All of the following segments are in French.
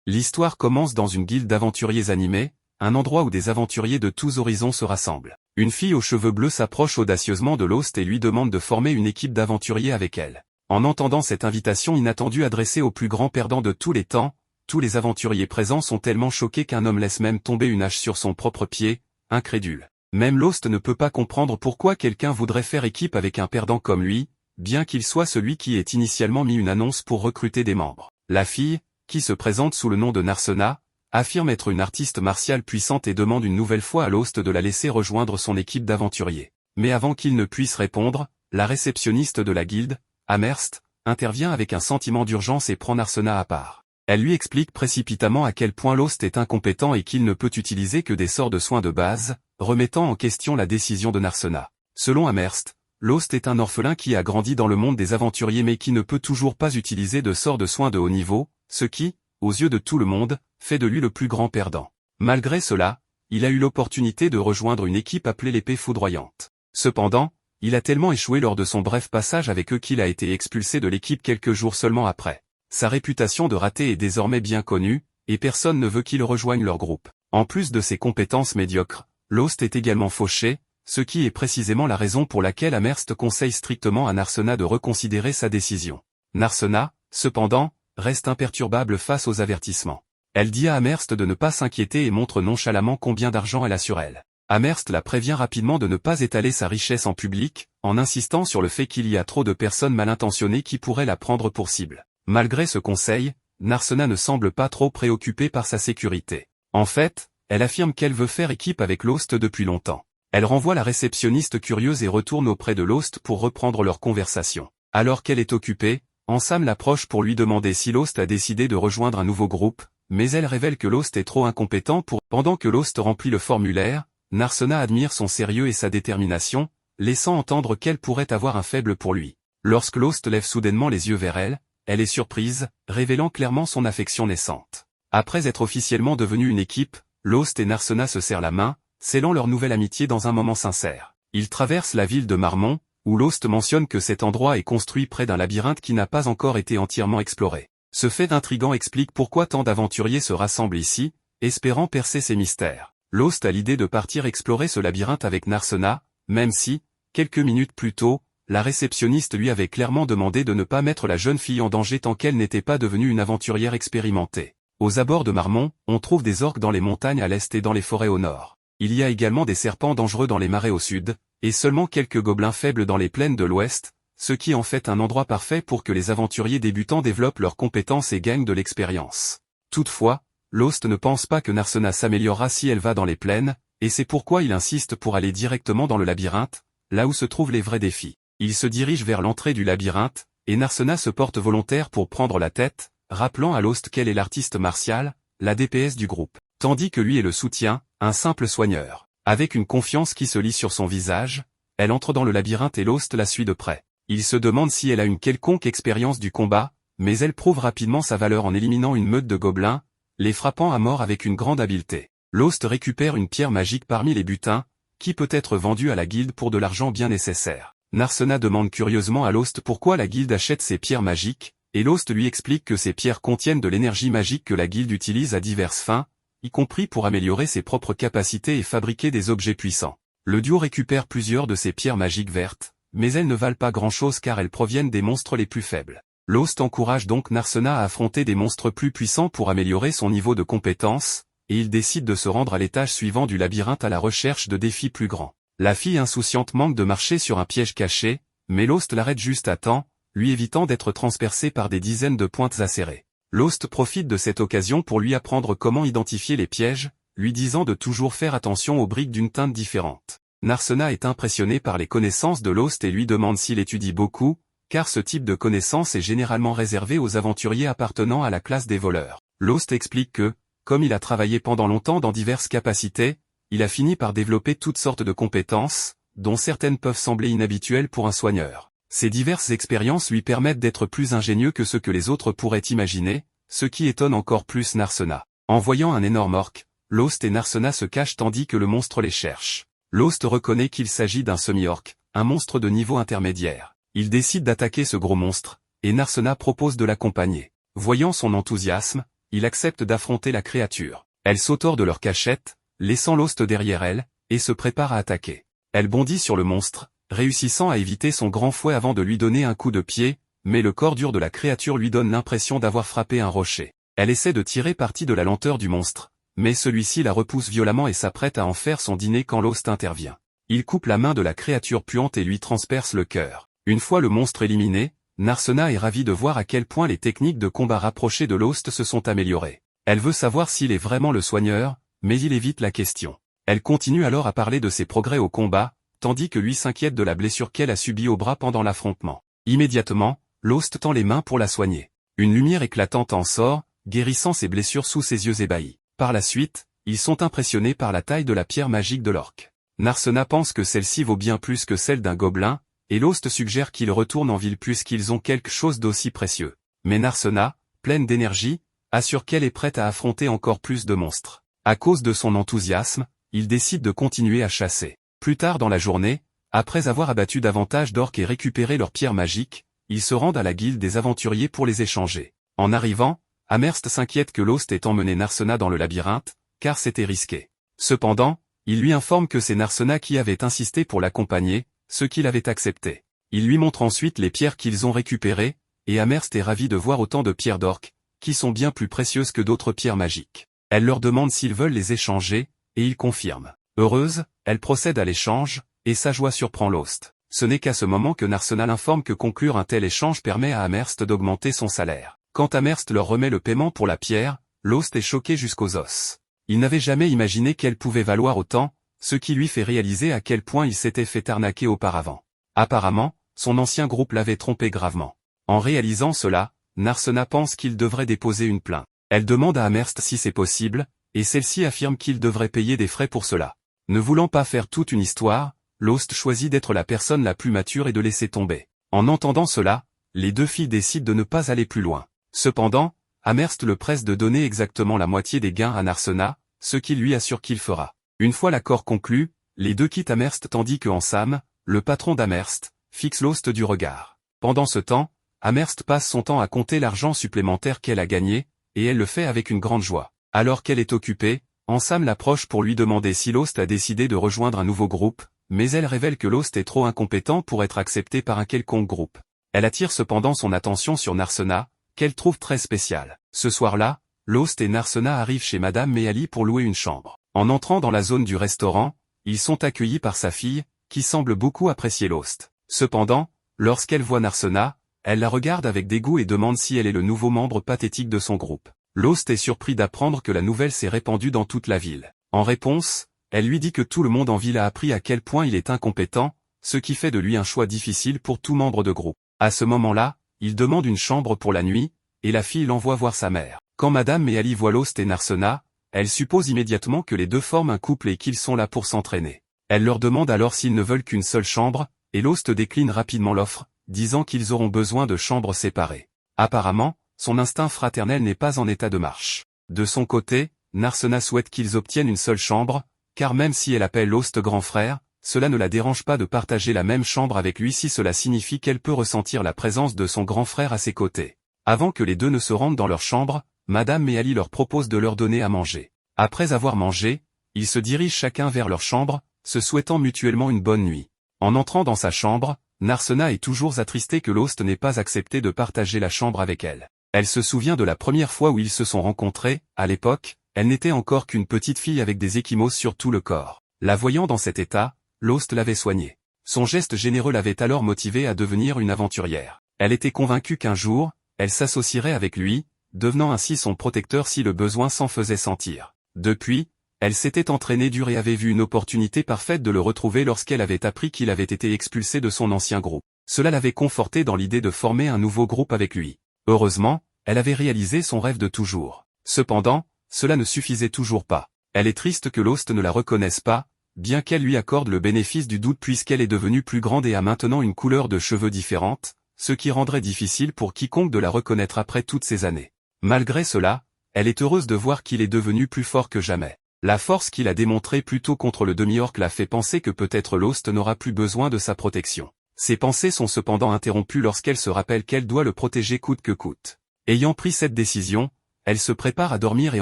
L'histoire commence dans une guilde d'aventuriers animés, un endroit où des aventuriers de tous horizons se rassemblent. Une fille aux cheveux bleus s'approche audacieusement de Lost et lui demande de former une équipe d'aventuriers avec elle. En entendant cette invitation inattendue adressée au plus grand perdant de tous les temps, tous les aventuriers présents sont tellement choqués qu'un homme laisse même tomber une hache sur son propre pied, incrédule. Même Lost ne peut pas comprendre pourquoi quelqu'un voudrait faire équipe avec un perdant comme lui, bien qu'il soit celui qui ait initialement mis une annonce pour recruter des membres. La fille, qui se présente sous le nom de Narsena, affirme être une artiste martiale puissante et demande une nouvelle fois à Lost de la laisser rejoindre son équipe d'aventuriers. Mais avant qu'il ne puisse répondre, la réceptionniste de la guilde, Amherst, intervient avec un sentiment d'urgence et prend Narsena à part. Elle lui explique précipitamment à quel point Lost est incompétent et qu'il ne peut utiliser que des sorts de soins de base, remettant en question la décision de Narsena. Selon Amherst, Lost est un orphelin qui a grandi dans le monde des aventuriers mais qui ne peut toujours pas utiliser de sorts de soins de haut niveau, ce qui, aux yeux de tout le monde, fait de lui le plus grand perdant. Malgré cela, il a eu l'opportunité de rejoindre une équipe appelée l'Épée Foudroyante. Cependant, il a tellement échoué lors de son bref passage avec eux qu'il a été expulsé de l'équipe quelques jours seulement après. Sa réputation de raté est désormais bien connue, et personne ne veut qu'il rejoigne leur groupe. En plus de ses compétences médiocres, Lost est également fauché, ce qui est précisément la raison pour laquelle Amherst conseille strictement à Narsena de reconsidérer sa décision. Narsena, cependant, reste imperturbable face aux avertissements. Elle dit à Amherst de ne pas s'inquiéter et montre nonchalamment combien d'argent elle a sur elle. Amherst la prévient rapidement de ne pas étaler sa richesse en public, en insistant sur le fait qu'il y a trop de personnes mal intentionnées qui pourraient la prendre pour cible. Malgré ce conseil, Narsena ne semble pas trop préoccupée par sa sécurité. En fait, elle affirme qu'elle veut faire équipe avec Lost depuis longtemps. Elle renvoie la réceptionniste curieuse et retourne auprès de Lost pour reprendre leur conversation. Alors qu'elle est occupée, Ansam l'approche pour lui demander si Lost a décidé de rejoindre un nouveau groupe, mais elle révèle que Lost est trop incompétent pour... Pendant que Lost remplit le formulaire, Narsena admire son sérieux et sa détermination, laissant entendre qu'elle pourrait avoir un faible pour lui. Lorsque Lost lève soudainement les yeux vers elle, elle est surprise, révélant clairement son affection naissante. Après être officiellement devenue une équipe, Lost et Narsena se serrent la main, scellant leur nouvelle amitié dans un moment sincère. Ils traversent la ville de Marmont, où Lost mentionne que cet endroit est construit près d'un labyrinthe qui n'a pas encore été entièrement exploré. Ce fait intrigant explique pourquoi tant d'aventuriers se rassemblent ici, espérant percer ces mystères. Lost a l'idée de partir explorer ce labyrinthe avec Narsena, même si, quelques minutes plus tôt, la réceptionniste lui avait clairement demandé de ne pas mettre la jeune fille en danger tant qu'elle n'était pas devenue une aventurière expérimentée. Aux abords de Marmont, on trouve des orques dans les montagnes à l'est et dans les forêts au nord. Il y a également des serpents dangereux dans les marais au sud, et seulement quelques gobelins faibles dans les plaines de l'ouest, ce qui en fait un endroit parfait pour que les aventuriers débutants développent leurs compétences et gagnent de l'expérience. Toutefois, Lost ne pense pas que Narsena s'améliorera si elle va dans les plaines, et c'est pourquoi il insiste pour aller directement dans le labyrinthe, là où se trouvent les vrais défis. Il se dirige vers l'entrée du labyrinthe, et Narsena se porte volontaire pour prendre la tête, rappelant à Lost qu'elle est l'artiste martiale, la DPS du groupe, tandis que lui est le soutien, un simple soigneur. Avec une confiance qui se lit sur son visage, elle entre dans le labyrinthe et Lost la suit de près. Il se demande si elle a une quelconque expérience du combat, mais elle prouve rapidement sa valeur en éliminant une meute de gobelins, les frappant à mort avec une grande habileté. Lost récupère une pierre magique parmi les butins, qui peut être vendue à la guilde pour de l'argent bien nécessaire. Narsena demande curieusement à Lost pourquoi la guilde achète ces pierres magiques, et Lost lui explique que ces pierres contiennent de l'énergie magique que la guilde utilise à diverses fins, y compris pour améliorer ses propres capacités et fabriquer des objets puissants. Le duo récupère plusieurs de ces pierres magiques vertes, mais elles ne valent pas grand-chose car elles proviennent des monstres les plus faibles. Lost encourage donc Narsena à affronter des monstres plus puissants pour améliorer son niveau de compétence, et il décide de se rendre à l'étage suivant du labyrinthe à la recherche de défis plus grands. La fille insouciante manque de marcher sur un piège caché, mais Lost l'arrête juste à temps, lui évitant d'être transpercé par des dizaines de pointes acérées. Lost profite de cette occasion pour lui apprendre comment identifier les pièges, lui disant de toujours faire attention aux briques d'une teinte différente. Narsena est impressionné par les connaissances de Lost et lui demande s'il étudie beaucoup, car ce type de connaissances est généralement réservé aux aventuriers appartenant à la classe des voleurs. Lost explique que, comme il a travaillé pendant longtemps dans diverses capacités, il a fini par développer toutes sortes de compétences, dont certaines peuvent sembler inhabituelles pour un soigneur. Ces diverses expériences lui permettent d'être plus ingénieux que ce que les autres pourraient imaginer, ce qui étonne encore plus Narsena. En voyant un énorme orque, Lost et Narsena se cachent tandis que le monstre les cherche. Lost reconnaît qu'il s'agit d'un semi-orque, un monstre de niveau intermédiaire. Il décide d'attaquer ce gros monstre, et Narsena propose de l'accompagner. Voyant son enthousiasme, il accepte d'affronter la créature. Elle saute hors de leur cachette, laissant Lost derrière elle, et se prépare à attaquer. Elle bondit sur le monstre, réussissant à éviter son grand fouet avant de lui donner un coup de pied, mais le corps dur de la créature lui donne l'impression d'avoir frappé un rocher. Elle essaie de tirer parti de la lenteur du monstre, mais celui-ci la repousse violemment et s'apprête à en faire son dîner quand Lost intervient. Il coupe la main de la créature puante et lui transperce le cœur. Une fois le monstre éliminé, Narsena est ravie de voir à quel point les techniques de combat rapprochées de Lost se sont améliorées. Elle veut savoir s'il est vraiment le soigneur, mais il évite la question. Elle continue alors à parler de ses progrès au combat, tandis que lui s'inquiète de la blessure qu'elle a subie au bras pendant l'affrontement. Immédiatement, Lost tend les mains pour la soigner. Une lumière éclatante en sort, guérissant ses blessures sous ses yeux ébahis. Par la suite, ils sont impressionnés par la taille de la pierre magique de l'orque. Narsena pense que celle-ci vaut bien plus que celle d'un gobelin, et Lost suggère qu'ils retournent en ville puisqu'ils ont quelque chose d'aussi précieux. Mais Narsena, pleine d'énergie, assure qu'elle est prête à affronter encore plus de monstres. À cause de son enthousiasme, il décide de continuer à chasser. Plus tard dans la journée, après avoir abattu davantage d'orques et récupéré leurs pierres magiques, ils se rendent à la guilde des aventuriers pour les échanger. En arrivant, Amherst s'inquiète que Lost ait emmené Narsena dans le labyrinthe, car c'était risqué. Cependant, il lui informe que c'est Narsena qui avait insisté pour l'accompagner, ce qu'il avait accepté. Il lui montre ensuite les pierres qu'ils ont récupérées, et Amherst est ravi de voir autant de pierres d'orques, qui sont bien plus précieuses que d'autres pierres magiques. Elle leur demande s'ils veulent les échanger, et ils confirment. Heureuse, elle procède à l'échange, et sa joie surprend Lost. Ce n'est qu'à ce moment que Narsena l'informe que conclure un tel échange permet à Amherst d'augmenter son salaire. Quand Amherst leur remet le paiement pour la pierre, Lost est choqué jusqu'aux os. Il n'avait jamais imaginé qu'elle pouvait valoir autant, ce qui lui fait réaliser à quel point il s'était fait arnaquer auparavant. Apparemment, son ancien groupe l'avait trompé gravement. En réalisant cela, Narsena pense qu'il devrait déposer une plainte. Elle demande à Amherst si c'est possible, et celle-ci affirme qu'il devrait payer des frais pour cela. Ne voulant pas faire toute une histoire, Lost choisit d'être la personne la plus mature et de laisser tomber. En entendant cela, les deux filles décident de ne pas aller plus loin. Cependant, Amherst le presse de donner exactement la moitié des gains à Narsena, ce qu'il lui assure qu'il fera. Une fois l'accord conclu, les deux quittent Amherst tandis que Ansam, le patron d'Amherst, fixe Lost du regard. Pendant ce temps, Amherst passe son temps à compter l'argent supplémentaire qu'elle a gagné, et elle le fait avec une grande joie. Alors qu'elle est occupée, Ansam l'approche pour lui demander si Lost a décidé de rejoindre un nouveau groupe, mais elle révèle que Lost est trop incompétent pour être accepté par un quelconque groupe. Elle attire cependant son attention sur Narsena, qu'elle trouve très spéciale. Ce soir-là, Lost et Narsena arrivent chez Madame Meali pour louer une chambre. En entrant dans la zone du restaurant, ils sont accueillis par sa fille, qui semble beaucoup apprécier Lost. Cependant, lorsqu'elle voit Narsena, elle la regarde avec dégoût et demande si elle est le nouveau membre pathétique de son groupe. Lost est surpris d'apprendre que la nouvelle s'est répandue dans toute la ville. En réponse, elle lui dit que tout le monde en ville a appris à quel point il est incompétent, ce qui fait de lui un choix difficile pour tout membre de groupe. À ce moment-là, il demande une chambre pour la nuit, et la fille l'envoie voir sa mère. Quand Madame Meali voit Lost et Narsena, elle suppose immédiatement que les deux forment un couple et qu'ils sont là pour s'entraîner. Elle leur demande alors s'ils ne veulent qu'une seule chambre, et Lost décline rapidement l'offre, disant qu'ils auront besoin de chambres séparées. Apparemment, son instinct fraternel n'est pas en état de marche. De son côté, Narsena souhaite qu'ils obtiennent une seule chambre, car même si elle appelle Lost grand frère, cela ne la dérange pas de partager la même chambre avec lui si cela signifie qu'elle peut ressentir la présence de son grand frère à ses côtés. Avant que les deux ne se rendent dans leur chambre, Madame Meali leur propose de leur donner à manger. Après avoir mangé, ils se dirigent chacun vers leur chambre, se souhaitant mutuellement une bonne nuit. En entrant dans sa chambre, Narsena est toujours attristée que Lost n'ait pas accepté de partager la chambre avec elle. Elle se souvient de la première fois où ils se sont rencontrés, à l'époque, elle n'était encore qu'une petite fille avec des ecchymoses sur tout le corps. La voyant dans cet état, Lost l'avait soignée. Son geste généreux l'avait alors motivée à devenir une aventurière. Elle était convaincue qu'un jour, elle s'associerait avec lui, devenant ainsi son protecteur si le besoin s'en faisait sentir. Depuis, elle s'était entraînée dur et avait vu une opportunité parfaite de le retrouver lorsqu'elle avait appris qu'il avait été expulsé de son ancien groupe. Cela l'avait confortée dans l'idée de former un nouveau groupe avec lui. Heureusement, elle avait réalisé son rêve de toujours. Cependant, cela ne suffisait toujours pas. Elle est triste que Lost ne la reconnaisse pas, bien qu'elle lui accorde le bénéfice du doute puisqu'elle est devenue plus grande et a maintenant une couleur de cheveux différente, ce qui rendrait difficile pour quiconque de la reconnaître après toutes ces années. Malgré cela, elle est heureuse de voir qu'il est devenu plus fort que jamais. La force qu'il a démontrée plus tôt contre le demi-orc la fait penser que peut-être Lost n'aura plus besoin de sa protection. Ses pensées sont cependant interrompues lorsqu'elle se rappelle qu'elle doit le protéger coûte que coûte. Ayant pris cette décision, elle se prépare à dormir et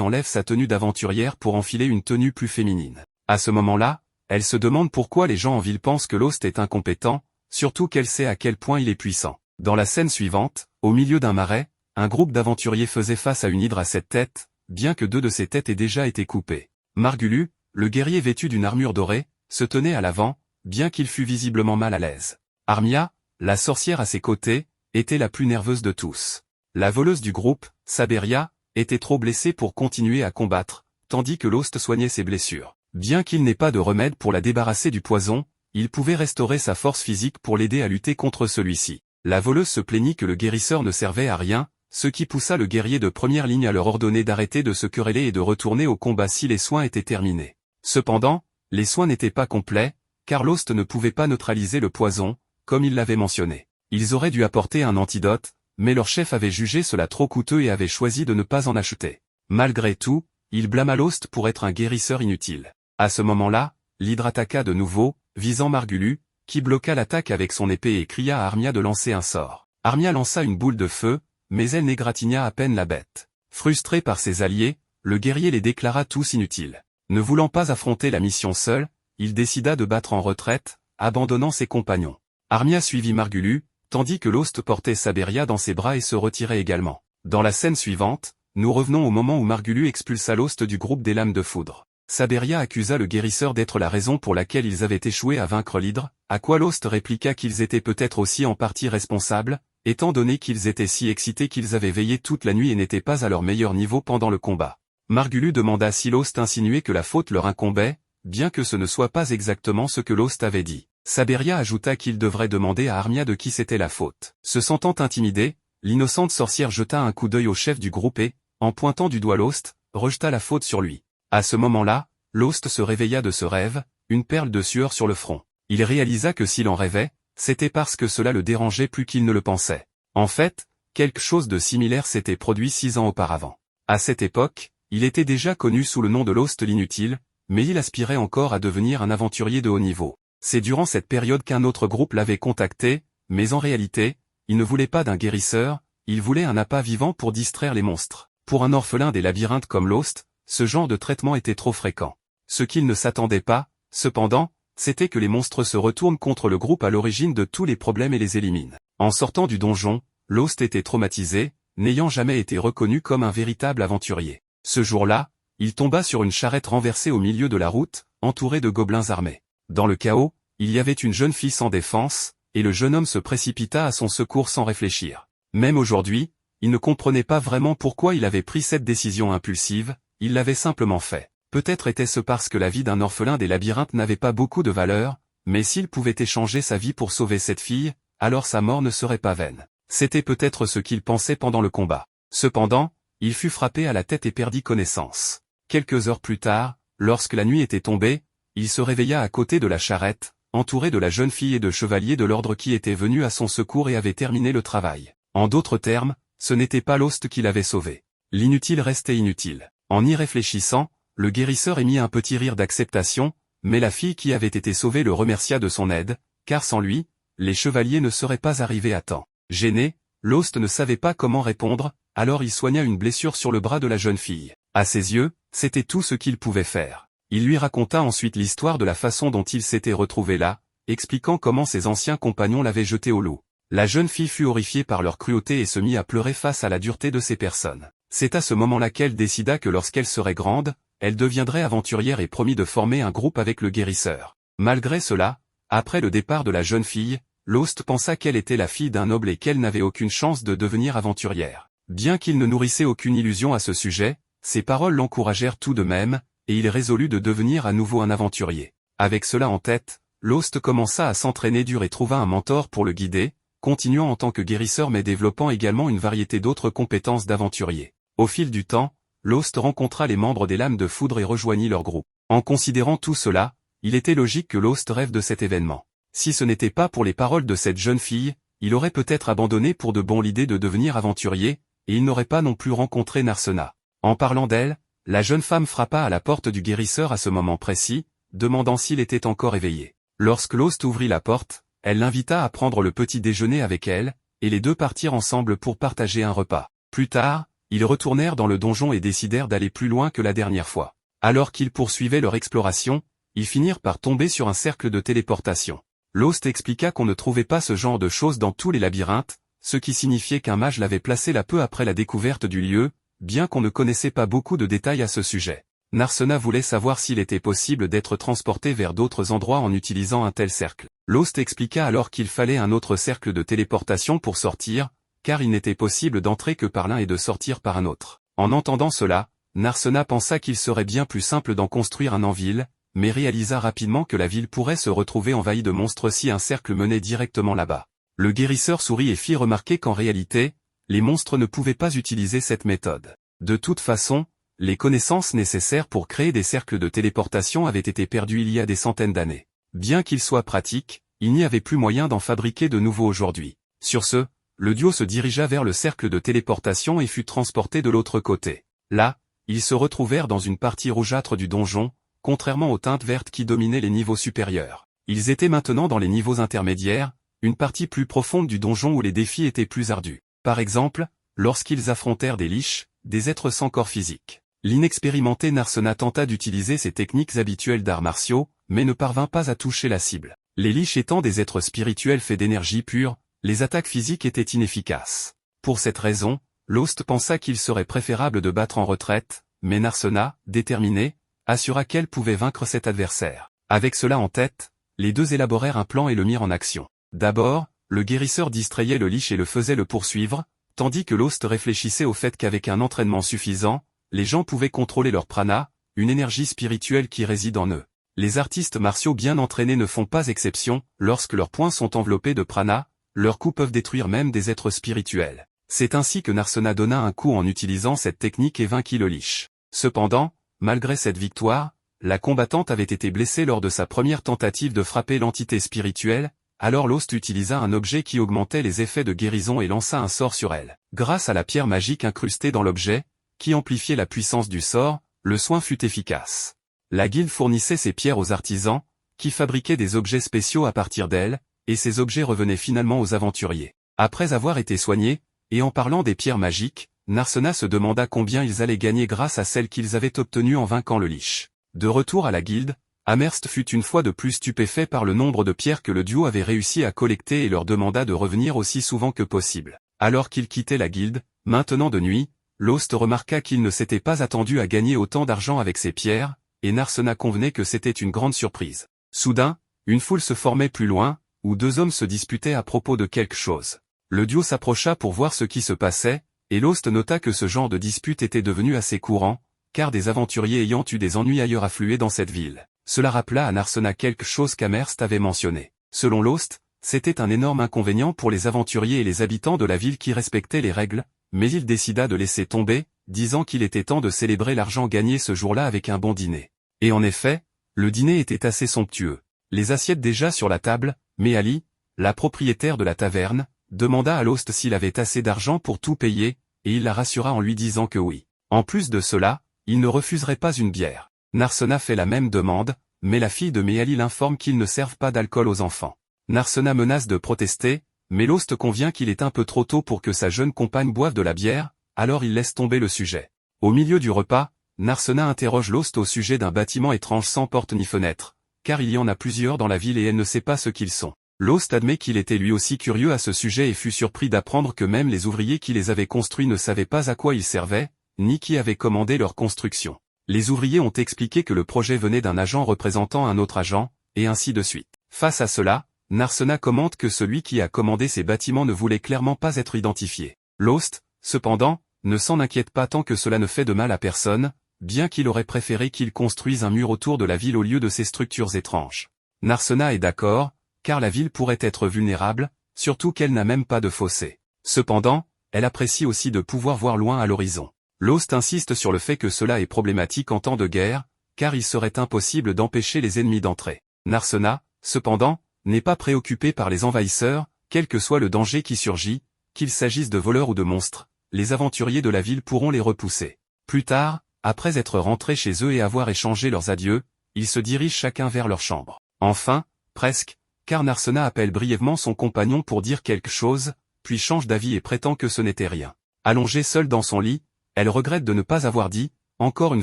enlève sa tenue d'aventurière pour enfiler une tenue plus féminine. À ce moment-là, elle se demande pourquoi les gens en ville pensent que Lost est incompétent, surtout qu'elle sait à quel point il est puissant. Dans la scène suivante, au milieu d'un marais, un groupe d'aventuriers faisait face à une hydre à 7 têtes, bien que 2 de ses têtes aient déjà été coupées. Margulu, le guerrier vêtu d'une armure dorée, se tenait à l'avant, bien qu'il fût visiblement mal à l'aise. Armia, la sorcière à ses côtés, était la plus nerveuse de tous. La voleuse du groupe, Saberia, était trop blessée pour continuer à combattre, tandis que Lost soignait ses blessures. Bien qu'il n'ait pas de remède pour la débarrasser du poison, il pouvait restaurer sa force physique pour l'aider à lutter contre celui-ci. La voleuse se plaignit que le guérisseur ne servait à rien, ce qui poussa le guerrier de première ligne à leur ordonner d'arrêter de se quereller et de retourner au combat si les soins étaient terminés. Cependant, les soins n'étaient pas complets, car Lost ne pouvait pas neutraliser le poison, comme il l'avait mentionné. Ils auraient dû apporter un antidote, mais leur chef avait jugé cela trop coûteux et avait choisi de ne pas en acheter. Malgré tout, il blâma Lost pour être un guérisseur inutile. À ce moment-là, l'hydre attaqua de nouveau, visant Margulu, qui bloqua l'attaque avec son épée et cria à Armia de lancer un sort. Armia lança une boule de feu, mais elle n'égratigna à peine la bête. Frustré par ses alliés, le guerrier les déclara tous inutiles. Ne voulant pas affronter la mission seul, il décida de battre en retraite, abandonnant ses compagnons. Armia suivit Margulu, tandis que Lost portait Saberia dans ses bras et se retirait également. Dans la scène suivante, nous revenons au moment où Margulu expulsa Lost du groupe des lames de foudre. Saberia accusa le guérisseur d'être la raison pour laquelle ils avaient échoué à vaincre l'hydre, à quoi Lost répliqua qu'ils étaient peut-être aussi en partie responsables, étant donné qu'ils étaient si excités qu'ils avaient veillé toute la nuit et n'étaient pas à leur meilleur niveau pendant le combat. Margulu demanda si Lost insinuait que la faute leur incombait, bien que ce ne soit pas exactement ce que Lost avait dit. Saberia ajouta qu'il devrait demander à Armia de qui c'était la faute. Se sentant intimidée, l'innocente sorcière jeta un coup d'œil au chef du groupe et, en pointant du doigt Lost, rejeta la faute sur lui. À ce moment-là, Lost se réveilla de ce rêve, une perle de sueur sur le front. Il réalisa que s'il en rêvait, c'était parce que cela le dérangeait plus qu'il ne le pensait. En fait, quelque chose de similaire s'était produit 6 ans auparavant. À cette époque, il était déjà connu sous le nom de Lost l'inutile, mais il aspirait encore à devenir un aventurier de haut niveau. C'est durant cette période qu'un autre groupe l'avait contacté, mais en réalité, il ne voulait pas d'un guérisseur, il voulait un appât vivant pour distraire les monstres. Pour un orphelin des labyrinthes comme Lost, ce genre de traitement était trop fréquent. Ce qu'il ne s'attendait pas, cependant, c'était que les monstres se retournent contre le groupe à l'origine de tous les problèmes et les éliminent. En sortant du donjon, Lost était traumatisé, n'ayant jamais été reconnu comme un véritable aventurier. Ce jour-là, il tomba sur une charrette renversée au milieu de la route, entourée de gobelins armés. Dans le chaos, il y avait une jeune fille sans défense, et le jeune homme se précipita à son secours sans réfléchir. Même aujourd'hui, il ne comprenait pas vraiment pourquoi il avait pris cette décision impulsive, il l'avait simplement fait. Peut-être était-ce parce que la vie d'un orphelin des labyrinthes n'avait pas beaucoup de valeur, mais s'il pouvait échanger sa vie pour sauver cette fille, alors sa mort ne serait pas vaine. C'était peut-être ce qu'il pensait pendant le combat. Cependant, il fut frappé à la tête et perdit connaissance. Quelques heures plus tard, lorsque la nuit était tombée, il se réveilla à côté de la charrette, entouré de la jeune fille et de chevaliers de l'ordre qui étaient venus à son secours et avaient terminé le travail. En d'autres termes, ce n'était pas Lost qui l'avait sauvé. L'inutile restait inutile. En y réfléchissant, le guérisseur émit un petit rire d'acceptation, mais la fille qui avait été sauvée le remercia de son aide, car sans lui, les chevaliers ne seraient pas arrivés à temps. Gêné, Lost ne savait pas comment répondre, alors il soigna une blessure sur le bras de la jeune fille. À ses yeux, c'était tout ce qu'il pouvait faire. Il lui raconta ensuite l'histoire de la façon dont il s'était retrouvé là, expliquant comment ses anciens compagnons l'avaient jeté au loup. La jeune fille fut horrifiée par leur cruauté et se mit à pleurer face à la dureté de ces personnes. C'est à ce moment-là qu'elle décida que lorsqu'elle serait grande, elle deviendrait aventurière et promit de former un groupe avec le guérisseur. Malgré cela, après le départ de la jeune fille, Lost pensa qu'elle était la fille d'un noble et qu'elle n'avait aucune chance de devenir aventurière. Bien qu'il ne nourrissait aucune illusion à ce sujet, ses paroles l'encouragèrent tout de même, et il résolut de devenir à nouveau un aventurier. Avec cela en tête, Lost commença à s'entraîner dur et trouva un mentor pour le guider, continuant en tant que guérisseur mais développant également une variété d'autres compétences d'aventurier. Au fil du temps, Lost rencontra les membres des Lames de Foudre et rejoignit leur groupe. En considérant tout cela, il était logique que Lost rêve de cet événement. Si ce n'était pas pour les paroles de cette jeune fille, il aurait peut-être abandonné pour de bon l'idée de devenir aventurier, et il n'aurait pas non plus rencontré Narsena. En parlant d'elle, la jeune femme frappa à la porte du guérisseur à ce moment précis, demandant s'il était encore éveillé. Lorsque Lost ouvrit la porte, elle l'invita à prendre le petit déjeuner avec elle, et les deux partirent ensemble pour partager un repas. Plus tard, Ils retournèrent dans le donjon et décidèrent d'aller plus loin que la dernière fois. Alors qu'ils poursuivaient leur exploration, ils finirent par tomber sur un cercle de téléportation. Lost expliqua qu'on ne trouvait pas ce genre de choses dans tous les labyrinthes, ce qui signifiait qu'un mage l'avait placé là peu après la découverte du lieu, bien qu'on ne connaissait pas beaucoup de détails à ce sujet. Narsena voulait savoir s'il était possible d'être transporté vers d'autres endroits en utilisant un tel cercle. Lost expliqua alors qu'il fallait un autre cercle de téléportation pour sortir, car il n'était possible d'entrer que par l'un et de sortir par un autre. En entendant cela, Narsena pensa qu'il serait bien plus simple d'en construire un en ville, mais réalisa rapidement que la ville pourrait se retrouver envahie de monstres si un cercle menait directement là-bas. Le guérisseur sourit et fit remarquer qu'en réalité, les monstres ne pouvaient pas utiliser cette méthode. De toute façon, les connaissances nécessaires pour créer des cercles de téléportation avaient été perdues il y a des centaines d'années. Bien qu'ils soient pratiques, il n'y avait plus moyen d'en fabriquer de nouveaux aujourd'hui. Sur ce, le duo se dirigea vers le cercle de téléportation et fut transporté de l'autre côté. Là, ils se retrouvèrent dans une partie rougeâtre du donjon, contrairement aux teintes vertes qui dominaient les niveaux supérieurs. Ils étaient maintenant dans les niveaux intermédiaires, une partie plus profonde du donjon où les défis étaient plus ardus. Par exemple, lorsqu'ils affrontèrent des liches, des êtres sans corps physique. L'inexpérimenté Narsena tenta d'utiliser ses techniques habituelles d'arts martiaux, mais ne parvint pas à toucher la cible. Les liches étant des êtres spirituels faits d'énergie pure, les attaques physiques étaient inefficaces. Pour cette raison, Lost pensa qu'il serait préférable de battre en retraite, mais Narsena, déterminée, assura qu'elle pouvait vaincre cet adversaire. Avec cela en tête, les deux élaborèrent un plan et le mirent en action. D'abord, le guérisseur distrayait le liche et le faisait le poursuivre, tandis que Lost réfléchissait au fait qu'avec un entraînement suffisant, les gens pouvaient contrôler leur prana, une énergie spirituelle qui réside en eux. Les artistes martiaux bien entraînés ne font pas exception, lorsque leurs poings sont enveloppés de prana, leurs coups peuvent détruire même des êtres spirituels. C'est ainsi que Narsena donna un coup en utilisant cette technique et vainquit le liche. Cependant, malgré cette victoire, la combattante avait été blessée lors de sa première tentative de frapper l'entité spirituelle, alors Lost utilisa un objet qui augmentait les effets de guérison et lança un sort sur elle. Grâce à la pierre magique incrustée dans l'objet, qui amplifiait la puissance du sort, le soin fut efficace. La guilde fournissait ces pierres aux artisans, qui fabriquaient des objets spéciaux à partir d'elles, et ces objets revenaient finalement aux aventuriers. Après avoir été soignés, et en parlant des pierres magiques, Narsena se demanda combien ils allaient gagner grâce à celles qu'ils avaient obtenues en vainquant le liche. De retour à la guilde, Amherst fut une fois de plus stupéfait par le nombre de pierres que le duo avait réussi à collecter et leur demanda de revenir aussi souvent que possible. Alors qu'ils quittaient la guilde, maintenant de nuit, Lost remarqua qu'il ne s'était pas attendu à gagner autant d'argent avec ces pierres, et Narsena convenait que c'était une grande surprise. Soudain, une foule se formait plus loin, où deux hommes se disputaient à propos de quelque chose. Le duo s'approcha pour voir ce qui se passait, et Lost nota que ce genre de dispute était devenu assez courant, car des aventuriers ayant eu des ennuis ailleurs affluaient dans cette ville. Cela rappela à Narsena quelque chose qu'Amherst avait mentionné. Selon Lost, c'était un énorme inconvénient pour les aventuriers et les habitants de la ville qui respectaient les règles, mais il décida de laisser tomber, disant qu'il était temps de célébrer l'argent gagné ce jour-là avec un bon dîner. Et en effet, le dîner était assez somptueux. Les assiettes déjà sur la table, mais Ali, la propriétaire de la taverne, demanda à Lost s'il avait assez d'argent pour tout payer, et il la rassura en lui disant que oui. En plus de cela, il ne refuserait pas une bière. Narsena fait la même demande, mais la fille de Méali l'informe qu'ils ne servent pas d'alcool aux enfants. Narsena menace de protester, mais Lost convient qu'il est un peu trop tôt pour que sa jeune compagne boive de la bière, alors il laisse tomber le sujet. Au milieu du repas, Narsena interroge Lost au sujet d'un bâtiment étrange sans porte ni fenêtre, car il y en a plusieurs dans la ville et elle ne sait pas ce qu'ils sont. Lost admet qu'il était lui aussi curieux à ce sujet et fut surpris d'apprendre que même les ouvriers qui les avaient construits ne savaient pas à quoi ils servaient, ni qui avait commandé leur construction. Les ouvriers ont expliqué que le projet venait d'un agent représentant un autre agent, et ainsi de suite. Face à cela, Narsena commente que celui qui a commandé ces bâtiments ne voulait clairement pas être identifié. Lost, cependant, ne s'en inquiète pas tant que cela ne fait de mal à personne, bien qu'il aurait préféré qu'ils construisent un mur autour de la ville au lieu de ces structures étranges. Narsena est d'accord, car la ville pourrait être vulnérable, surtout qu'elle n'a même pas de fossé. Cependant, elle apprécie aussi de pouvoir voir loin à l'horizon. Lost insiste sur le fait que cela est problématique en temps de guerre, car il serait impossible d'empêcher les ennemis d'entrer. Narsena, cependant, n'est pas préoccupé par les envahisseurs, quel que soit le danger qui surgit, qu'il s'agisse de voleurs ou de monstres, les aventuriers de la ville pourront les repousser. Plus tard, après être rentrés chez eux et avoir échangé leurs adieux, ils se dirigent chacun vers leur chambre. Enfin, presque, car Narsena appelle brièvement son compagnon pour dire quelque chose, puis change d'avis et prétend que ce n'était rien. Allongé seul dans son lit, Elle regrette de ne pas avoir dit, encore une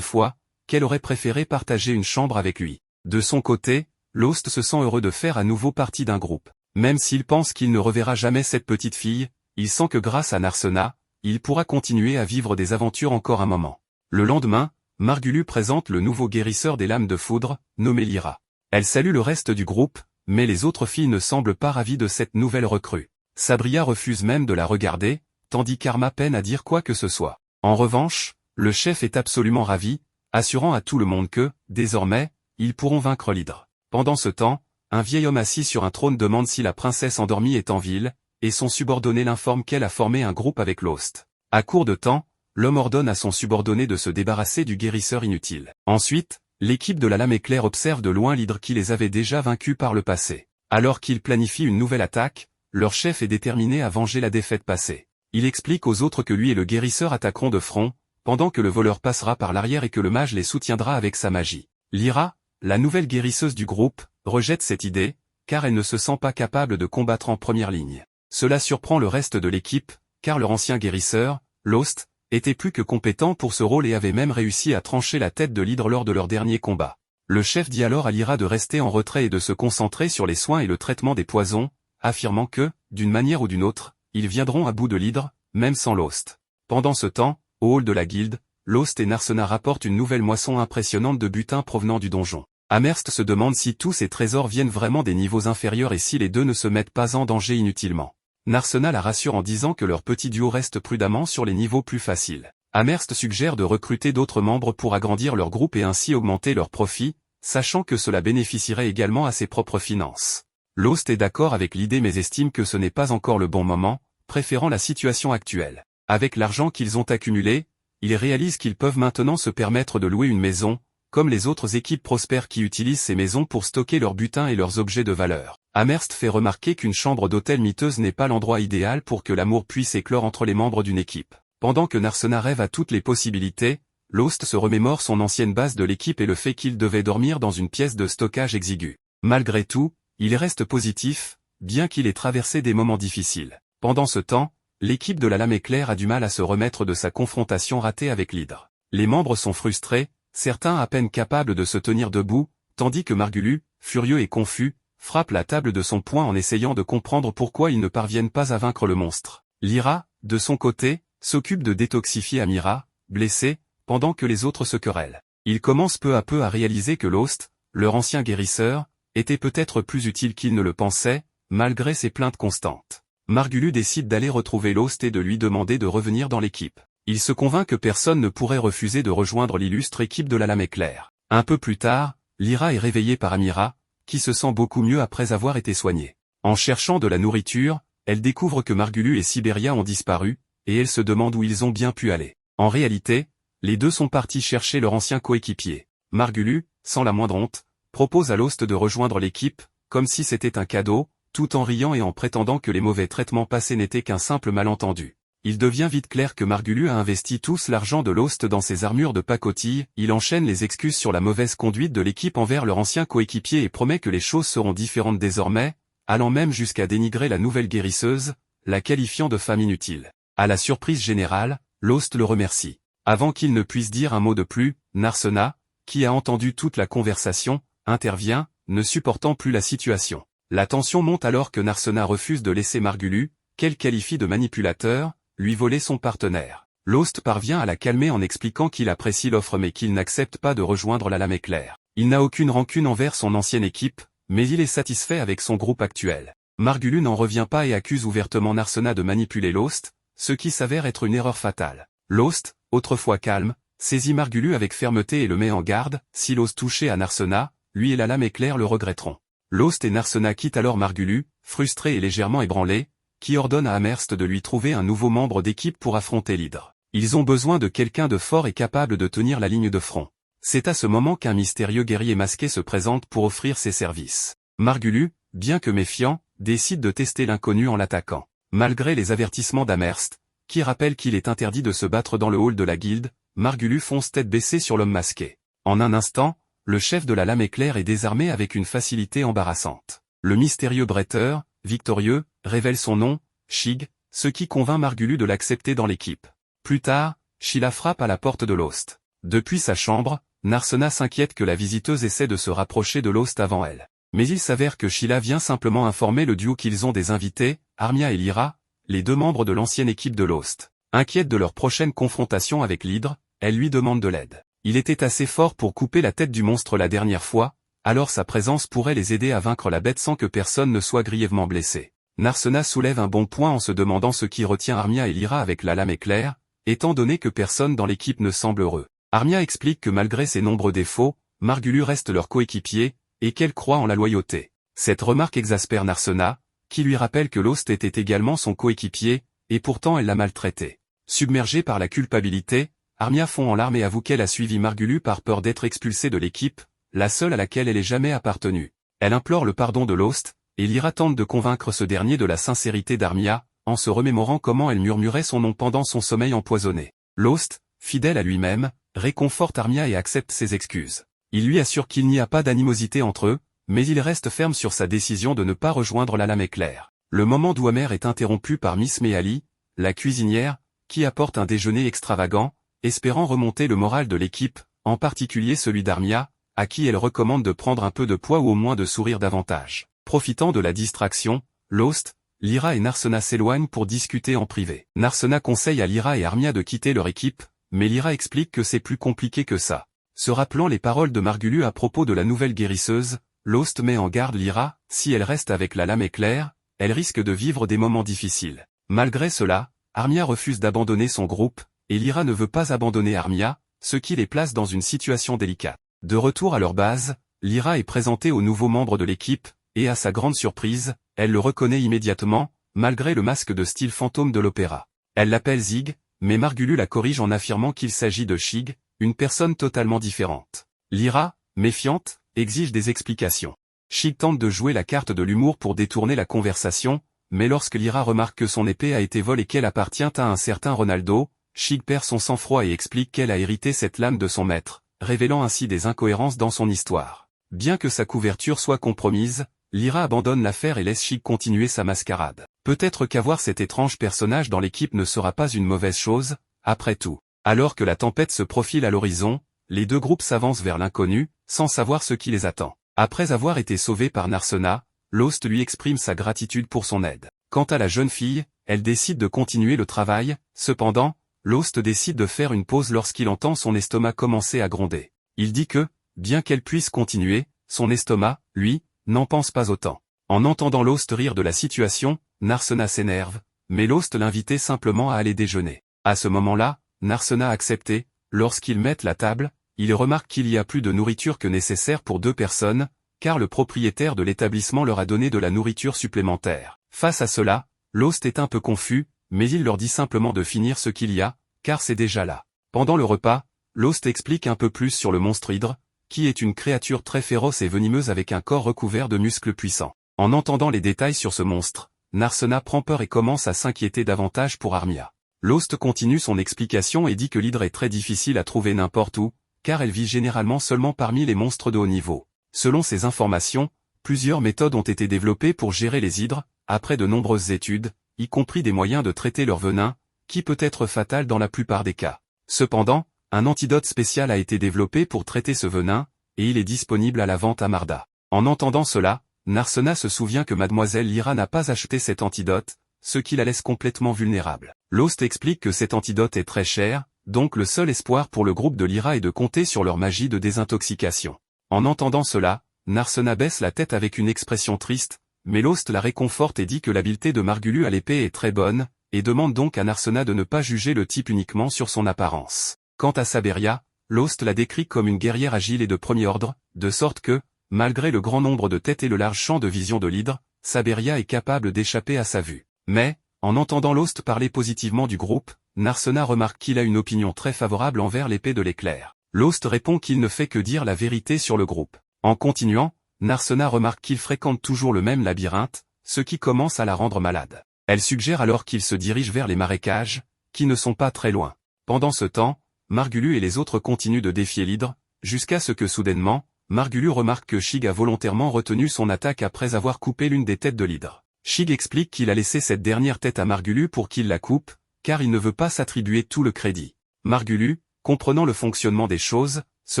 fois, qu'elle aurait préféré partager une chambre avec lui. De son côté, Lost se sent heureux de faire à nouveau partie d'un groupe. Même s'il pense qu'il ne reverra jamais cette petite fille, il sent que grâce à Narsena, il pourra continuer à vivre des aventures encore un moment. Le lendemain, Margulu présente le nouveau guérisseur des lames de foudre, nommé Lyra. Elle salue le reste du groupe, mais les autres filles ne semblent pas ravies de cette nouvelle recrue. Sabria refuse même de la regarder, tandis qu'Arma peine à dire quoi que ce soit. En revanche, le chef est absolument ravi, assurant à tout le monde que, désormais, ils pourront vaincre l'hydre. Pendant ce temps, un vieil homme assis sur un trône demande si la princesse endormie est en ville, et son subordonné l'informe qu'elle a formé un groupe avec Lost. À court de temps, l'homme ordonne à son subordonné de se débarrasser du guérisseur inutile. Ensuite, l'équipe de la Lame Éclair observe de loin l'hydre qui les avait déjà vaincus par le passé. Alors qu'ils planifient une nouvelle attaque, leur chef est déterminé à venger la défaite passée. Il explique aux autres que lui et le guérisseur attaqueront de front, pendant que le voleur passera par l'arrière et que le mage les soutiendra avec sa magie. Lyra, la nouvelle guérisseuse du groupe, rejette cette idée, car elle ne se sent pas capable de combattre en première ligne. Cela surprend le reste de l'équipe, car leur ancien guérisseur, Lost, était plus que compétent pour ce rôle et avait même réussi à trancher la tête de l'hydre lors de leur dernier combat. Le chef dit alors à Lyra de rester en retrait et de se concentrer sur les soins et le traitement des poisons, affirmant que, d'une manière ou d'une autre, ils viendront à bout de l'hydre, même sans Lost. Pendant ce temps, au hall de la guilde, Lost et Narsena rapportent une nouvelle moisson impressionnante de butin provenant du donjon. Amerst se demande si tous ces trésors viennent vraiment des niveaux inférieurs et si les deux ne se mettent pas en danger inutilement. Narsena la rassure en disant que leur petit duo reste prudemment sur les niveaux plus faciles. Amerst suggère de recruter d'autres membres pour agrandir leur groupe et ainsi augmenter leurs profits, sachant que cela bénéficierait également à ses propres finances. Lost est d'accord avec l'idée mais estime que ce n'est pas encore le bon moment, préférant la situation actuelle. Avec l'argent qu'ils ont accumulé, ils réalisent qu'ils peuvent maintenant se permettre de louer une maison, comme les autres équipes prospères qui utilisent ces maisons pour stocker leurs butins et leurs objets de valeur. Amerst fait remarquer qu'une chambre d'hôtel miteuse n'est pas l'endroit idéal pour que l'amour puisse éclore entre les membres d'une équipe. Pendant que Narsena rêve à toutes les possibilités, Lost se remémore son ancienne base de l'équipe et le fait qu'il devait dormir dans une pièce de stockage exiguë. Malgré tout, il reste positif, bien qu'il ait traversé des moments difficiles. Pendant ce temps, l'équipe de la Lame Éclair a du mal à se remettre de sa confrontation ratée avec l'hydre. Les membres sont frustrés, certains à peine capables de se tenir debout, tandis que Margulu, furieux et confus, frappe la table de son poing en essayant de comprendre pourquoi ils ne parviennent pas à vaincre le monstre. Lyra, de son côté, s'occupe de détoxifier Amira, blessée, pendant que les autres se querellent. Ils commencent peu à peu à réaliser que Lost, leur ancien guérisseur, était peut-être plus utile qu'ils ne le pensaient, malgré ses plaintes constantes. Margulu décide d'aller retrouver Lost et de lui demander de revenir dans l'équipe. Il se convainc que personne ne pourrait refuser de rejoindre l'illustre équipe de la Lame Éclair. Un peu plus tard, Lyra est réveillée par Amira, qui se sent beaucoup mieux après avoir été soignée. En cherchant de la nourriture, elle découvre que Margulu et Siberia ont disparu, et elle se demande où ils ont bien pu aller. En réalité, les deux sont partis chercher leur ancien coéquipier. Margulu, sans la moindre honte, propose à Lost de rejoindre l'équipe, comme si c'était un cadeau, tout en riant et en prétendant que les mauvais traitements passés n'étaient qu'un simple malentendu. Il devient vite clair que Margulu a investi tout l'argent de Lost dans ses armures de pacotille, il enchaîne les excuses sur la mauvaise conduite de l'équipe envers leur ancien coéquipier et promet que les choses seront différentes désormais, allant même jusqu'à dénigrer la nouvelle guérisseuse, la qualifiant de femme inutile. À la surprise générale, Lost le remercie. Avant qu'il ne puisse dire un mot de plus, Narsena, qui a entendu toute la conversation, intervient, ne supportant plus la situation. La tension monte alors que Narsena refuse de laisser Margulu, qu'elle qualifie de manipulateur, lui voler son partenaire. Lost parvient à la calmer en expliquant qu'il apprécie l'offre mais qu'il n'accepte pas de rejoindre la Lame Éclair. Il n'a aucune rancune envers son ancienne équipe, mais il est satisfait avec son groupe actuel. Margulu n'en revient pas et accuse ouvertement Narsena de manipuler Lost, ce qui s'avère être une erreur fatale. Lost, autrefois calme, saisit Margulu avec fermeté et le met en garde, s'il ose toucher à Narsena, lui et la Lame Éclair le regretteront. Lost et Narsena quittent alors Margulu, frustré et légèrement ébranlé, qui ordonne à Amerst de lui trouver un nouveau membre d'équipe pour affronter l'hydre. Ils ont besoin de quelqu'un de fort et capable de tenir la ligne de front. C'est à ce moment qu'un mystérieux guerrier masqué se présente pour offrir ses services. Margulu, bien que méfiant, décide de tester l'inconnu en l'attaquant. Malgré les avertissements d'Amerst, qui rappelle qu'il est interdit de se battre dans le hall de la guilde, Margulu fonce tête baissée sur l'homme masqué. En un instant, le chef de la Lame Éclair est désarmé avec une facilité embarrassante. Le mystérieux bretteur, victorieux, révèle son nom, Shig, ce qui convainc Margulu de l'accepter dans l'équipe. Plus tard, Sheila frappe à la porte de Lost. Depuis sa chambre, Narsena s'inquiète que la visiteuse essaie de se rapprocher de Lost avant elle. Mais il s'avère que Sheila vient simplement informer le duo qu'ils ont des invités, Armia et Lyra, les deux membres de l'ancienne équipe de Lost. Inquiète de leur prochaine confrontation avec l'Hydre, elle lui demande de l'aide. Il était assez fort pour couper la tête du monstre la dernière fois, alors sa présence pourrait les aider à vaincre la bête sans que personne ne soit grièvement blessé. Narsena soulève un bon point en se demandant ce qui retient Armia et Lyra avec la lame éclair, étant donné que personne dans l'équipe ne semble heureux. Armia explique que malgré ses nombreux défauts, Margulu reste leur coéquipier, et qu'elle croit en la loyauté. Cette remarque exaspère Narsena, qui lui rappelle que Lost était également son coéquipier, et pourtant elle l'a maltraité. Submergée par la culpabilité, Armia fond en larmes et avoue qu'elle a suivi Margulu par peur d'être expulsée de l'équipe, la seule à laquelle elle ait jamais appartenu. Elle implore le pardon de Lost, et Lyra tente de convaincre ce dernier de la sincérité d'Armia, en se remémorant comment elle murmurait son nom pendant son sommeil empoisonné. Lost, fidèle à lui-même, réconforte Armia et accepte ses excuses. Il lui assure qu'il n'y a pas d'animosité entre eux, mais il reste ferme sur sa décision de ne pas rejoindre la lame éclair. Le moment douamer est interrompu par Miss Meali, la cuisinière, qui apporte un déjeuner extravagant, espérant remonter le moral de l'équipe, en particulier celui d'Armia, à qui elle recommande de prendre un peu de poids ou au moins de sourire davantage. Profitant de la distraction, Lost, Lyra et Narsena s'éloignent pour discuter en privé. Narsena conseille à Lyra et Armia de quitter leur équipe, mais Lyra explique que c'est plus compliqué que ça. Se rappelant les paroles de Margulu à propos de la nouvelle guérisseuse, Lost met en garde Lyra, si elle reste avec la lame éclair, elle risque de vivre des moments difficiles. Malgré cela, Armia refuse d'abandonner son groupe, et Lyra ne veut pas abandonner Armia, ce qui les place dans une situation délicate. De retour à leur base, Lyra est présentée aux nouveaux membres de l'équipe, et à sa grande surprise, elle le reconnaît immédiatement, malgré le masque de style fantôme de l'opéra. Elle l'appelle Zig, mais Margulu la corrige en affirmant qu'il s'agit de Shig, une personne totalement différente. Lyra, méfiante, exige des explications. Shig tente de jouer la carte de l'humour pour détourner la conversation, mais lorsque Lyra remarque que son épée a été volée et qu'elle appartient à un certain Ronaldo, Shig perd son sang-froid et explique qu'elle a hérité cette lame de son maître, révélant ainsi des incohérences dans son histoire. Bien que sa couverture soit compromise, Lyra abandonne l'affaire et laisse Shig continuer sa mascarade. Peut-être qu'avoir cet étrange personnage dans l'équipe ne sera pas une mauvaise chose, après tout. Alors que la tempête se profile à l'horizon, les deux groupes s'avancent vers l'inconnu, sans savoir ce qui les attend. Après avoir été sauvés par Narsena, Lost lui exprime sa gratitude pour son aide. Quant à la jeune fille, elle décide de continuer le travail, cependant, Lost décide de faire une pause lorsqu'il entend son estomac commencer à gronder. Il dit que, bien qu'elle puisse continuer, son estomac, lui, n'en pense pas autant. En entendant Lost rire de la situation, Narsena s'énerve, mais Lost l'invitait simplement à aller déjeuner. À ce moment-là, Narsena a accepté. Lorsqu'ils mettent la table, il remarque qu'il y a plus de nourriture que nécessaire pour 2 personnes, car le propriétaire de l'établissement leur a donné de la nourriture supplémentaire. Face à cela, Lost est un peu confus, mais il leur dit simplement de finir ce qu'il y a, car c'est déjà là. Pendant le repas, Lost explique un peu plus sur le monstre Hydre, qui est une créature très féroce et venimeuse avec un corps recouvert de muscles puissants. En entendant les détails sur ce monstre, Narsena prend peur et commence à s'inquiéter davantage pour Armia. Lost continue son explication et dit que l'hydre est très difficile à trouver n'importe où, car elle vit généralement seulement parmi les monstres de haut niveau. Selon ces informations, plusieurs méthodes ont été développées pour gérer les hydres, après de nombreuses études, y compris des moyens de traiter leur venin, qui peut être fatal dans la plupart des cas. Cependant, un antidote spécial a été développé pour traiter ce venin, et il est disponible à la vente à Marda. En entendant cela, Narsena se souvient que Mademoiselle Lyra n'a pas acheté cet antidote, ce qui la laisse complètement vulnérable. Lost explique que cet antidote est très cher, donc le seul espoir pour le groupe de Lyra est de compter sur leur magie de désintoxication. En entendant cela, Narsena baisse la tête avec une expression triste, mais Lost la réconforte et dit que l'habileté de Margulu à l'épée est très bonne, et demande donc à Narsena de ne pas juger le type uniquement sur son apparence. Quant à Saberia, Lost la décrit comme une guerrière agile et de premier ordre, de sorte que, malgré le grand nombre de têtes et le large champ de vision de l'hydre, Saberia est capable d'échapper à sa vue. Mais, en entendant Lost parler positivement du groupe, Narsena remarque qu'il a une opinion très favorable envers l'épée de l'éclair. Lost répond qu'il ne fait que dire la vérité sur le groupe. En continuant, Narsena remarque qu'il fréquente toujours le même labyrinthe, ce qui commence à la rendre malade. Elle suggère alors qu'il se dirige vers les marécages, qui ne sont pas très loin. Pendant ce temps, Margulu et les autres continuent de défier l'hydre, jusqu'à ce que soudainement, Margulu remarque que Shig a volontairement retenu son attaque après avoir coupé l'une des têtes de l'hydre. Shig explique qu'il a laissé cette dernière tête à Margulu pour qu'il la coupe, car il ne veut pas s'attribuer tout le crédit. Margulu, comprenant le fonctionnement des choses, se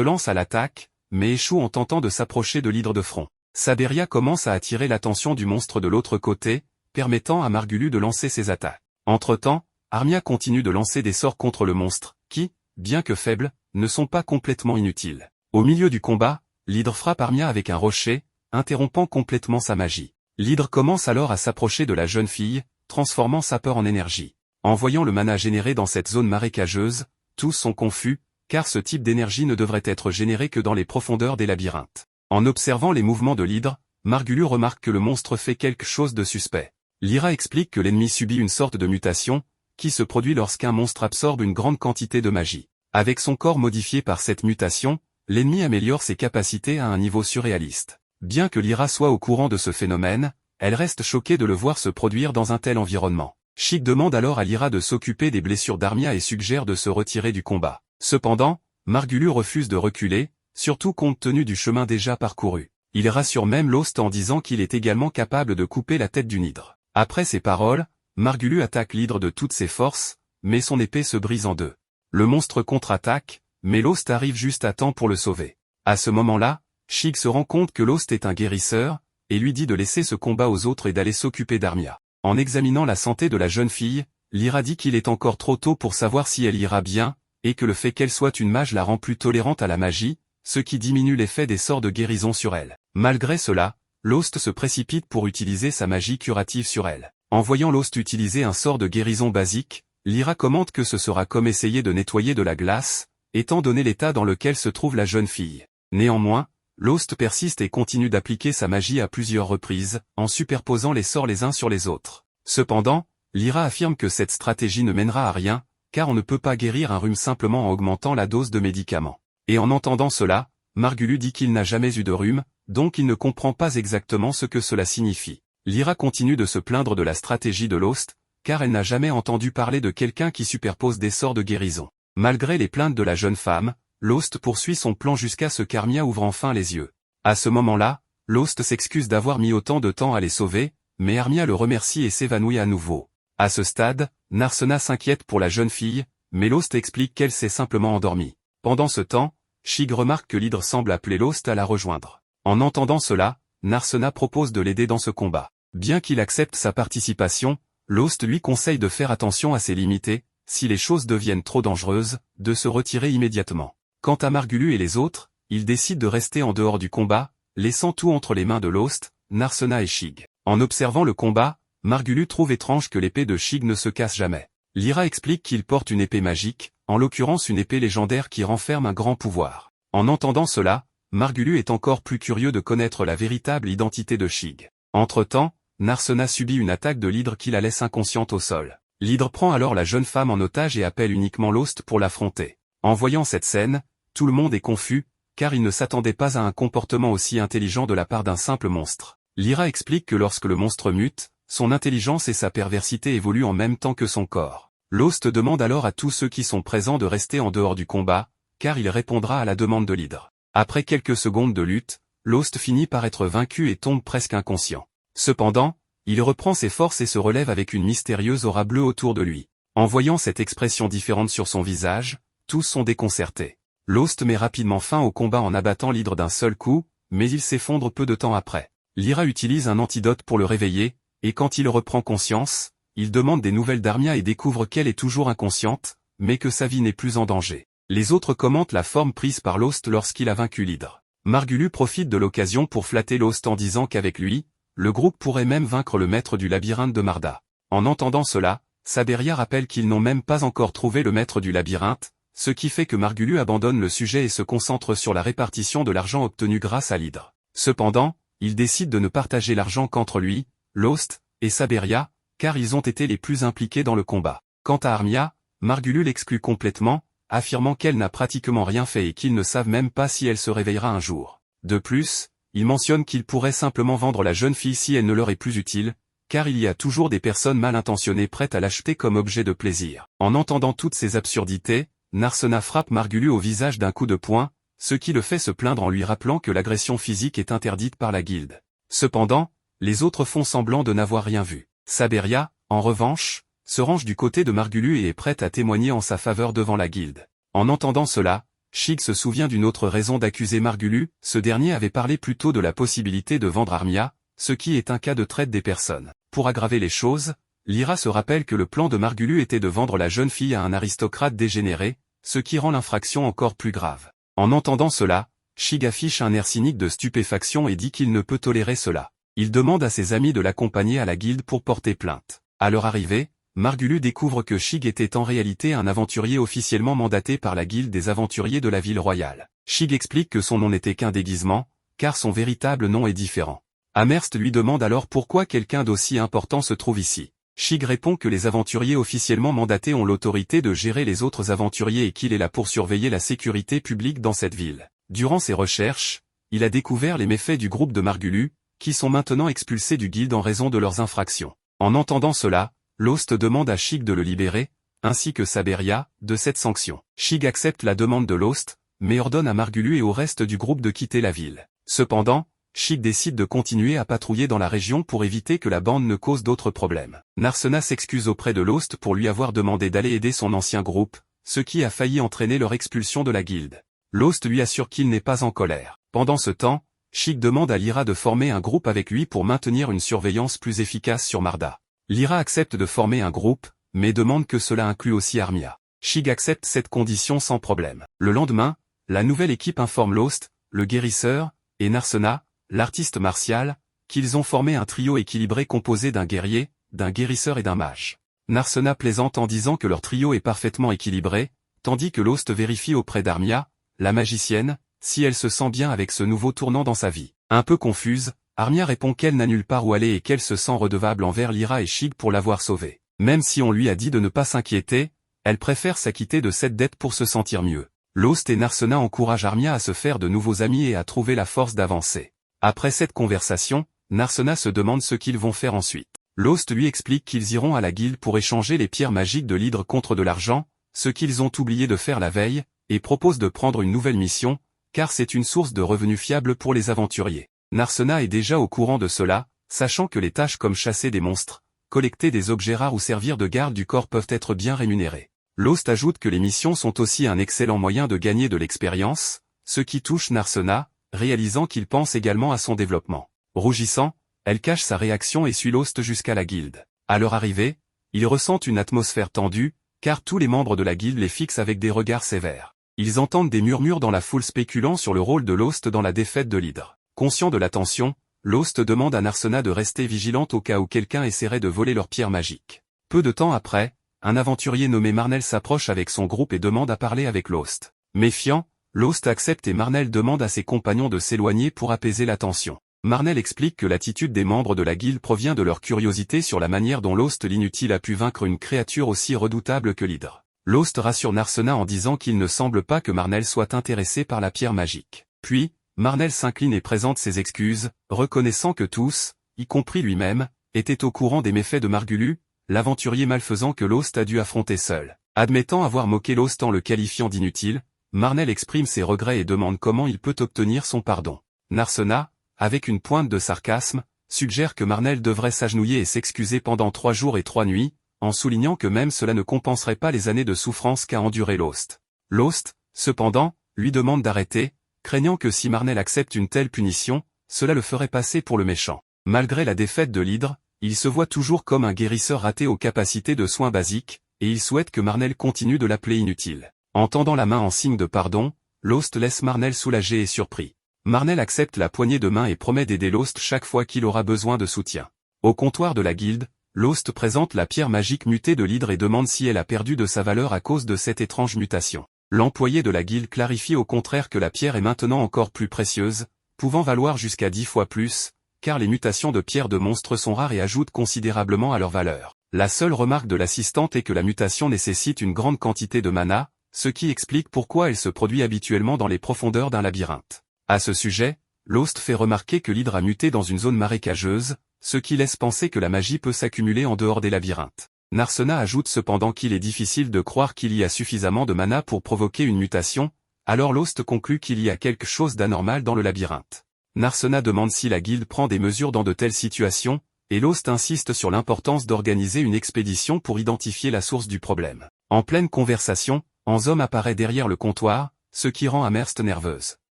lance à l'attaque, mais échoue en tentant de s'approcher de l'hydre de front. Saberia commence à attirer l'attention du monstre de l'autre côté, permettant à Margulu de lancer ses attaques. Entre-temps, Armia continue de lancer des sorts contre le monstre, qui, bien que faibles, ne sont pas complètement inutiles. Au milieu du combat, l'hydre frappe Armia avec un rocher, interrompant complètement sa magie. L'hydre commence alors à s'approcher de la jeune fille, transformant sa peur en énergie. En voyant le mana généré dans cette zone marécageuse, tous sont confus, car ce type d'énergie ne devrait être généré que dans les profondeurs des labyrinthes. En observant les mouvements de l'hydre, Margulu remarque que le monstre fait quelque chose de suspect. Lyra explique que l'ennemi subit une sorte de mutation, qui se produit lorsqu'un monstre absorbe une grande quantité de magie. Avec son corps modifié par cette mutation, l'ennemi améliore ses capacités à un niveau surréaliste. Bien que Lyra soit au courant de ce phénomène, elle reste choquée de le voir se produire dans un tel environnement. Sheik demande alors à Lyra de s'occuper des blessures d'Armia et suggère de se retirer du combat. Cependant, Margulu refuse de reculer, surtout compte tenu du chemin déjà parcouru. Il rassure même Lost en disant qu'il est également capable de couper la tête d'une hydre. Après ces paroles, Margulu attaque l'hydre de toutes ses forces, mais son épée se brise en deux. Le monstre contre-attaque, mais Lost arrive juste à temps pour le sauver. À ce moment-là, Sheik se rend compte que Lost est un guérisseur, et lui dit de laisser ce combat aux autres et d'aller s'occuper d'Armia. En examinant la santé de la jeune fille, Lyra dit qu'il est encore trop tôt pour savoir si elle ira bien, et que le fait qu'elle soit une mage la rend plus tolérante à la magie, ce qui diminue l'effet des sorts de guérison sur elle. Malgré cela, Lost se précipite pour utiliser sa magie curative sur elle. En voyant Lost utiliser un sort de guérison basique, Lyra commente que ce sera comme essayer de nettoyer de la glace, étant donné l'état dans lequel se trouve la jeune fille. Néanmoins, Lost persiste et continue d'appliquer sa magie à plusieurs reprises, en superposant les sorts les uns sur les autres. Cependant, Lyra affirme que cette stratégie ne mènera à rien, car on ne peut pas guérir un rhume simplement en augmentant la dose de médicaments. Et en entendant cela, Margulu dit qu'il n'a jamais eu de rhume, donc il ne comprend pas exactement ce que cela signifie. Lyra continue de se plaindre de la stratégie de Lost, car elle n'a jamais entendu parler de quelqu'un qui superpose des sorts de guérison. Malgré les plaintes de la jeune femme, Lost poursuit son plan jusqu'à ce qu'Armia ouvre enfin les yeux. À ce moment-là, Lost s'excuse d'avoir mis autant de temps à les sauver, mais Armia le remercie et s'évanouit à nouveau. À ce stade, Narsena s'inquiète pour la jeune fille, mais Lost explique qu'elle s'est simplement endormie. Pendant ce temps, Sheik remarque que l'hydre semble appeler Lost à la rejoindre. En entendant cela, Narsena propose de l'aider dans ce combat. Bien qu'il accepte sa participation, Lost lui conseille de faire attention à ses limites et, si les choses deviennent trop dangereuses, de se retirer immédiatement. Quant à Margulu et les autres, ils décident de rester en dehors du combat, laissant tout entre les mains de Lost, Narsena et Sheik. En observant le combat, Margulu trouve étrange que l'épée de Sheik ne se casse jamais. Lyra explique qu'il porte une épée magique, en l'occurrence une épée légendaire qui renferme un grand pouvoir. En entendant cela, Margulu est encore plus curieux de connaître la véritable identité de Sheik. Entre-temps, Narsena subit une attaque de l'hydre qui la laisse inconsciente au sol. L'hydre prend alors la jeune femme en otage et appelle uniquement Lost pour l'affronter. En voyant cette scène, tout le monde est confus, car il ne s'attendait pas à un comportement aussi intelligent de la part d'un simple monstre. Lyra explique que lorsque le monstre mute, son intelligence et sa perversité évoluent en même temps que son corps. Lost demande alors à tous ceux qui sont présents de rester en dehors du combat, car il répondra à la demande de l'hydre. Après quelques secondes de lutte, Lost finit par être vaincu et tombe presque inconscient. Cependant, il reprend ses forces et se relève avec une mystérieuse aura bleue autour de lui. En voyant cette expression différente sur son visage, tous sont déconcertés. Lost met rapidement fin au combat en abattant l'hydre d'un seul coup, mais il s'effondre peu de temps après. Lyra utilise un antidote pour le réveiller, et quand il reprend conscience, il demande des nouvelles d'Armia et découvre qu'elle est toujours inconsciente, mais que sa vie n'est plus en danger. Les autres commentent la forme prise par Lost lorsqu'il a vaincu l'hydre. Margulu profite de l'occasion pour flatter Lost en disant qu'avec lui, le groupe pourrait même vaincre le maître du labyrinthe de Marda. En entendant cela, Saberia rappelle qu'ils n'ont même pas encore trouvé le maître du labyrinthe, ce qui fait que Margulu abandonne le sujet et se concentre sur la répartition de l'argent obtenu grâce à l'hydre. Cependant, il décide de ne partager l'argent qu'entre lui, Lost, et Saberia, car ils ont été les plus impliqués dans le combat. Quant à Armia, Margulu l'exclut complètement, affirmant qu'elle n'a pratiquement rien fait et qu'ils ne savent même pas si elle se réveillera un jour. De plus, il mentionne qu'ils pourraient simplement vendre la jeune fille si elle ne leur est plus utile, car il y a toujours des personnes mal intentionnées prêtes à l'acheter comme objet de plaisir. En entendant toutes ces absurdités, Narsena frappe Margulu au visage d'un coup de poing, ce qui le fait se plaindre en lui rappelant que l'agression physique est interdite par la guilde. Cependant, les autres font semblant de n'avoir rien vu. Saberia, en revanche, se range du côté de Margulu et est prête à témoigner en sa faveur devant la guilde. En entendant cela, Shig se souvient d'une autre raison d'accuser Margulu, ce dernier avait parlé plus tôt de la possibilité de vendre Armia, ce qui est un cas de traite des personnes. Pour aggraver les choses, Lyra se rappelle que le plan de Margulu était de vendre la jeune fille à un aristocrate dégénéré, ce qui rend l'infraction encore plus grave. En entendant cela, Shig affiche un air cynique de stupéfaction et dit qu'il ne peut tolérer cela. Il demande à ses amis de l'accompagner à la guilde pour porter plainte. À leur arrivée, Margulu découvre que Shig était en réalité un aventurier officiellement mandaté par la guilde des aventuriers de la ville royale. Shig explique que son nom n'était qu'un déguisement, car son véritable nom est différent. Amherst lui demande alors pourquoi quelqu'un d'aussi important se trouve ici. Shig répond que les aventuriers officiellement mandatés ont l'autorité de gérer les autres aventuriers et qu'il est là pour surveiller la sécurité publique dans cette ville. Durant ses recherches, il a découvert les méfaits du groupe de Margulu, qui sont maintenant expulsés du guilde en raison de leurs infractions. En entendant cela, Lost demande à Shig de le libérer, ainsi que Saberia, de cette sanction. Shig accepte la demande de Lost, mais ordonne à Margulu et au reste du groupe de quitter la ville. Cependant, Shig décide de continuer à patrouiller dans la région pour éviter que la bande ne cause d'autres problèmes. Narsena s'excuse auprès de Lost pour lui avoir demandé d'aller aider son ancien groupe, ce qui a failli entraîner leur expulsion de la guilde. Lost lui assure qu'il n'est pas en colère. Pendant ce temps, Shig demande à Lyra de former un groupe avec lui pour maintenir une surveillance plus efficace sur Marda. Lyra accepte de former un groupe, mais demande que cela inclue aussi Armia. Shig accepte cette condition sans problème. Le lendemain, la nouvelle équipe informe Lost, le guérisseur, et Narsena, l'artiste martial, qu'ils ont formé un trio équilibré composé d'un guerrier, d'un guérisseur et d'un mage. Narsena plaisante en disant que leur trio est parfaitement équilibré, tandis que Lost vérifie auprès d'Armia, la magicienne, si elle se sent bien avec ce nouveau tournant dans sa vie. Un peu confuse, Armia répond qu'elle n'a nulle part où aller et qu'elle se sent redevable envers Lyra et Shig pour l'avoir sauvée. Même si on lui a dit de ne pas s'inquiéter, elle préfère s'acquitter de cette dette pour se sentir mieux. Lost et Narsena encouragent Armia à se faire de nouveaux amis et à trouver la force d'avancer. Après cette conversation, Narsena se demande ce qu'ils vont faire ensuite. Lost lui explique qu'ils iront à la guilde pour échanger les pierres magiques de l'hydre contre de l'argent, ce qu'ils ont oublié de faire la veille, et propose de prendre une nouvelle mission, car c'est une source de revenus fiable pour les aventuriers. Narsena est déjà au courant de cela, sachant que les tâches comme chasser des monstres, collecter des objets rares ou servir de garde du corps peuvent être bien rémunérées. Lost ajoute que les missions sont aussi un excellent moyen de gagner de l'expérience, ce qui touche Narsena, réalisant qu'il pense également à son développement. Rougissant, elle cache sa réaction et suit Lost jusqu'à la guilde. À leur arrivée, ils ressentent une atmosphère tendue, car tous les membres de la guilde les fixent avec des regards sévères. Ils entendent des murmures dans la foule spéculant sur le rôle de Lost dans la défaite de l'hydre. Conscient de la tension, Lost demande à Narsena de rester vigilante au cas où quelqu'un essaierait de voler leur pierre magique. Peu de temps après, un aventurier nommé Marnell s'approche avec son groupe et demande à parler avec Lost. Méfiant, Lost accepte et Marnell demande à ses compagnons de s'éloigner pour apaiser la tension. Marnell explique que l'attitude des membres de la guilde provient de leur curiosité sur la manière dont Lost l'inutile a pu vaincre une créature aussi redoutable que l'hydre. Lost rassure Narsena en disant qu'il ne semble pas que Marnell soit intéressé par la pierre magique. Puis, Marnell s'incline et présente ses excuses, reconnaissant que tous, y compris lui-même, étaient au courant des méfaits de Margulu, l'aventurier malfaisant que Lost a dû affronter seul. Admettant avoir moqué Lost en le qualifiant d'inutile, Marnell exprime ses regrets et demande comment il peut obtenir son pardon. Narsena, avec une pointe de sarcasme, suggère que Marnell devrait s'agenouiller et s'excuser pendant 3 jours et 3 nuits, en soulignant que même cela ne compenserait pas les années de souffrance qu'a enduré Lost. Lost, cependant, lui demande d'arrêter, craignant que si Marnell accepte une telle punition, cela le ferait passer pour le méchant. Malgré la défaite de l'hydre, il se voit toujours comme un guérisseur raté aux capacités de soins basiques, et il souhaite que Marnell continue de l'appeler inutile. En tendant la main en signe de pardon, Lost laisse Marnell soulagé et surpris. Marnell accepte la poignée de main et promet d'aider Lost chaque fois qu'il aura besoin de soutien. Au comptoir de la guilde, Lost présente la pierre magique mutée de l'hydre et demande si elle a perdu de sa valeur à cause de cette étrange mutation. L'employé de la guilde clarifie au contraire que la pierre est maintenant encore plus précieuse, pouvant valoir jusqu'à 10 fois plus, car les mutations de pierres de monstres sont rares et ajoutent considérablement à leur valeur. La seule remarque de l'assistante est que la mutation nécessite une grande quantité de mana, ce qui explique pourquoi elle se produit habituellement dans les profondeurs d'un labyrinthe. À ce sujet, Lost fait remarquer que l'hydre a muté dans une zone marécageuse, ce qui laisse penser que la magie peut s'accumuler en dehors des labyrinthes. Narsena ajoute cependant qu'il est difficile de croire qu'il y a suffisamment de mana pour provoquer une mutation, alors Lost conclut qu'il y a quelque chose d'anormal dans le labyrinthe. Narsena demande si la guilde prend des mesures dans de telles situations, et Lost insiste sur l'importance d'organiser une expédition pour identifier la source du problème. En pleine conversation, Anzom apparaît derrière le comptoir, ce qui rend Amherst nerveuse.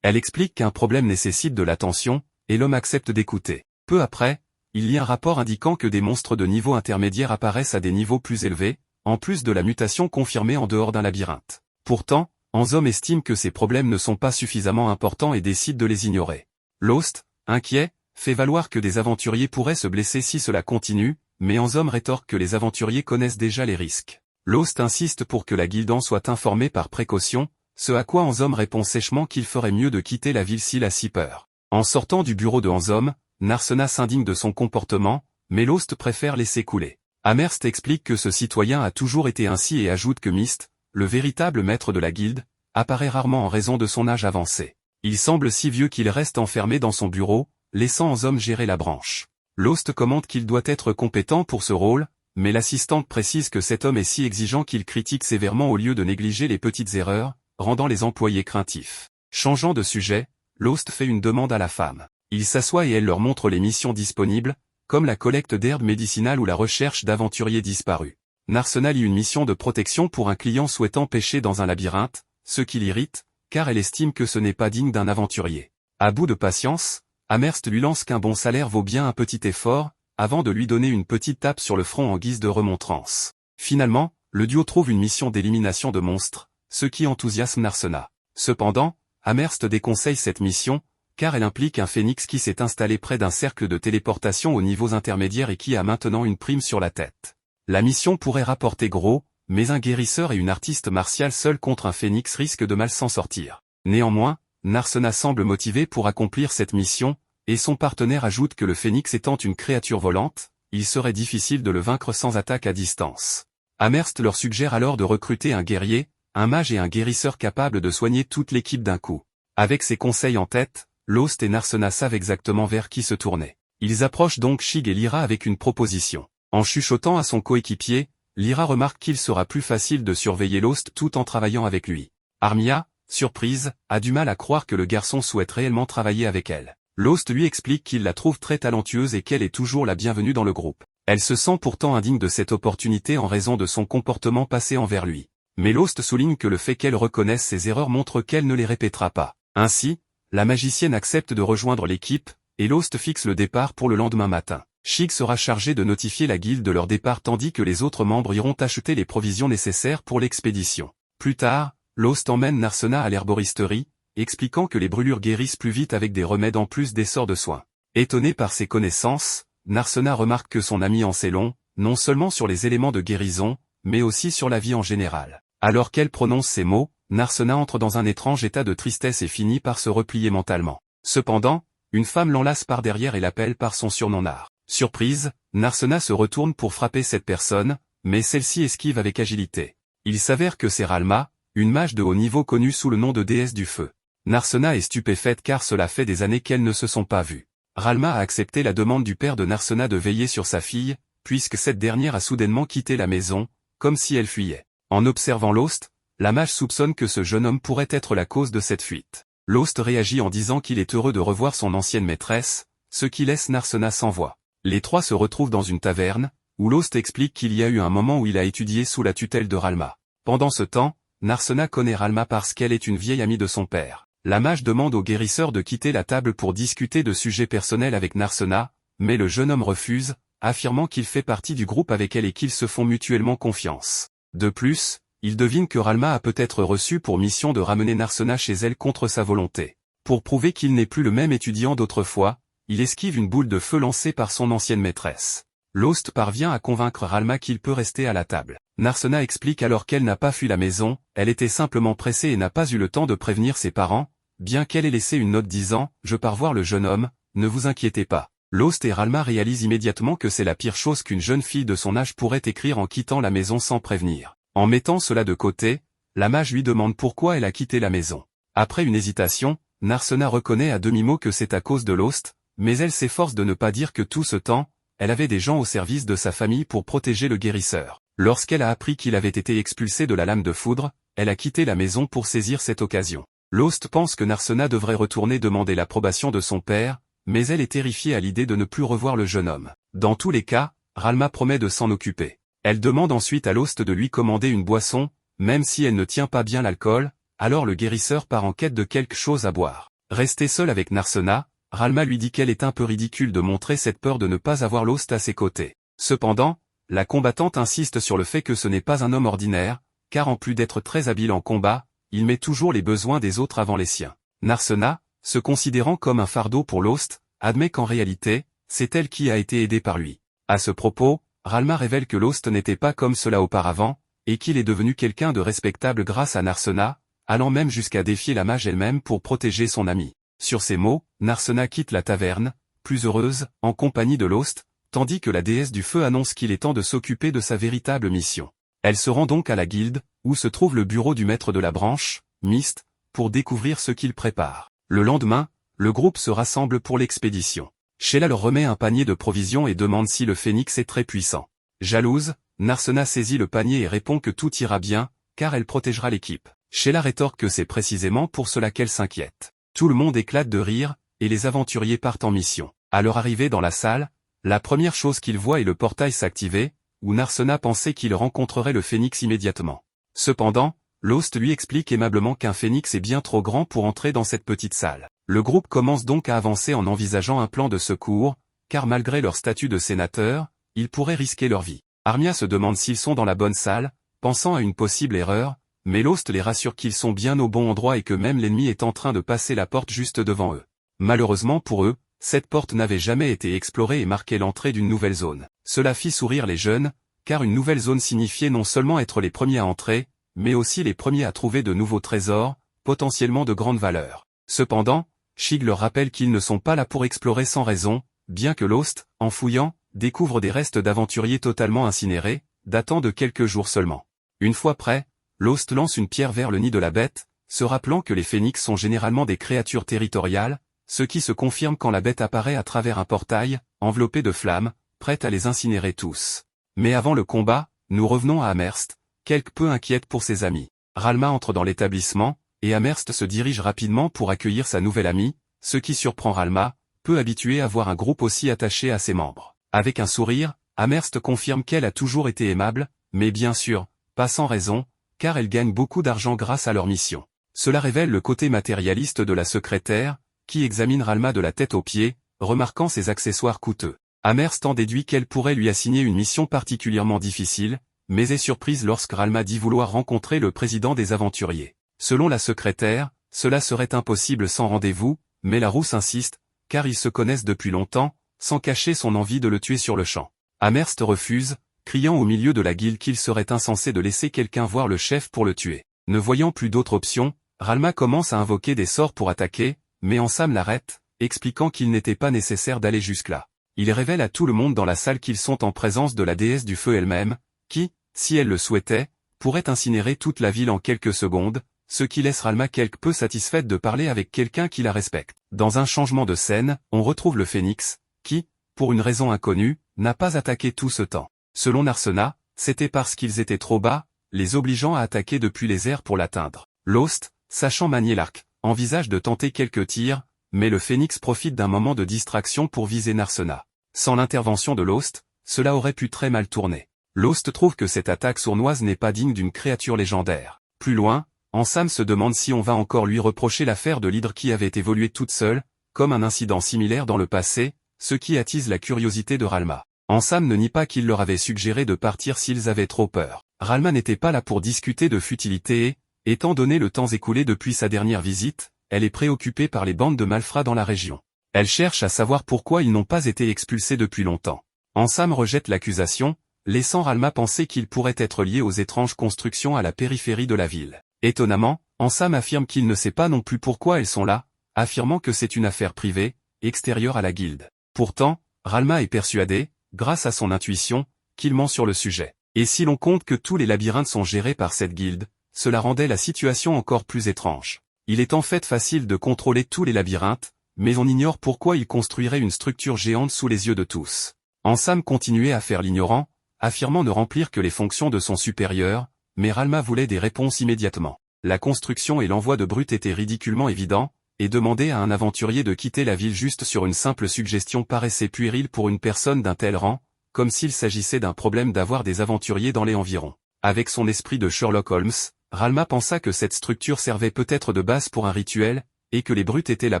Elle explique qu'un problème nécessite de l'attention, et l'homme accepte d'écouter. Peu après, il y a un rapport indiquant que des monstres de niveau intermédiaire apparaissent à des niveaux plus élevés, en plus de la mutation confirmée en dehors d'un labyrinthe. Pourtant, Anzom estime que ces problèmes ne sont pas suffisamment importants et décide de les ignorer. Lost, inquiet, fait valoir que des aventuriers pourraient se blesser si cela continue, mais Anzom rétorque que les aventuriers connaissent déjà les risques. Lost insiste pour que la Guildan soit informée par précaution, ce à quoi Anzom répond sèchement qu'il ferait mieux de quitter la ville s'il a si peur. En sortant du bureau de Anzom, Narsena s'indigne de son comportement, mais Lost préfère laisser couler. Amherst explique que ce citoyen a toujours été ainsi et ajoute que Myst, le véritable maître de la guilde, apparaît rarement en raison de son âge avancé. Il semble si vieux qu'il reste enfermé dans son bureau, laissant Anzom gérer la branche. Lost commente qu'il doit être compétent pour ce rôle, mais l'assistante précise que cet homme est si exigeant qu'il critique sévèrement au lieu de négliger les petites erreurs, rendant les employés craintifs. Changeant de sujet, Lost fait une demande à la femme. Il s'assoit et elle leur montre les missions disponibles, comme la collecte d'herbes médicinales ou la recherche d'aventuriers disparus. Narsena lit une mission de protection pour un client souhaitant pêcher dans un labyrinthe, ce qui l'irrite, car elle estime que ce n'est pas digne d'un aventurier. À bout de patience, Amherst lui lance qu'un bon salaire vaut bien un petit effort, avant de lui donner une petite tape sur le front en guise de remontrance. Finalement, le duo trouve une mission d'élimination de monstres, ce qui enthousiasme Narsena. Cependant, Amherst déconseille cette mission, car elle implique un phénix qui s'est installé près d'un cercle de téléportation aux niveaux intermédiaires et qui a maintenant une prime sur la tête. La mission pourrait rapporter gros, mais un guérisseur et une artiste martiale seuls contre un phénix risquent de mal s'en sortir. Néanmoins, Narsena semble motivé pour accomplir cette mission, et son partenaire ajoute que le phénix étant une créature volante, il serait difficile de le vaincre sans attaque à distance. Amherst leur suggère alors de recruter un guerrier, un mage et un guérisseur capable de soigner toute l'équipe d'un coup. Avec ces conseils en tête, Lost et Narsena savent exactement vers qui se tourner. Ils approchent donc Shig et Lyra avec une proposition. En chuchotant à son coéquipier, Lyra remarque qu'il sera plus facile de surveiller Lost tout en travaillant avec lui. Armia, surprise, a du mal à croire que le garçon souhaite réellement travailler avec elle. Lost lui explique qu'il la trouve très talentueuse et qu'elle est toujours la bienvenue dans le groupe. Elle se sent pourtant indigne de cette opportunité en raison de son comportement passé envers lui. Mais Lost souligne que le fait qu'elle reconnaisse ses erreurs montre qu'elle ne les répétera pas. Ainsi, la magicienne accepte de rejoindre l'équipe, et Lost fixe le départ pour le lendemain matin. Shig sera chargé de notifier la guilde de leur départ tandis que les autres membres iront acheter les provisions nécessaires pour l'expédition. Plus tard, Lost emmène Narsena à l'herboristerie, expliquant que les brûlures guérissent plus vite avec des remèdes en plus des sorts de soins. Étonné par ses connaissances, Narsena remarque que son ami en sait long, non seulement sur les éléments de guérison, mais aussi sur la vie en général. Alors qu'elle prononce ces mots, Narsena entre dans un étrange état de tristesse et finit par se replier mentalement. Cependant, une femme l'enlace par derrière et l'appelle par son surnom Nar. Surprise, Narsena se retourne pour frapper cette personne, mais celle-ci esquive avec agilité. Il s'avère que c'est Ralma, une mage de haut niveau connue sous le nom de déesse du feu. Narsena est stupéfaite car cela fait des années qu'elles ne se sont pas vues. Ralma a accepté la demande du père de Narsena de veiller sur sa fille, puisque cette dernière a soudainement quitté la maison, comme si elle fuyait. En observant Lost, la mage soupçonne que ce jeune homme pourrait être la cause de cette fuite. Lost réagit en disant qu'il est heureux de revoir son ancienne maîtresse, ce qui laisse Narsena sans voix. Les trois se retrouvent dans une taverne, où Lost explique qu'il y a eu un moment où il a étudié sous la tutelle de Ralma. Pendant ce temps, Narsena connaît Ralma parce qu'elle est une vieille amie de son père. La mage demande au guérisseur de quitter la table pour discuter de sujets personnels avec Narsena, mais le jeune homme refuse, affirmant qu'il fait partie du groupe avec elle et qu'ils se font mutuellement confiance. De plus, il devine que Ralma a peut-être reçu pour mission de ramener Narsena chez elle contre sa volonté. Pour prouver qu'il n'est plus le même étudiant d'autrefois, il esquive une boule de feu lancée par son ancienne maîtresse. Lost parvient à convaincre Ralma qu'il peut rester à la table. Narsena explique alors qu'elle n'a pas fui la maison, elle était simplement pressée et n'a pas eu le temps de prévenir ses parents, bien qu'elle ait laissé une note disant « Je pars voir le jeune homme, ne vous inquiétez pas ». Lost et Ralma réalisent immédiatement que c'est la pire chose qu'une jeune fille de son âge pourrait écrire en quittant la maison sans prévenir. En mettant cela de côté, la mage lui demande pourquoi elle a quitté la maison. Après une hésitation, Narsena reconnaît à demi-mot que c'est à cause de Lost, mais elle s'efforce de ne pas dire que tout ce temps, elle avait des gens au service de sa famille pour protéger le guérisseur. Lorsqu'elle a appris qu'il avait été expulsé de la lame de foudre, elle a quitté la maison pour saisir cette occasion. Lost pense que Narsena devrait retourner demander l'approbation de son père, mais elle est terrifiée à l'idée de ne plus revoir le jeune homme. Dans tous les cas, Ralma promet de s'en occuper. Elle demande ensuite à Lost de lui commander une boisson, même si elle ne tient pas bien l'alcool, alors le guérisseur part en quête de quelque chose à boire. Restée seule avec Narsena, Ralma lui dit qu'elle est un peu ridicule de montrer cette peur de ne pas avoir Lost à ses côtés. Cependant, la combattante insiste sur le fait que ce n'est pas un homme ordinaire, car en plus d'être très habile en combat, il met toujours les besoins des autres avant les siens. Narsena, se considérant comme un fardeau pour Lost, admet qu'en réalité, c'est elle qui a été aidée par lui. À ce propos, Ralma révèle que Lost n'était pas comme cela auparavant, et qu'il est devenu quelqu'un de respectable grâce à Narsena, allant même jusqu'à défier la mage elle-même pour protéger son ami. Sur ces mots, Narsena quitte la taverne, plus heureuse, en compagnie de Lost, tandis que la déesse du feu annonce qu'il est temps de s'occuper de sa véritable mission. Elle se rend donc à la guilde, où se trouve le bureau du maître de la branche, Mist, pour découvrir ce qu'il prépare. Le lendemain, le groupe se rassemble pour l'expédition. Sheila leur remet un panier de provisions et demande si le phénix est très puissant. Jalouse, Narsena saisit le panier et répond que tout ira bien, car elle protégera l'équipe. Sheila rétorque que c'est précisément pour cela qu'elle s'inquiète. Tout le monde éclate de rire, et les aventuriers partent en mission. À leur arrivée dans la salle, la première chose qu'ils voient est le portail s'activer, où Narsena pensait qu'il rencontrerait le phénix immédiatement. Cependant, Lost lui explique aimablement qu'un phénix est bien trop grand pour entrer dans cette petite salle. Le groupe commence donc à avancer en envisageant un plan de secours, car malgré leur statut de sénateur, ils pourraient risquer leur vie. Armia se demande s'ils sont dans la bonne salle, pensant à une possible erreur, mais Lost les rassure qu'ils sont bien au bon endroit et que même l'ennemi est en train de passer la porte juste devant eux. Malheureusement pour eux, cette porte n'avait jamais été explorée et marquait l'entrée d'une nouvelle zone. Cela fit sourire les jeunes, car une nouvelle zone signifiait non seulement être les premiers à entrer, mais aussi les premiers à trouver de nouveaux trésors, potentiellement de grande valeur. Cependant, Shig leur rappelle qu'ils ne sont pas là pour explorer sans raison, bien que Lost, en fouillant, découvre des restes d'aventuriers totalement incinérés, datant de quelques jours seulement. Une fois prêt, Lost lance une pierre vers le nid de la bête, se rappelant que les phénix sont généralement des créatures territoriales, ce qui se confirme quand la bête apparaît à travers un portail, enveloppé de flammes, prête à les incinérer tous. Mais avant le combat, nous revenons à Amherst, quelque peu inquiète pour ses amis. Ralma entre dans l'établissement, et Amherst se dirige rapidement pour accueillir sa nouvelle amie, ce qui surprend Ralma, peu habituée à voir un groupe aussi attaché à ses membres. Avec un sourire, Amherst confirme qu'elle a toujours été aimable, mais bien sûr, pas sans raison, car elle gagne beaucoup d'argent grâce à leur mission. Cela révèle le côté matérialiste de la secrétaire, qui examine Ralma de la tête aux pieds, remarquant ses accessoires coûteux. Amherst en déduit qu'elle pourrait lui assigner une mission particulièrement difficile, mais est surprise lorsque Ralma dit vouloir rencontrer le président des aventuriers. Selon la secrétaire, cela serait impossible sans rendez-vous, mais la rousse insiste, car ils se connaissent depuis longtemps, sans cacher son envie de le tuer sur le champ. Amherst refuse, criant au milieu de la guilde qu'il serait insensé de laisser quelqu'un voir le chef pour le tuer. Ne voyant plus d'autre option, Ralma commence à invoquer des sorts pour attaquer, mais Ansam l'arrête, expliquant qu'il n'était pas nécessaire d'aller jusque-là. Il révèle à tout le monde dans la salle qu'ils sont en présence de la déesse du feu elle-même, qui, si elle le souhaitait, pourrait incinérer toute la ville en quelques secondes, ce qui laisse Ralma quelque peu satisfaite de parler avec quelqu'un qui la respecte. Dans un changement de scène, on retrouve le phénix, qui, pour une raison inconnue, n'a pas attaqué tout ce temps. Selon Narsena, c'était parce qu'ils étaient trop bas, les obligeant à attaquer depuis les airs pour l'atteindre. Lost, sachant manier l'arc, envisage de tenter quelques tirs, mais le phénix profite d'un moment de distraction pour viser Narsena. Sans l'intervention de Lost, cela aurait pu très mal tourner. Lost trouve que cette attaque sournoise n'est pas digne d'une créature légendaire. Plus loin, Ansam se demande si on va encore lui reprocher l'affaire de l'hydre qui avait évolué toute seule, comme un incident similaire dans le passé, ce qui attise la curiosité de Ralma. Ansam ne nie pas qu'il leur avait suggéré de partir s'ils avaient trop peur. Ralma n'était pas là pour discuter de futilité et, étant donné le temps écoulé depuis sa dernière visite, elle est préoccupée par les bandes de malfrats dans la région. Elle cherche à savoir pourquoi ils n'ont pas été expulsés depuis longtemps. Ansam rejette l'accusation, laissant Ralma penser qu'ils pourraient être liés aux étranges constructions à la périphérie de la ville. Étonnamment, Ansam affirme qu'il ne sait pas non plus pourquoi elles sont là, affirmant que c'est une affaire privée, extérieure à la guilde. Pourtant, Ralma est persuadée, grâce à son intuition, qu'il ment sur le sujet. Et si l'on compte que tous les labyrinthes sont gérés par cette guilde, cela rendait la situation encore plus étrange. Il est en fait facile de contrôler tous les labyrinthes, mais on ignore pourquoi ils construiraient une structure géante sous les yeux de tous. Ansam continuait à faire l'ignorant, affirmant ne remplir que les fonctions de son supérieur, mais Ralma voulait des réponses immédiatement. La construction et l'envoi de brutes étaient ridiculement évidents, et demander à un aventurier de quitter la ville juste sur une simple suggestion paraissait puérile pour une personne d'un tel rang, comme s'il s'agissait d'un problème d'avoir des aventuriers dans les environs. Avec son esprit de Sherlock Holmes, Ralma pensa que cette structure servait peut-être de base pour un rituel, et que les brutes étaient là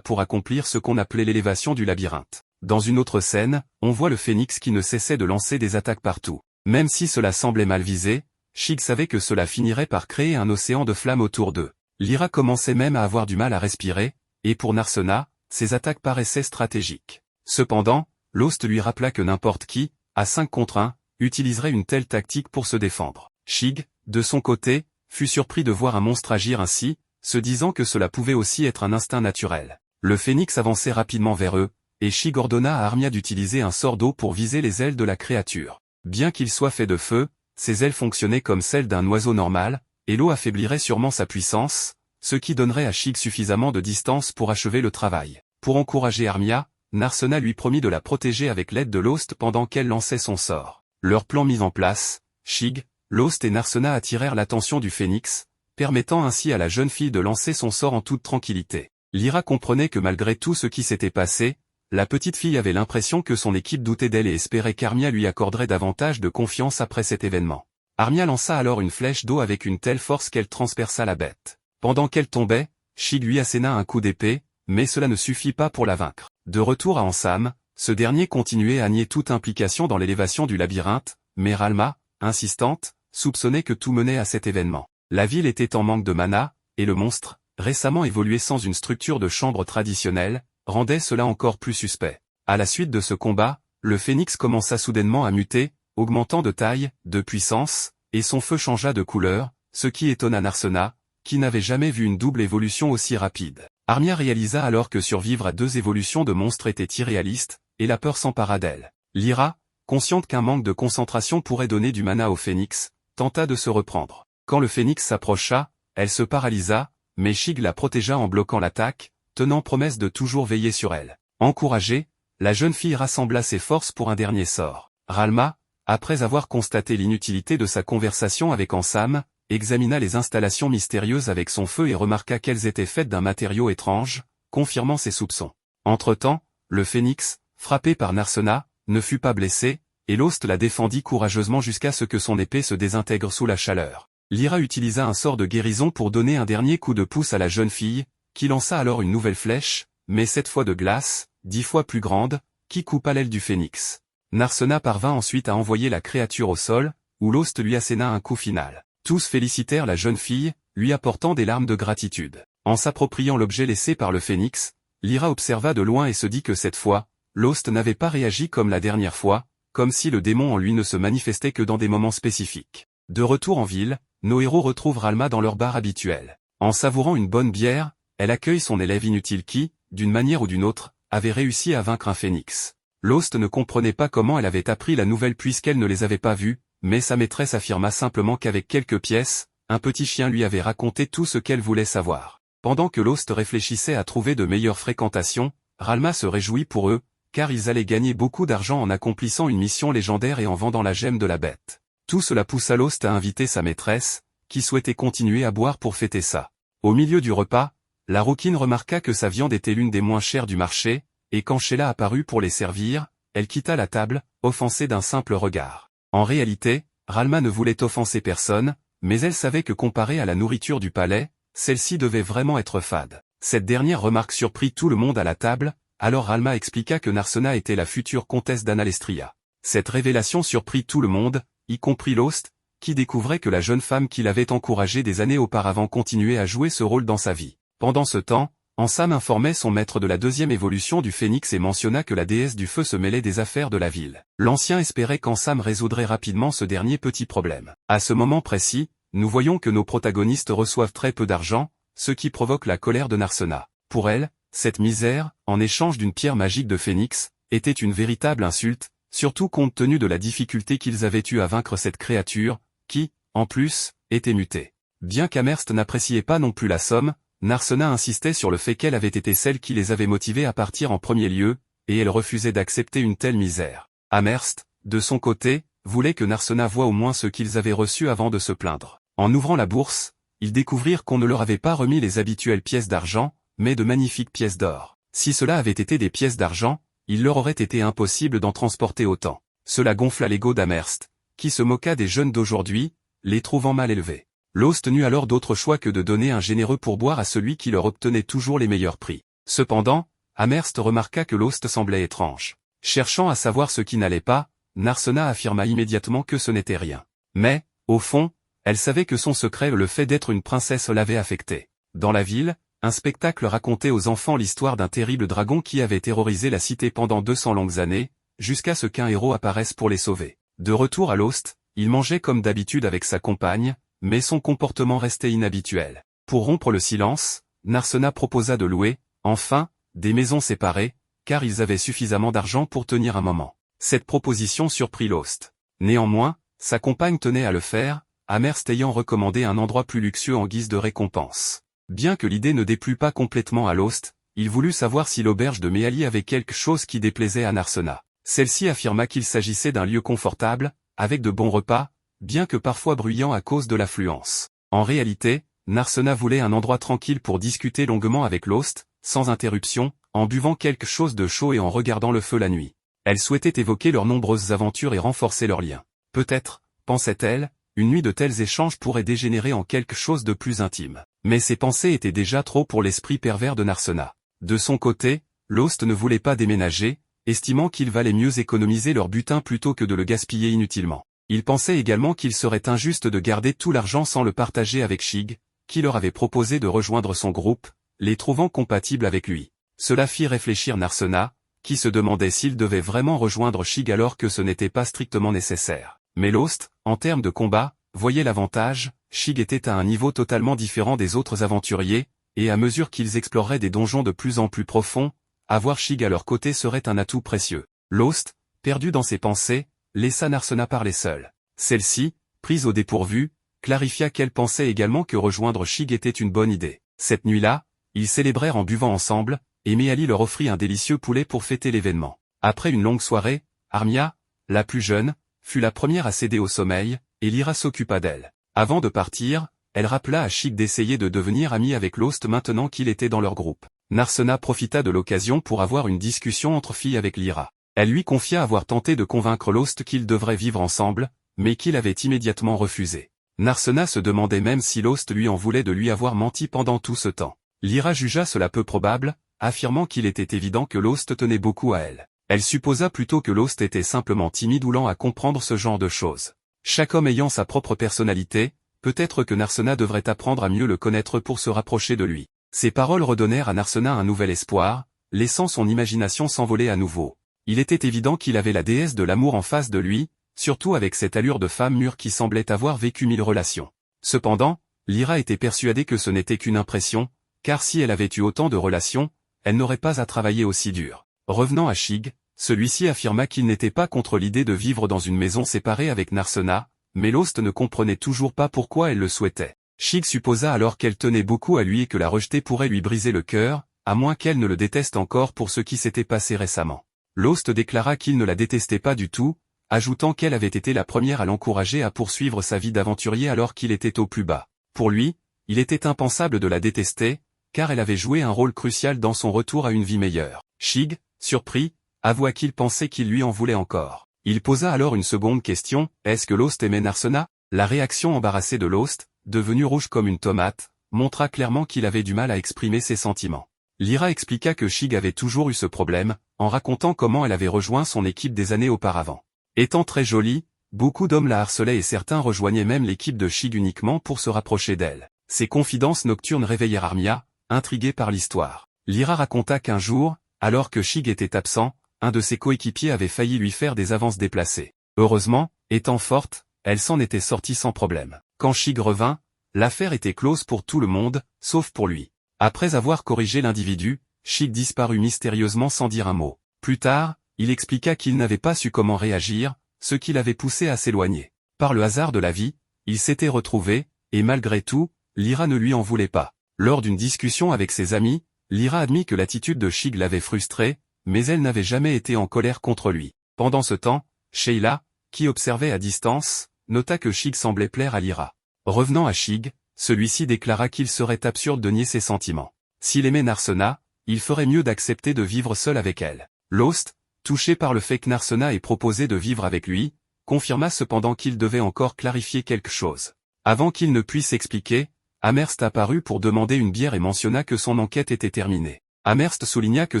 pour accomplir ce qu'on appelait l'élévation du labyrinthe. Dans une autre scène, on voit le phénix qui ne cessait de lancer des attaques partout. Même si cela semblait mal visé, Shig savait que cela finirait par créer un océan de flammes autour d'eux. Lyra commençait même à avoir du mal à respirer, et pour Narsena, ces attaques paraissaient stratégiques. Cependant, Lost lui rappela que n'importe qui, à 5 contre 1, utiliserait une telle tactique pour se défendre. Shig, de son côté, fut surpris de voir un monstre agir ainsi, se disant que cela pouvait aussi être un instinct naturel. Le phénix avançait rapidement vers eux, et Shig ordonna à Armia d'utiliser un sort d'eau pour viser les ailes de la créature. Bien qu'il soit fait de feu, ses ailes fonctionnaient comme celles d'un oiseau normal, et l'eau affaiblirait sûrement sa puissance, ce qui donnerait à Shig suffisamment de distance pour achever le travail. Pour encourager Armia, Narsena lui promit de la protéger avec l'aide de Lost pendant qu'elle lançait son sort. Leur plan mis en place, Shig, Lost et Narsena attirèrent l'attention du phénix, permettant ainsi à la jeune fille de lancer son sort en toute tranquillité. Lyra comprenait que malgré tout ce qui s'était passé, la petite fille avait l'impression que son équipe doutait d'elle et espérait qu'Armia lui accorderait davantage de confiance après cet événement. Armia lança alors une flèche d'eau avec une telle force qu'elle transperça la bête. Pendant qu'elle tombait, Shig lui asséna un coup d'épée, mais cela ne suffit pas pour la vaincre. De retour à Ansam, ce dernier continuait à nier toute implication dans l'élévation du labyrinthe, mais Ralma, insistante, soupçonnait que tout menait à cet événement. La ville était en manque de mana, et le monstre, récemment évolué sans une structure de chambre traditionnelle, rendait cela encore plus suspect. À la suite de ce combat, le phénix commença soudainement à muter, augmentant de taille, de puissance, et son feu changea de couleur, ce qui étonna Narsena, qui n'avait jamais vu une double évolution aussi rapide. Armia réalisa alors que survivre à 2 évolutions de monstres était irréaliste, et la peur s'empara d'elle. Lyra, consciente qu'un manque de concentration pourrait donner du mana au phénix, tenta de se reprendre. Quand le phénix s'approcha, elle se paralysa, mais Shig la protégea en bloquant l'attaque, tenant promesse de toujours veiller sur elle. Encouragée, la jeune fille rassembla ses forces pour un dernier sort. Ralma, après avoir constaté l'inutilité de sa conversation avec Ansam, examina les installations mystérieuses avec son feu et remarqua qu'elles étaient faites d'un matériau étrange, confirmant ses soupçons. Entre-temps, le phénix, frappé par Narsena, ne fut pas blessé, et Lost la défendit courageusement jusqu'à ce que son épée se désintègre sous la chaleur. Lyra utilisa un sort de guérison pour donner un dernier coup de pouce à la jeune fille, qui lança alors une nouvelle flèche, mais cette fois de glace, 10 fois plus grande, qui coupa l'aile du phénix. Narsena parvint ensuite à envoyer la créature au sol, où Lost lui asséna un coup final. Tous félicitèrent la jeune fille, lui apportant des larmes de gratitude. En s'appropriant l'objet laissé par le phénix, Lyra observa de loin et se dit que cette fois, Lost n'avait pas réagi comme la dernière fois, comme si le démon en lui ne se manifestait que dans des moments spécifiques. De retour en ville, nos héros retrouvent Ralma dans leur bar habituel. En savourant une bonne bière, elle accueille son élève inutile qui, d'une manière ou d'une autre, avait réussi à vaincre un phénix. Lost ne comprenait pas comment elle avait appris la nouvelle puisqu'elle ne les avait pas vus, mais sa maîtresse affirma simplement qu'avec quelques pièces, un petit chien lui avait raconté tout ce qu'elle voulait savoir. Pendant que Lost réfléchissait à trouver de meilleures fréquentations, Ralma se réjouit pour eux, car ils allaient gagner beaucoup d'argent en accomplissant une mission légendaire et en vendant la gemme de la bête. Tout cela poussa Lost à inviter sa maîtresse, qui souhaitait continuer à boire pour fêter ça. Au milieu du repas, la rouquine remarqua que sa viande était l'une des moins chères du marché, et quand Sheila apparut pour les servir, elle quitta la table, offensée d'un simple regard. En réalité, Ralma ne voulait offenser personne, mais elle savait que comparée à la nourriture du palais, celle-ci devait vraiment être fade. Cette dernière remarque surprit tout le monde à la table, alors Ralma expliqua que Narsena était la future comtesse d'Analestria. Cette révélation surprit tout le monde, y compris Lost, qui découvrait que la jeune femme qui l'avait encouragée des années auparavant continuait à jouer ce rôle dans sa vie. Pendant ce temps, Ansam informait son maître de la 2e évolution du phénix et mentionna que la déesse du feu se mêlait des affaires de la ville. L'ancien espérait qu'Ansam résoudrait rapidement ce dernier petit problème. À ce moment précis, nous voyons que nos protagonistes reçoivent très peu d'argent, ce qui provoque la colère de Narsena. Pour elle, cette misère, en échange d'une pierre magique de phénix, était une véritable insulte, surtout compte tenu de la difficulté qu'ils avaient eu à vaincre cette créature, qui, en plus, était mutée. Bien qu'Amherst n'appréciait pas non plus la somme, Narsena insistait sur le fait qu'elle avait été celle qui les avait motivés à partir en premier lieu, et elle refusait d'accepter une telle misère. Amherst, de son côté, voulait que Narsena voie au moins ce qu'ils avaient reçu avant de se plaindre. En ouvrant la bourse, ils découvrirent qu'on ne leur avait pas remis les habituelles pièces d'argent, mais de magnifiques pièces d'or. Si cela avait été des pièces d'argent, il leur aurait été impossible d'en transporter autant. Cela gonfla l'ego d'Amherst, qui se moqua des jeunes d'aujourd'hui, les trouvant mal élevés. Lost n'eut alors d'autre choix que de donner un généreux pourboire à celui qui leur obtenait toujours les meilleurs prix. Cependant, Amherst remarqua que Lost semblait étrange. Cherchant à savoir ce qui n'allait pas, Narsena affirma immédiatement que ce n'était rien. Mais, au fond, elle savait que son secret, le fait d'être une princesse, l'avait affectée. Dans la ville, un spectacle racontait aux enfants l'histoire d'un terrible dragon qui avait terrorisé la cité pendant 200 longues années, jusqu'à ce qu'un héros apparaisse pour les sauver. De retour à Lost, il mangeait comme d'habitude avec sa compagne, mais son comportement restait inhabituel. Pour rompre le silence, Narsena proposa de louer, enfin, des maisons séparées, car ils avaient suffisamment d'argent pour tenir un moment. Cette proposition surprit Lost. Néanmoins, sa compagne tenait à le faire, Amherst ayant recommandé un endroit plus luxueux en guise de récompense. Bien que l'idée ne déplut pas complètement à Lost, il voulut savoir si l'auberge de Meali avait quelque chose qui déplaisait à Narsena. Celle-ci affirma qu'il s'agissait d'un lieu confortable, avec de bons repas, bien que parfois bruyant à cause de l'affluence. En réalité, Narsena voulait un endroit tranquille pour discuter longuement avec Lost, sans interruption, en buvant quelque chose de chaud et en regardant le feu la nuit. Elle souhaitait évoquer leurs nombreuses aventures et renforcer leurs liens. Peut-être, pensait-elle, une nuit de tels échanges pourrait dégénérer en quelque chose de plus intime. Mais ces pensées étaient déjà trop pour l'esprit pervers de Narsena. De son côté, Lost ne voulait pas déménager, estimant qu'il valait mieux économiser leur butin plutôt que de le gaspiller inutilement. Il pensait également qu'il serait injuste de garder tout l'argent sans le partager avec Shig, qui leur avait proposé de rejoindre son groupe, les trouvant compatibles avec lui. Cela fit réfléchir Narsena, qui se demandait s'il devait vraiment rejoindre Shig alors que ce n'était pas strictement nécessaire. Mais Lost, en termes de combat, voyait l'avantage. Shig était à un niveau totalement différent des autres aventuriers, et à mesure qu'ils exploreraient des donjons de plus en plus profonds, avoir Shig à leur côté serait un atout précieux. Lost, perdu dans ses pensées, laissa Narsena parler seule. Celle-ci, prise au dépourvu, clarifia qu'elle pensait également que rejoindre Shig était une bonne idée. Cette nuit-là, ils célébrèrent en buvant ensemble, et Meali leur offrit un délicieux poulet pour fêter l'événement. Après une longue soirée, Armia, la plus jeune, fut la première à céder au sommeil, et Lyra s'occupa d'elle. Avant de partir, elle rappela à Shig d'essayer de devenir ami avec Lost maintenant qu'il était dans leur groupe. Narsena profita de l'occasion pour avoir une discussion entre filles avec Lyra. Elle lui confia avoir tenté de convaincre Lost qu'ils devraient vivre ensemble, mais qu'il avait immédiatement refusé. Narsena se demandait même si Lost lui en voulait de lui avoir menti pendant tout ce temps. Lyra jugea cela peu probable, affirmant qu'il était évident que Lost tenait beaucoup à elle. Elle supposa plutôt que Lost était simplement timide ou lent à comprendre ce genre de choses. Chaque homme ayant sa propre personnalité, peut-être que Narsena devrait apprendre à mieux le connaître pour se rapprocher de lui. Ces paroles redonnèrent à Narsena un nouvel espoir, laissant son imagination s'envoler à nouveau. Il était évident qu'il avait la déesse de l'amour en face de lui, surtout avec cette allure de femme mûre qui semblait avoir vécu 1000 relations. Cependant, Lyra était persuadée que ce n'était qu'une impression, car si elle avait eu autant de relations, elle n'aurait pas à travailler aussi dur. Revenant à Shig, celui-ci affirma qu'il n'était pas contre l'idée de vivre dans une maison séparée avec Narsena, mais Lost ne comprenait toujours pas pourquoi elle le souhaitait. Shig supposa alors qu'elle tenait beaucoup à lui et que la rejeter pourrait lui briser le cœur, à moins qu'elle ne le déteste encore pour ce qui s'était passé récemment. Lost déclara qu'il ne la détestait pas du tout, ajoutant qu'elle avait été la première à l'encourager à poursuivre sa vie d'aventurier alors qu'il était au plus bas. Pour lui, il était impensable de la détester, car elle avait joué un rôle crucial dans son retour à une vie meilleure. Shig, surpris, avoua qu'il pensait qu'il lui en voulait encore. Il posa alors une seconde question, est-ce que Lost aimait Narsena? La réaction embarrassée de Lost, devenu rouge comme une tomate, montra clairement qu'il avait du mal à exprimer ses sentiments. Lyra expliqua que Shig avait toujours eu ce problème, en racontant comment elle avait rejoint son équipe des années auparavant. Étant très jolie, beaucoup d'hommes la harcelaient et certains rejoignaient même l'équipe de Shig uniquement pour se rapprocher d'elle. Ces confidences nocturnes réveillèrent Armia, intriguée par l'histoire. Lyra raconta qu'un jour, alors que Shig était absent, un de ses coéquipiers avait failli lui faire des avances déplacées. Heureusement, étant forte, elle s'en était sortie sans problème. Quand Shig revint, l'affaire était close pour tout le monde, sauf pour lui. Après avoir corrigé l'individu, Shig disparut mystérieusement sans dire un mot. Plus tard, il expliqua qu'il n'avait pas su comment réagir, ce qui l'avait poussé à s'éloigner. Par le hasard de la vie, ils s'étaient retrouvés, et malgré tout, Lyra ne lui en voulait pas. Lors d'une discussion avec ses amis, Lyra admit que l'attitude de Shig l'avait frustrée, mais elle n'avait jamais été en colère contre lui. Pendant ce temps, Sheila, qui observait à distance, nota que Shig semblait plaire à Lyra. Revenant à Shig, celui-ci déclara qu'il serait absurde de nier ses sentiments. S'il aimait Narsena, il ferait mieux d'accepter de vivre seul avec elle. Lost, touché par le fait que Narsena ait proposé de vivre avec lui, confirma cependant qu'il devait encore clarifier quelque chose. Avant qu'il ne puisse expliquer, Amherst apparut pour demander une bière et mentionna que son enquête était terminée. Amherst souligna que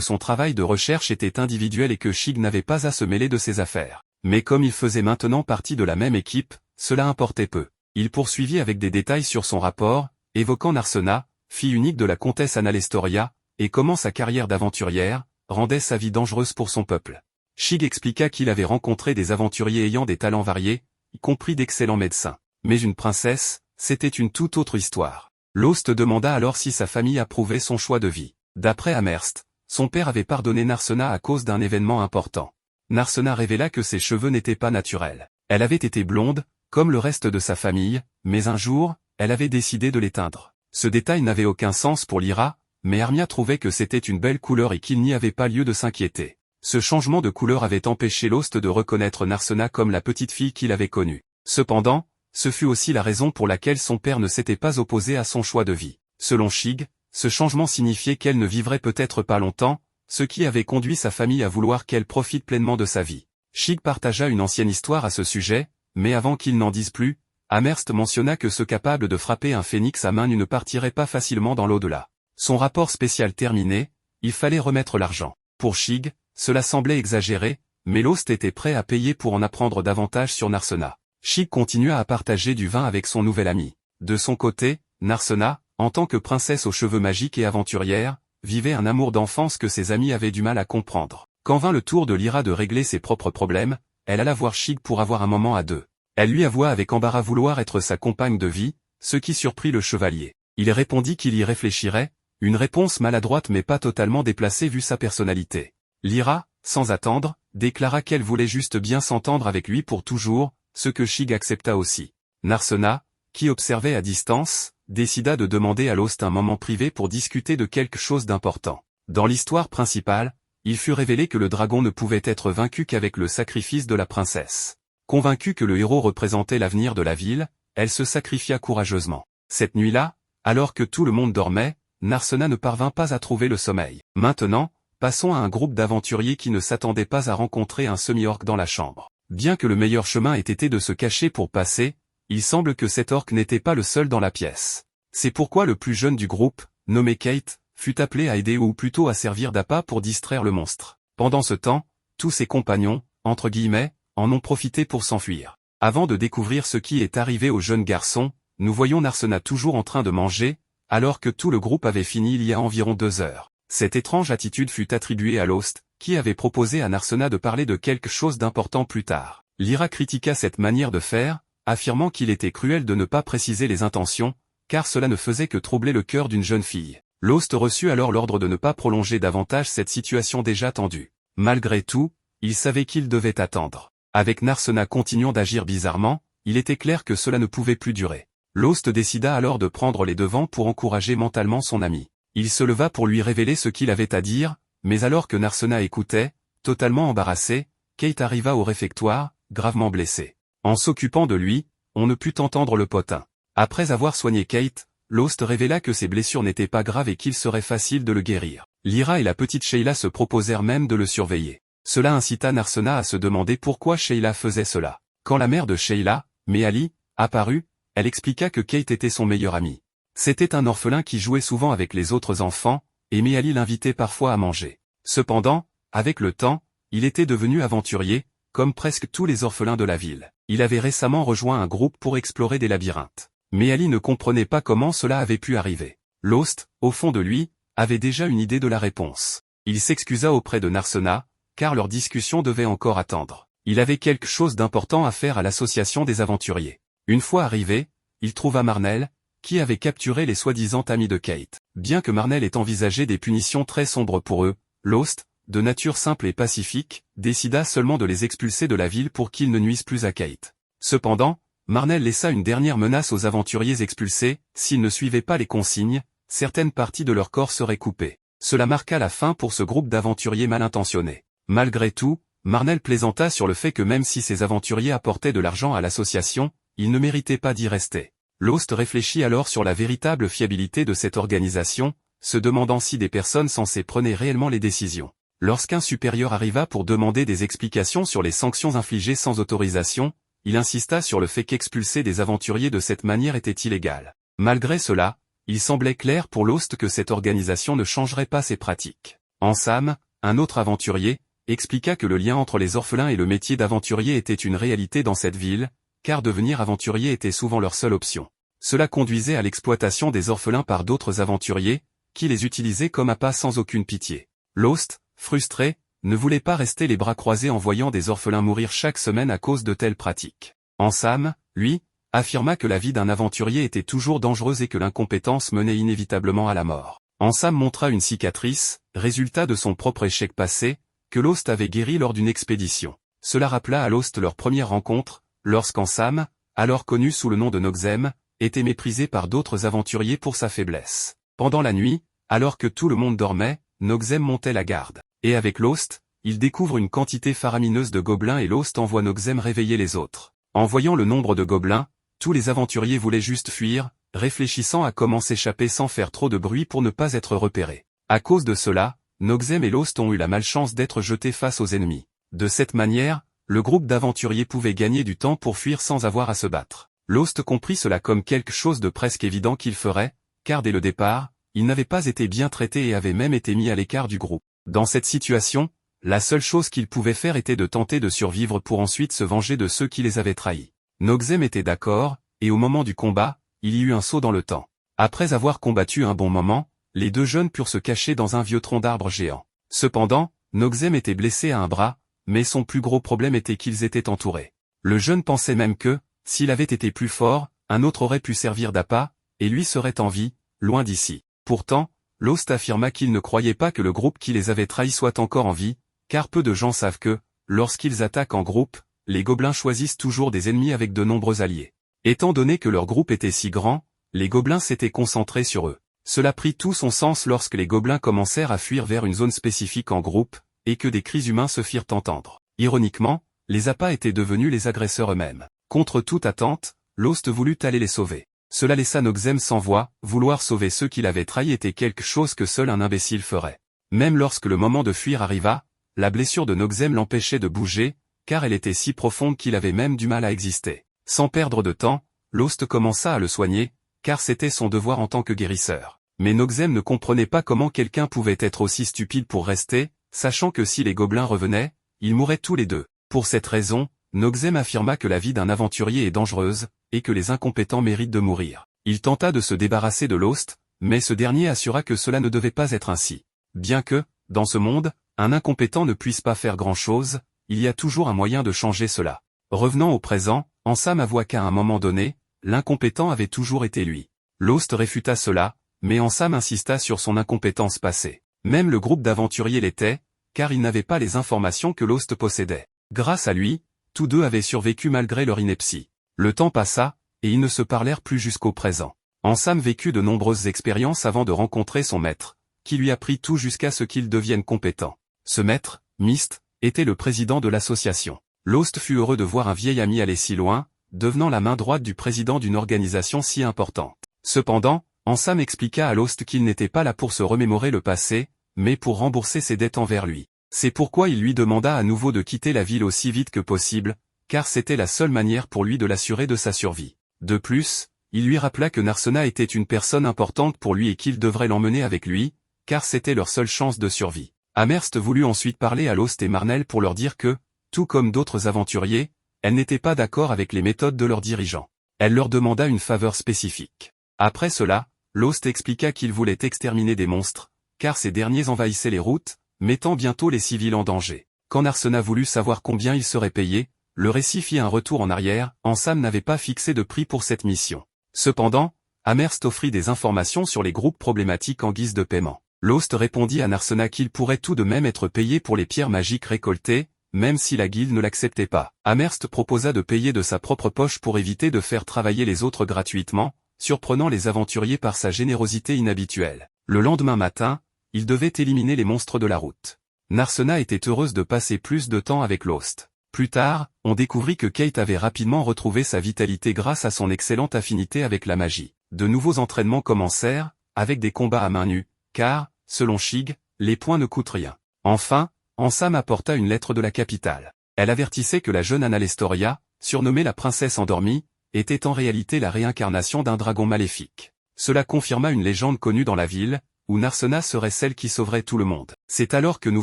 son travail de recherche était individuel et que Shig n'avait pas à se mêler de ses affaires. Mais comme il faisait maintenant partie de la même équipe, cela importait peu. Il poursuivit avec des détails sur son rapport, évoquant Narsena, fille unique de la comtesse Anna Lestoria, et comment sa carrière d'aventurière rendait sa vie dangereuse pour son peuple. Shig expliqua qu'il avait rencontré des aventuriers ayant des talents variés, y compris d'excellents médecins. Mais une princesse, c'était une toute autre histoire. Lost demanda alors si sa famille approuvait son choix de vie. D'après Amherst, son père avait pardonné Narsena à cause d'un événement important. Narsena révéla que ses cheveux n'étaient pas naturels. Elle avait été blonde, comme le reste de sa famille, mais un jour, elle avait décidé de les teindre. Ce détail n'avait aucun sens pour Lyra, mais Hermia trouvait que c'était une belle couleur et qu'il n'y avait pas lieu de s'inquiéter. Ce changement de couleur avait empêché Lost de reconnaître Narsena comme la petite fille qu'il avait connue. Cependant, ce fut aussi la raison pour laquelle son père ne s'était pas opposé à son choix de vie. Selon Shig, ce changement signifiait qu'elle ne vivrait peut-être pas longtemps, ce qui avait conduit sa famille à vouloir qu'elle profite pleinement de sa vie. Shig partagea une ancienne histoire à ce sujet, mais avant qu'il n'en dise plus, Amherst mentionna que ceux capables de frapper un phénix à main nue ne partiraient pas facilement dans l'au-delà. Son rapport spécial terminé, il fallait remettre l'argent. Pour Shig, cela semblait exagéré, mais Lost était prêt à payer pour en apprendre davantage sur Narsena. Shig continua à partager du vin avec son nouvel ami. De son côté, Narsena, en tant que princesse aux cheveux magiques et aventurière, vivait un amour d'enfance que ses amis avaient du mal à comprendre. Quand vint le tour de Lyra de régler ses propres problèmes, elle alla voir Shig pour avoir un moment à deux. Elle lui avoua avec embarras vouloir être sa compagne de vie, ce qui surprit le chevalier. Il répondit qu'il y réfléchirait, une réponse maladroite mais pas totalement déplacée vu sa personnalité. Lyra, sans attendre, déclara qu'elle voulait juste bien s'entendre avec lui pour toujours, ce que Shig accepta aussi. Narsena, qui observait à distance, décida de demander à Lost un moment privé pour discuter de quelque chose d'important. Dans l'histoire principale, il fut révélé que le dragon ne pouvait être vaincu qu'avec le sacrifice de la princesse. Convaincue que le héros représentait l'avenir de la ville, elle se sacrifia courageusement. Cette nuit-là, alors que tout le monde dormait, Narsena ne parvint pas à trouver le sommeil. Maintenant, passons à un groupe d'aventuriers qui ne s'attendaient pas à rencontrer un semi-orc dans la chambre. Bien que le meilleur chemin ait été de se cacher pour passer, il semble que cet orc n'était pas le seul dans la pièce. C'est pourquoi le plus jeune du groupe, nommé Kate, fut appelé à aider ou plutôt à servir d'appât pour distraire le monstre. Pendant ce temps, tous ses compagnons, entre guillemets, en ont profité pour s'enfuir. Avant de découvrir ce qui est arrivé au jeune garçon, nous voyons Narsena toujours en train de manger, alors que tout le groupe avait fini il y a environ 2 heures. Cette étrange attitude fut attribuée à Lost, qui avait proposé à Narsena de parler de quelque chose d'important plus tard. Lyra critiqua cette manière de faire, affirmant qu'il était cruel de ne pas préciser les intentions, car cela ne faisait que troubler le cœur d'une jeune fille. Lost reçut alors l'ordre de ne pas prolonger davantage cette situation déjà tendue. Malgré tout, il savait qu'il devait attendre. Avec Narsena continuant d'agir bizarrement, il était clair que cela ne pouvait plus durer. Lost décida alors de prendre les devants pour encourager mentalement son ami. Il se leva pour lui révéler ce qu'il avait à dire, mais alors que Narsena écoutait, totalement embarrassé, Kate arriva au réfectoire, gravement blessé. En s'occupant de lui, on ne put entendre le potin. Après avoir soigné Kate, Lost révéla que ses blessures n'étaient pas graves et qu'il serait facile de le guérir. Lyra et la petite Sheila se proposèrent même de le surveiller. Cela incita Narsena à se demander pourquoi Sheila faisait cela. Quand la mère de Sheila, Meali, apparut, elle expliqua que Kate était son meilleur ami. C'était un orphelin qui jouait souvent avec les autres enfants, et Meali l'invitait parfois à manger. Cependant, avec le temps, il était devenu aventurier, comme presque tous les orphelins de la ville. Il avait récemment rejoint un groupe pour explorer des labyrinthes. Meali ne comprenait pas comment cela avait pu arriver. Lost, au fond de lui, avait déjà une idée de la réponse. Il s'excusa auprès de Narsena, car leur discussion devait encore attendre. Il avait quelque chose d'important à faire à l'association des aventuriers. Une fois arrivé, il trouva Marnell, qui avait capturé les soi-disant amis de Kate. Bien que Marnell ait envisagé des punitions très sombres pour eux, Lost, de nature simple et pacifique, décida seulement de les expulser de la ville pour qu'ils ne nuisent plus à Kate. Cependant, Marnell laissa une dernière menace aux aventuriers expulsés, s'ils ne suivaient pas les consignes, certaines parties de leur corps seraient coupées. Cela marqua la fin pour ce groupe d'aventuriers mal intentionnés. Malgré tout, Marnell plaisanta sur le fait que même si ces aventuriers apportaient de l'argent à l'association, ils ne méritaient pas d'y rester. Lost réfléchit alors sur la véritable fiabilité de cette organisation, se demandant si des personnes censées prenaient réellement les décisions. Lorsqu'un supérieur arriva pour demander des explications sur les sanctions infligées sans autorisation, il insista sur le fait qu'expulser des aventuriers de cette manière était illégal. Malgré cela, il semblait clair pour Lost que cette organisation ne changerait pas ses pratiques. Ansam, un autre aventurier, expliqua que le lien entre les orphelins et le métier d'aventurier était une réalité dans cette ville, car devenir aventurier était souvent leur seule option. Cela conduisait à l'exploitation des orphelins par d'autres aventuriers, qui les utilisaient comme appât sans aucune pitié. Lost, frustré, ne voulait pas rester les bras croisés en voyant des orphelins mourir chaque semaine à cause de telles pratiques. Ansam, lui, affirma que la vie d'un aventurier était toujours dangereuse et que l'incompétence menait inévitablement à la mort. Ansam montra une cicatrice, résultat de son propre échec passé, que Lost avait guéri lors d'une expédition. Cela rappela à Lost leur première rencontre, lorsqu'Ansam, alors connu sous le nom de Noxem, était méprisé par d'autres aventuriers pour sa faiblesse. Pendant la nuit, alors que tout le monde dormait, Noxem montait la garde. Et avec Lost, il découvre une quantité faramineuse de gobelins et Lost envoie Noxem réveiller les autres. En voyant le nombre de gobelins, tous les aventuriers voulaient juste fuir, réfléchissant à comment s'échapper sans faire trop de bruit pour ne pas être repérés. À cause de cela, Noxem et Lost ont eu la malchance d'être jetés face aux ennemis. De cette manière, le groupe d'aventuriers pouvait gagner du temps pour fuir sans avoir à se battre. Lost comprit cela comme quelque chose de presque évident qu'il ferait, car dès le départ, il n'avait pas été bien traité et avait même été mis à l'écart du groupe. Dans cette situation, la seule chose qu'il pouvait faire était de tenter de survivre pour ensuite se venger de ceux qui les avaient trahis. Noxem était d'accord, et au moment du combat, il y eut un saut dans le temps. Après avoir combattu un bon moment, les deux jeunes purent se cacher dans un vieux tronc d'arbre géant. Cependant, Noxem était blessé à un bras, mais son plus gros problème était qu'ils étaient entourés. Le jeune pensait même que, s'il avait été plus fort, un autre aurait pu servir d'appât, et lui serait en vie, loin d'ici. Pourtant, Lost affirma qu'il ne croyait pas que le groupe qui les avait trahis soit encore en vie, car peu de gens savent que, lorsqu'ils attaquent en groupe, les gobelins choisissent toujours des ennemis avec de nombreux alliés. Étant donné que leur groupe était si grand, les gobelins s'étaient concentrés sur eux. Cela prit tout son sens lorsque les gobelins commencèrent à fuir vers une zone spécifique en groupe, et que des cris humains se firent entendre. Ironiquement, les appâts étaient devenus les agresseurs eux-mêmes. Contre toute attente, Lost voulut aller les sauver. Cela laissa Noxem sans voix, vouloir sauver ceux qui l'avaient trahi était quelque chose que seul un imbécile ferait. Même lorsque le moment de fuir arriva, la blessure de Noxem l'empêchait de bouger, car elle était si profonde qu'il avait même du mal à exister. Sans perdre de temps, Lost commença à le soigner, car c'était son devoir en tant que guérisseur. Mais Noxem ne comprenait pas comment quelqu'un pouvait être aussi stupide pour rester, sachant que si les gobelins revenaient, ils mourraient tous les deux. Pour cette raison, Noxem affirma que la vie d'un aventurier est dangereuse, et que les incompétents méritent de mourir. Il tenta de se débarrasser de Lost, mais ce dernier assura que cela ne devait pas être ainsi. Bien que, dans ce monde, un incompétent ne puisse pas faire grand-chose, il y a toujours un moyen de changer cela. Revenant au présent, Ansam avoua qu'à un moment donné, l'incompétent avait toujours été lui. Lost réfuta cela, mais Ansam insista sur son incompétence passée. Même le groupe d'aventuriers l'était, car il n'avait pas les informations que Lost possédait. Grâce à lui, tous deux avaient survécu malgré leur ineptie. Le temps passa, et ils ne se parlèrent plus jusqu'au présent. Ansam vécut de nombreuses expériences avant de rencontrer son maître, qui lui apprit tout jusqu'à ce qu'il devienne compétent. Ce maître, Myst, était le président de l'association. Lost fut heureux de voir un vieil ami aller si loin, devenant la main droite du président d'une organisation si importante. Cependant, Ansam expliqua à Lost qu'il n'était pas là pour se remémorer le passé, mais pour rembourser ses dettes envers lui. C'est pourquoi il lui demanda à nouveau de quitter la ville aussi vite que possible, car c'était la seule manière pour lui de l'assurer de sa survie. De plus, il lui rappela que Narsena était une personne importante pour lui et qu'il devrait l'emmener avec lui, car c'était leur seule chance de survie. Amherst voulut ensuite parler à Lost et Marnell pour leur dire que, tout comme d'autres aventuriers, elle n'était pas d'accord avec les méthodes de leurs dirigeants. Elle leur demanda une faveur spécifique. Après cela, Lost expliqua qu'il voulait exterminer des monstres, car ces derniers envahissaient les routes, mettant bientôt les civils en danger. Quand Narsena voulut savoir combien il serait payé, le récit fit un retour en arrière, Ansam n'avait pas fixé de prix pour cette mission. Cependant, Amherst offrit des informations sur les groupes problématiques en guise de paiement. Lost répondit à Narsena qu'il pourrait tout de même être payé pour les pierres magiques récoltées, même si la guilde ne l'acceptait pas. Amherst proposa de payer de sa propre poche pour éviter de faire travailler les autres gratuitement, surprenant les aventuriers par sa générosité inhabituelle. Le lendemain matin, il devait éliminer les monstres de la route. Narsena était heureuse de passer plus de temps avec Lost. Plus tard, on découvrit que Kate avait rapidement retrouvé sa vitalité grâce à son excellente affinité avec la magie. De nouveaux entraînements commencèrent, avec des combats à main nue, car, selon Shig, les points ne coûtent rien. Enfin, Ansam apporta une lettre de la capitale. Elle avertissait que la jeune Analestoria, surnommée la princesse endormie, était en réalité la réincarnation d'un dragon maléfique. Cela confirma une légende connue dans la ville, où Narsena serait celle qui sauverait tout le monde. C'est alors que nous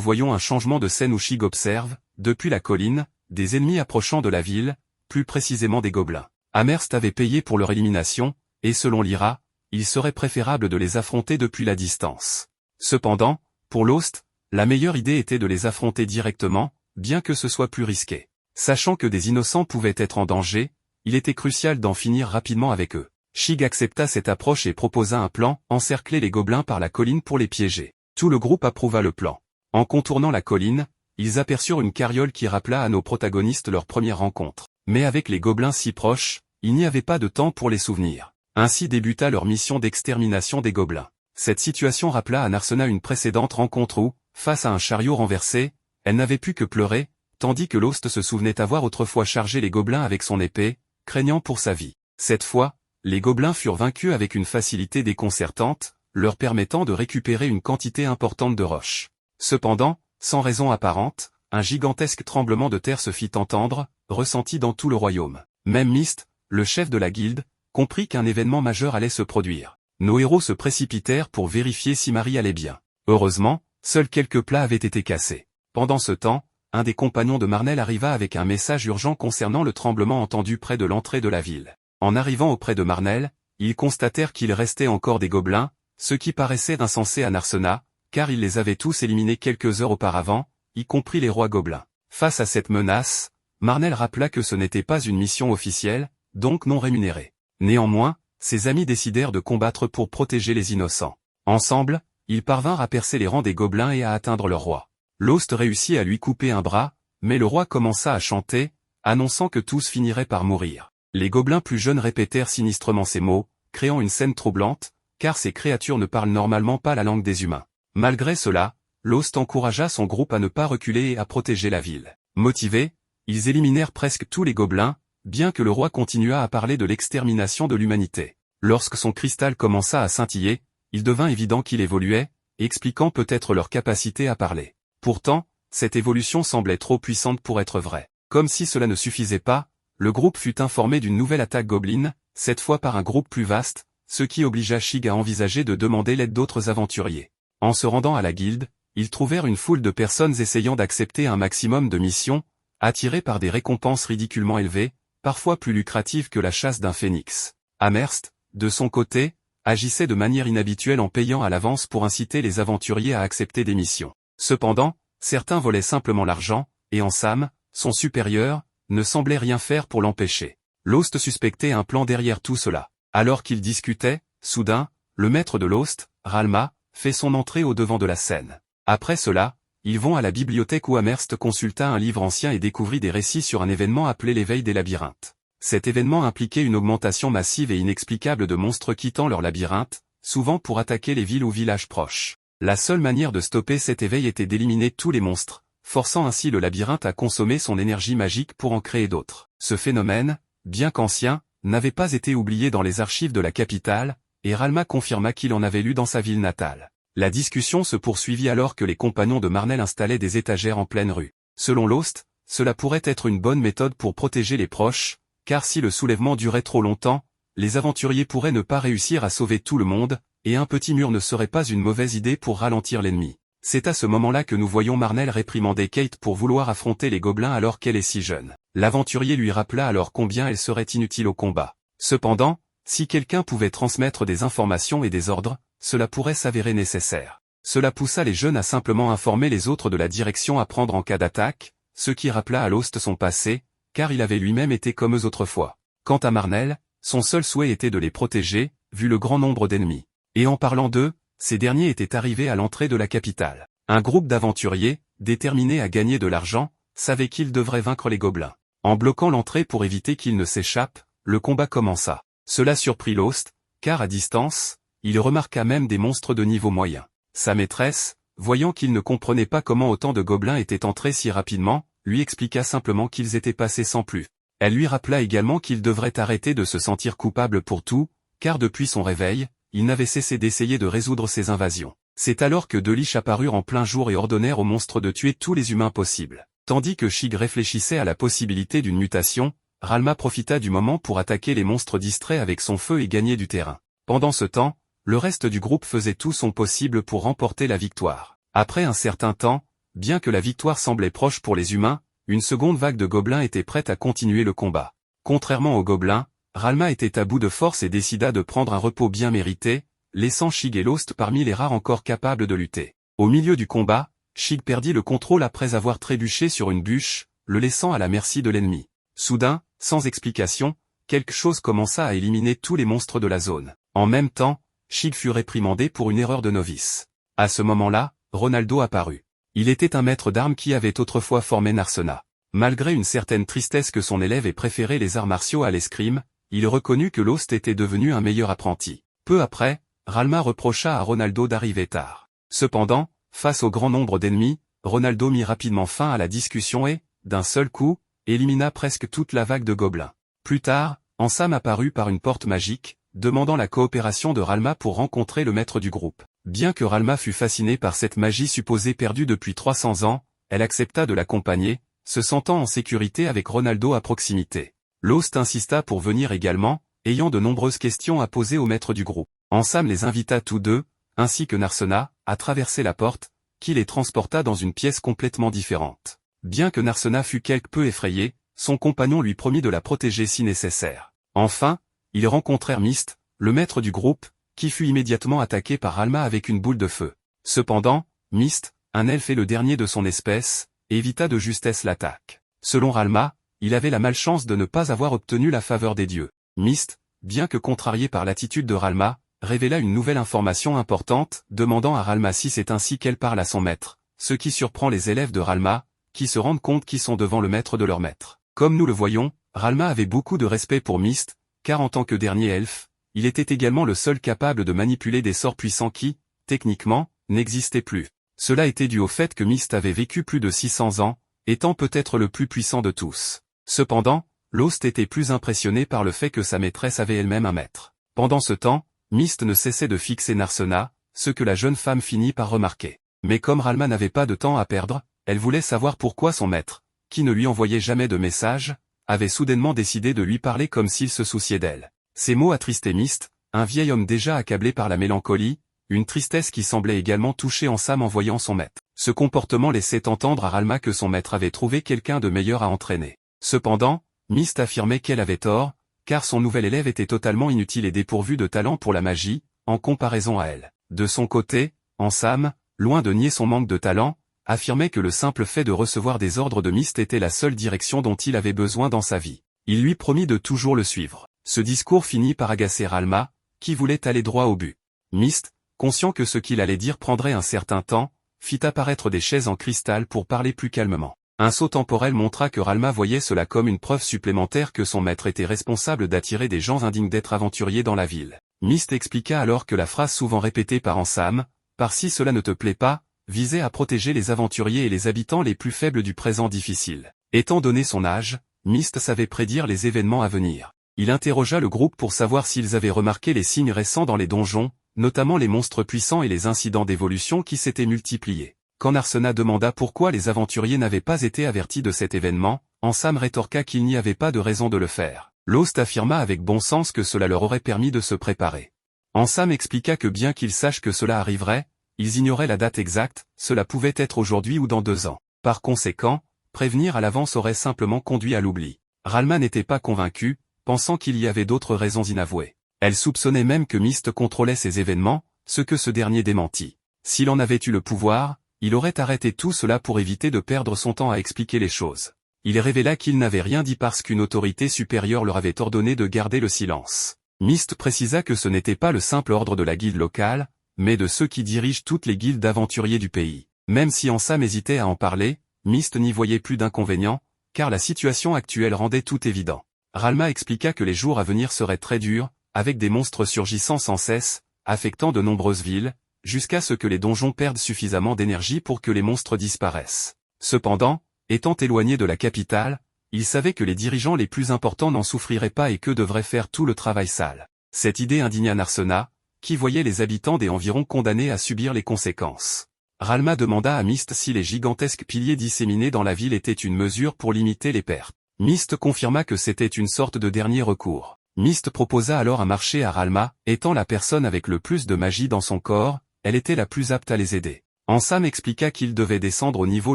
voyons un changement de scène où Shig observe, depuis la colline, des ennemis approchant de la ville, plus précisément des gobelins. Amherst avait payé pour leur élimination, et selon Lyra, il serait préférable de les affronter depuis la distance. Cependant, pour Lost, la meilleure idée était de les affronter directement, bien que ce soit plus risqué. Sachant que des innocents pouvaient être en danger, il était crucial d'en finir rapidement avec eux. Shig accepta cette approche et proposa un plan, encercler les gobelins par la colline pour les piéger. Tout le groupe approuva le plan. En contournant la colline, ils aperçurent une carriole qui rappela à nos protagonistes leur première rencontre. Mais avec les gobelins si proches, il n'y avait pas de temps pour les souvenirs. Ainsi débuta leur mission d'extermination des gobelins. Cette situation rappela à Narsena une précédente rencontre où, face à un chariot renversé, elle n'avait pu que pleurer, tandis que Lost se souvenait avoir autrefois chargé les gobelins avec son épée, craignant pour sa vie. Cette fois, les gobelins furent vaincus avec une facilité déconcertante, leur permettant de récupérer une quantité importante de roches. Cependant, sans raison apparente, un gigantesque tremblement de terre se fit entendre, ressenti dans tout le royaume. Même Myst, le chef de la guilde, comprit qu'un événement majeur allait se produire. Nos héros se précipitèrent pour vérifier si Marie allait bien. Heureusement, seuls quelques plats avaient été cassés. Pendant ce temps, un des compagnons de Marnell arriva avec un message urgent concernant le tremblement entendu près de l'entrée de la ville. En arrivant auprès de Marnell, ils constatèrent qu'il restait encore des gobelins, ce qui paraissait insensé à Narsena, car ils les avaient tous éliminés quelques heures auparavant, y compris les rois gobelins. Face à cette menace, Marnell rappela que ce n'était pas une mission officielle, donc non rémunérée. Néanmoins, ses amis décidèrent de combattre pour protéger les innocents. Ensemble, ils parvinrent à percer les rangs des gobelins et à atteindre leur roi. Lost réussit à lui couper un bras, mais le roi commença à chanter, annonçant que tous finiraient par mourir. Les gobelins plus jeunes répétèrent sinistrement ces mots, créant une scène troublante, car ces créatures ne parlent normalement pas la langue des humains. Malgré cela, Lost encouragea son groupe à ne pas reculer et à protéger la ville. Motivés, ils éliminèrent presque tous les gobelins, bien que le roi continuât à parler de l'extermination de l'humanité. Lorsque son cristal commença à scintiller, il devint évident qu'il évoluait, expliquant peut-être leur capacité à parler. Pourtant, cette évolution semblait trop puissante pour être vraie. Comme si cela ne suffisait pas, le groupe fut informé d'une nouvelle attaque gobeline, cette fois par un groupe plus vaste, ce qui obligea Shig à envisager de demander l'aide d'autres aventuriers. En se rendant à la guilde, ils trouvèrent une foule de personnes essayant d'accepter un maximum de missions, attirées par des récompenses ridiculement élevées, parfois plus lucratives que la chasse d'un phénix. Amherst, de son côté, agissait de manière inhabituelle en payant à l'avance pour inciter les aventuriers à accepter des missions. Cependant, certains volaient simplement l'argent, et Ansam, son supérieur, ne semblait rien faire pour l'empêcher. Lost suspectait un plan derrière tout cela. Alors qu'ils discutaient, soudain, le maître de Lost, Ralma, fait son entrée au devant de la scène. Après cela, ils vont à la bibliothèque où Amherst consulta un livre ancien et découvrit des récits sur un événement appelé l'éveil des labyrinthes. Cet événement impliquait une augmentation massive et inexplicable de monstres quittant leur labyrinthe, souvent pour attaquer les villes ou villages proches. La seule manière de stopper cet éveil était d'éliminer tous les monstres, forçant ainsi le labyrinthe à consommer son énergie magique pour en créer d'autres. Ce phénomène, bien qu'ancien, n'avait pas été oublié dans les archives de la capitale, et Ralma confirma qu'il en avait lu dans sa ville natale. La discussion se poursuivit alors que les compagnons de Marnell installaient des étagères en pleine rue. Selon Lost, cela pourrait être une bonne méthode pour protéger les proches, car si le soulèvement durait trop longtemps, les aventuriers pourraient ne pas réussir à sauver tout le monde, et un petit mur ne serait pas une mauvaise idée pour ralentir l'ennemi. C'est à ce moment-là que nous voyons Marnell réprimander Kate pour vouloir affronter les gobelins alors qu'elle est si jeune. L'aventurier lui rappela alors combien elle serait inutile au combat. Cependant, si quelqu'un pouvait transmettre des informations et des ordres, cela pourrait s'avérer nécessaire. Cela poussa les jeunes à simplement informer les autres de la direction à prendre en cas d'attaque, ce qui rappela à Lost son passé, car il avait lui-même été comme eux autrefois. Quant à Marnell, son seul souhait était de les protéger, vu le grand nombre d'ennemis. Et en parlant d'eux, ces derniers étaient arrivés à l'entrée de la capitale. Un groupe d'aventuriers, déterminés à gagner de l'argent, savait qu'ils devraient vaincre les gobelins. En bloquant l'entrée pour éviter qu'ils ne s'échappent, le combat commença. Cela surprit Lost, car à distance, il remarqua même des monstres de niveau moyen. Sa maîtresse, voyant qu'il ne comprenait pas comment autant de gobelins étaient entrés si rapidement, lui expliqua simplement qu'ils étaient passés sans plus. Elle lui rappela également qu'il devrait arrêter de se sentir coupable pour tout, car depuis son réveil, il n'avait cessé d'essayer de résoudre ces invasions. C'est alors que deux liches apparurent en plein jour et ordonnèrent aux monstres de tuer tous les humains possibles. Tandis que Shig réfléchissait à la possibilité d'une mutation, Ralma profita du moment pour attaquer les monstres distraits avec son feu et gagner du terrain. Pendant ce temps, le reste du groupe faisait tout son possible pour remporter la victoire. Après un certain temps, bien que la victoire semblait proche pour les humains, une seconde vague de gobelins était prête à continuer le combat. Contrairement aux gobelins, Ralma était à bout de force et décida de prendre un repos bien mérité, laissant Shig et Lost parmi les rares encore capables de lutter. Au milieu du combat, Shig perdit le contrôle après avoir trébuché sur une bûche, le laissant à la merci de l'ennemi. Soudain, sans explication, quelque chose commença à éliminer tous les monstres de la zone. En même temps, Shig fut réprimandé pour une erreur de novice. À ce moment-là, Ronaldo apparut. Il était un maître d'armes qui avait autrefois formé Narsena. Malgré une certaine tristesse que son élève ait préféré les arts martiaux à l'escrime, il reconnut que Lost était devenu un meilleur apprenti. Peu après, Ralma reprocha à Ronaldo d'arriver tard. Cependant, face au grand nombre d'ennemis, Ronaldo mit rapidement fin à la discussion et, d'un seul coup, élimina presque toute la vague de gobelins. Plus tard, Ansam apparut par une porte magique, demandant la coopération de Ralma pour rencontrer le maître du groupe. Bien que Ralma fût fascinée par cette magie supposée perdue depuis 300 ans, elle accepta de l'accompagner, se sentant en sécurité avec Ronaldo à proximité. Lost insista pour venir également, ayant de nombreuses questions à poser au maître du groupe. Ansam les invita tous deux, ainsi que Narsena, à traverser la porte, qui les transporta dans une pièce complètement différente. Bien que Narsena fût quelque peu effrayé, son compagnon lui promit de la protéger si nécessaire. Enfin, ils rencontrèrent Myst, le maître du groupe, qui fut immédiatement attaqué par Ralma avec une boule de feu. Cependant, Myst, un elfe et le dernier de son espèce, évita de justesse l'attaque. Selon Ralma, il avait la malchance de ne pas avoir obtenu la faveur des dieux. Myst, bien que contrarié par l'attitude de Ralma, révéla une nouvelle information importante, demandant à Ralma si c'est ainsi qu'elle parle à son maître, ce qui surprend les élèves de Ralma, qui se rendent compte qu'ils sont devant le maître de leur maître. Comme nous le voyons, Ralma avait beaucoup de respect pour Myst, car en tant que dernier elfe, il était également le seul capable de manipuler des sorts puissants qui, techniquement, n'existaient plus. Cela était dû au fait que Myst avait vécu plus de 600 ans, étant peut-être le plus puissant de tous. Cependant, Lost était plus impressionné par le fait que sa maîtresse avait elle-même un maître. Pendant ce temps, Myst ne cessait de fixer Narsena, ce que la jeune femme finit par remarquer. Mais comme Ralma n'avait pas de temps à perdre, elle voulait savoir pourquoi son maître, qui ne lui envoyait jamais de message, avait soudainement décidé de lui parler comme s'il se souciait d'elle. Ces mots attristaient Myst, un vieil homme déjà accablé par la mélancolie, une tristesse qui semblait également toucher Ansam en voyant son maître. Ce comportement laissait entendre à Ralma que son maître avait trouvé quelqu'un de meilleur à entraîner. Cependant, Myst affirmait qu'elle avait tort, car son nouvel élève était totalement inutile et dépourvu de talent pour la magie, en comparaison à elle. De son côté, Ansam, loin de nier son manque de talent, affirmait que le simple fait de recevoir des ordres de Myst était la seule direction dont il avait besoin dans sa vie. Il lui promit de toujours le suivre. Ce discours finit par agacer Ralma, qui voulait aller droit au but. Myst, conscient que ce qu'il allait dire prendrait un certain temps, fit apparaître des chaises en cristal pour parler plus calmement. Un saut temporel montra que Ralma voyait cela comme une preuve supplémentaire que son maître était responsable d'attirer des gens indignes d'être aventuriers dans la ville. Myst expliqua alors que la phrase souvent répétée par Ansam, « Par si cela ne te plaît pas », visait à protéger les aventuriers et les habitants les plus faibles du présent difficile. Étant donné son âge, Myst savait prédire les événements à venir. Il interrogea le groupe pour savoir s'ils avaient remarqué les signes récents dans les donjons, notamment les monstres puissants et les incidents d'évolution qui s'étaient multipliés. Quand Narsena demanda pourquoi les aventuriers n'avaient pas été avertis de cet événement, Ansam rétorqua qu'il n'y avait pas de raison de le faire. Lost affirma avec bon sens que cela leur aurait permis de se préparer. Ansam expliqua que bien qu'ils sachent que cela arriverait, ils ignoraient la date exacte, cela pouvait être aujourd'hui ou dans 2 ans. Par conséquent, prévenir à l'avance aurait simplement conduit à l'oubli. Ralma n'était pas convaincue, pensant qu'il y avait d'autres raisons inavouées. Elle soupçonnait même que Myst contrôlait ces événements, ce que ce dernier démentit. S'il en avait eu le pouvoir, il aurait arrêté tout cela pour éviter de perdre son temps à expliquer les choses. Il révéla qu'il n'avait rien dit parce qu'une autorité supérieure leur avait ordonné de garder le silence. Myst précisa que ce n'était pas le simple ordre de la guilde locale, mais de ceux qui dirigent toutes les guildes d'aventuriers du pays. Même si Ansam hésitait à en parler, Myst n'y voyait plus d'inconvénient, car la situation actuelle rendait tout évident. Ralma expliqua que les jours à venir seraient très durs, avec des monstres surgissant sans cesse, affectant de nombreuses villes, jusqu'à ce que les donjons perdent suffisamment d'énergie pour que les monstres disparaissent. Cependant, étant éloignés de la capitale, il savait que les dirigeants les plus importants n'en souffriraient pas et qu'eux devraient faire tout le travail sale. Cette idée indigna Narsena, qui voyait les habitants des environs condamnés à subir les conséquences. Ralma demanda à Mist si les gigantesques piliers disséminés dans la ville étaient une mesure pour limiter les pertes. Mist confirma que c'était une sorte de dernier recours. Mist proposa alors un marché à Ralma, étant la personne avec le plus de magie dans son corps, elle était la plus apte à les aider. Ansam expliqua qu'il devait descendre au niveau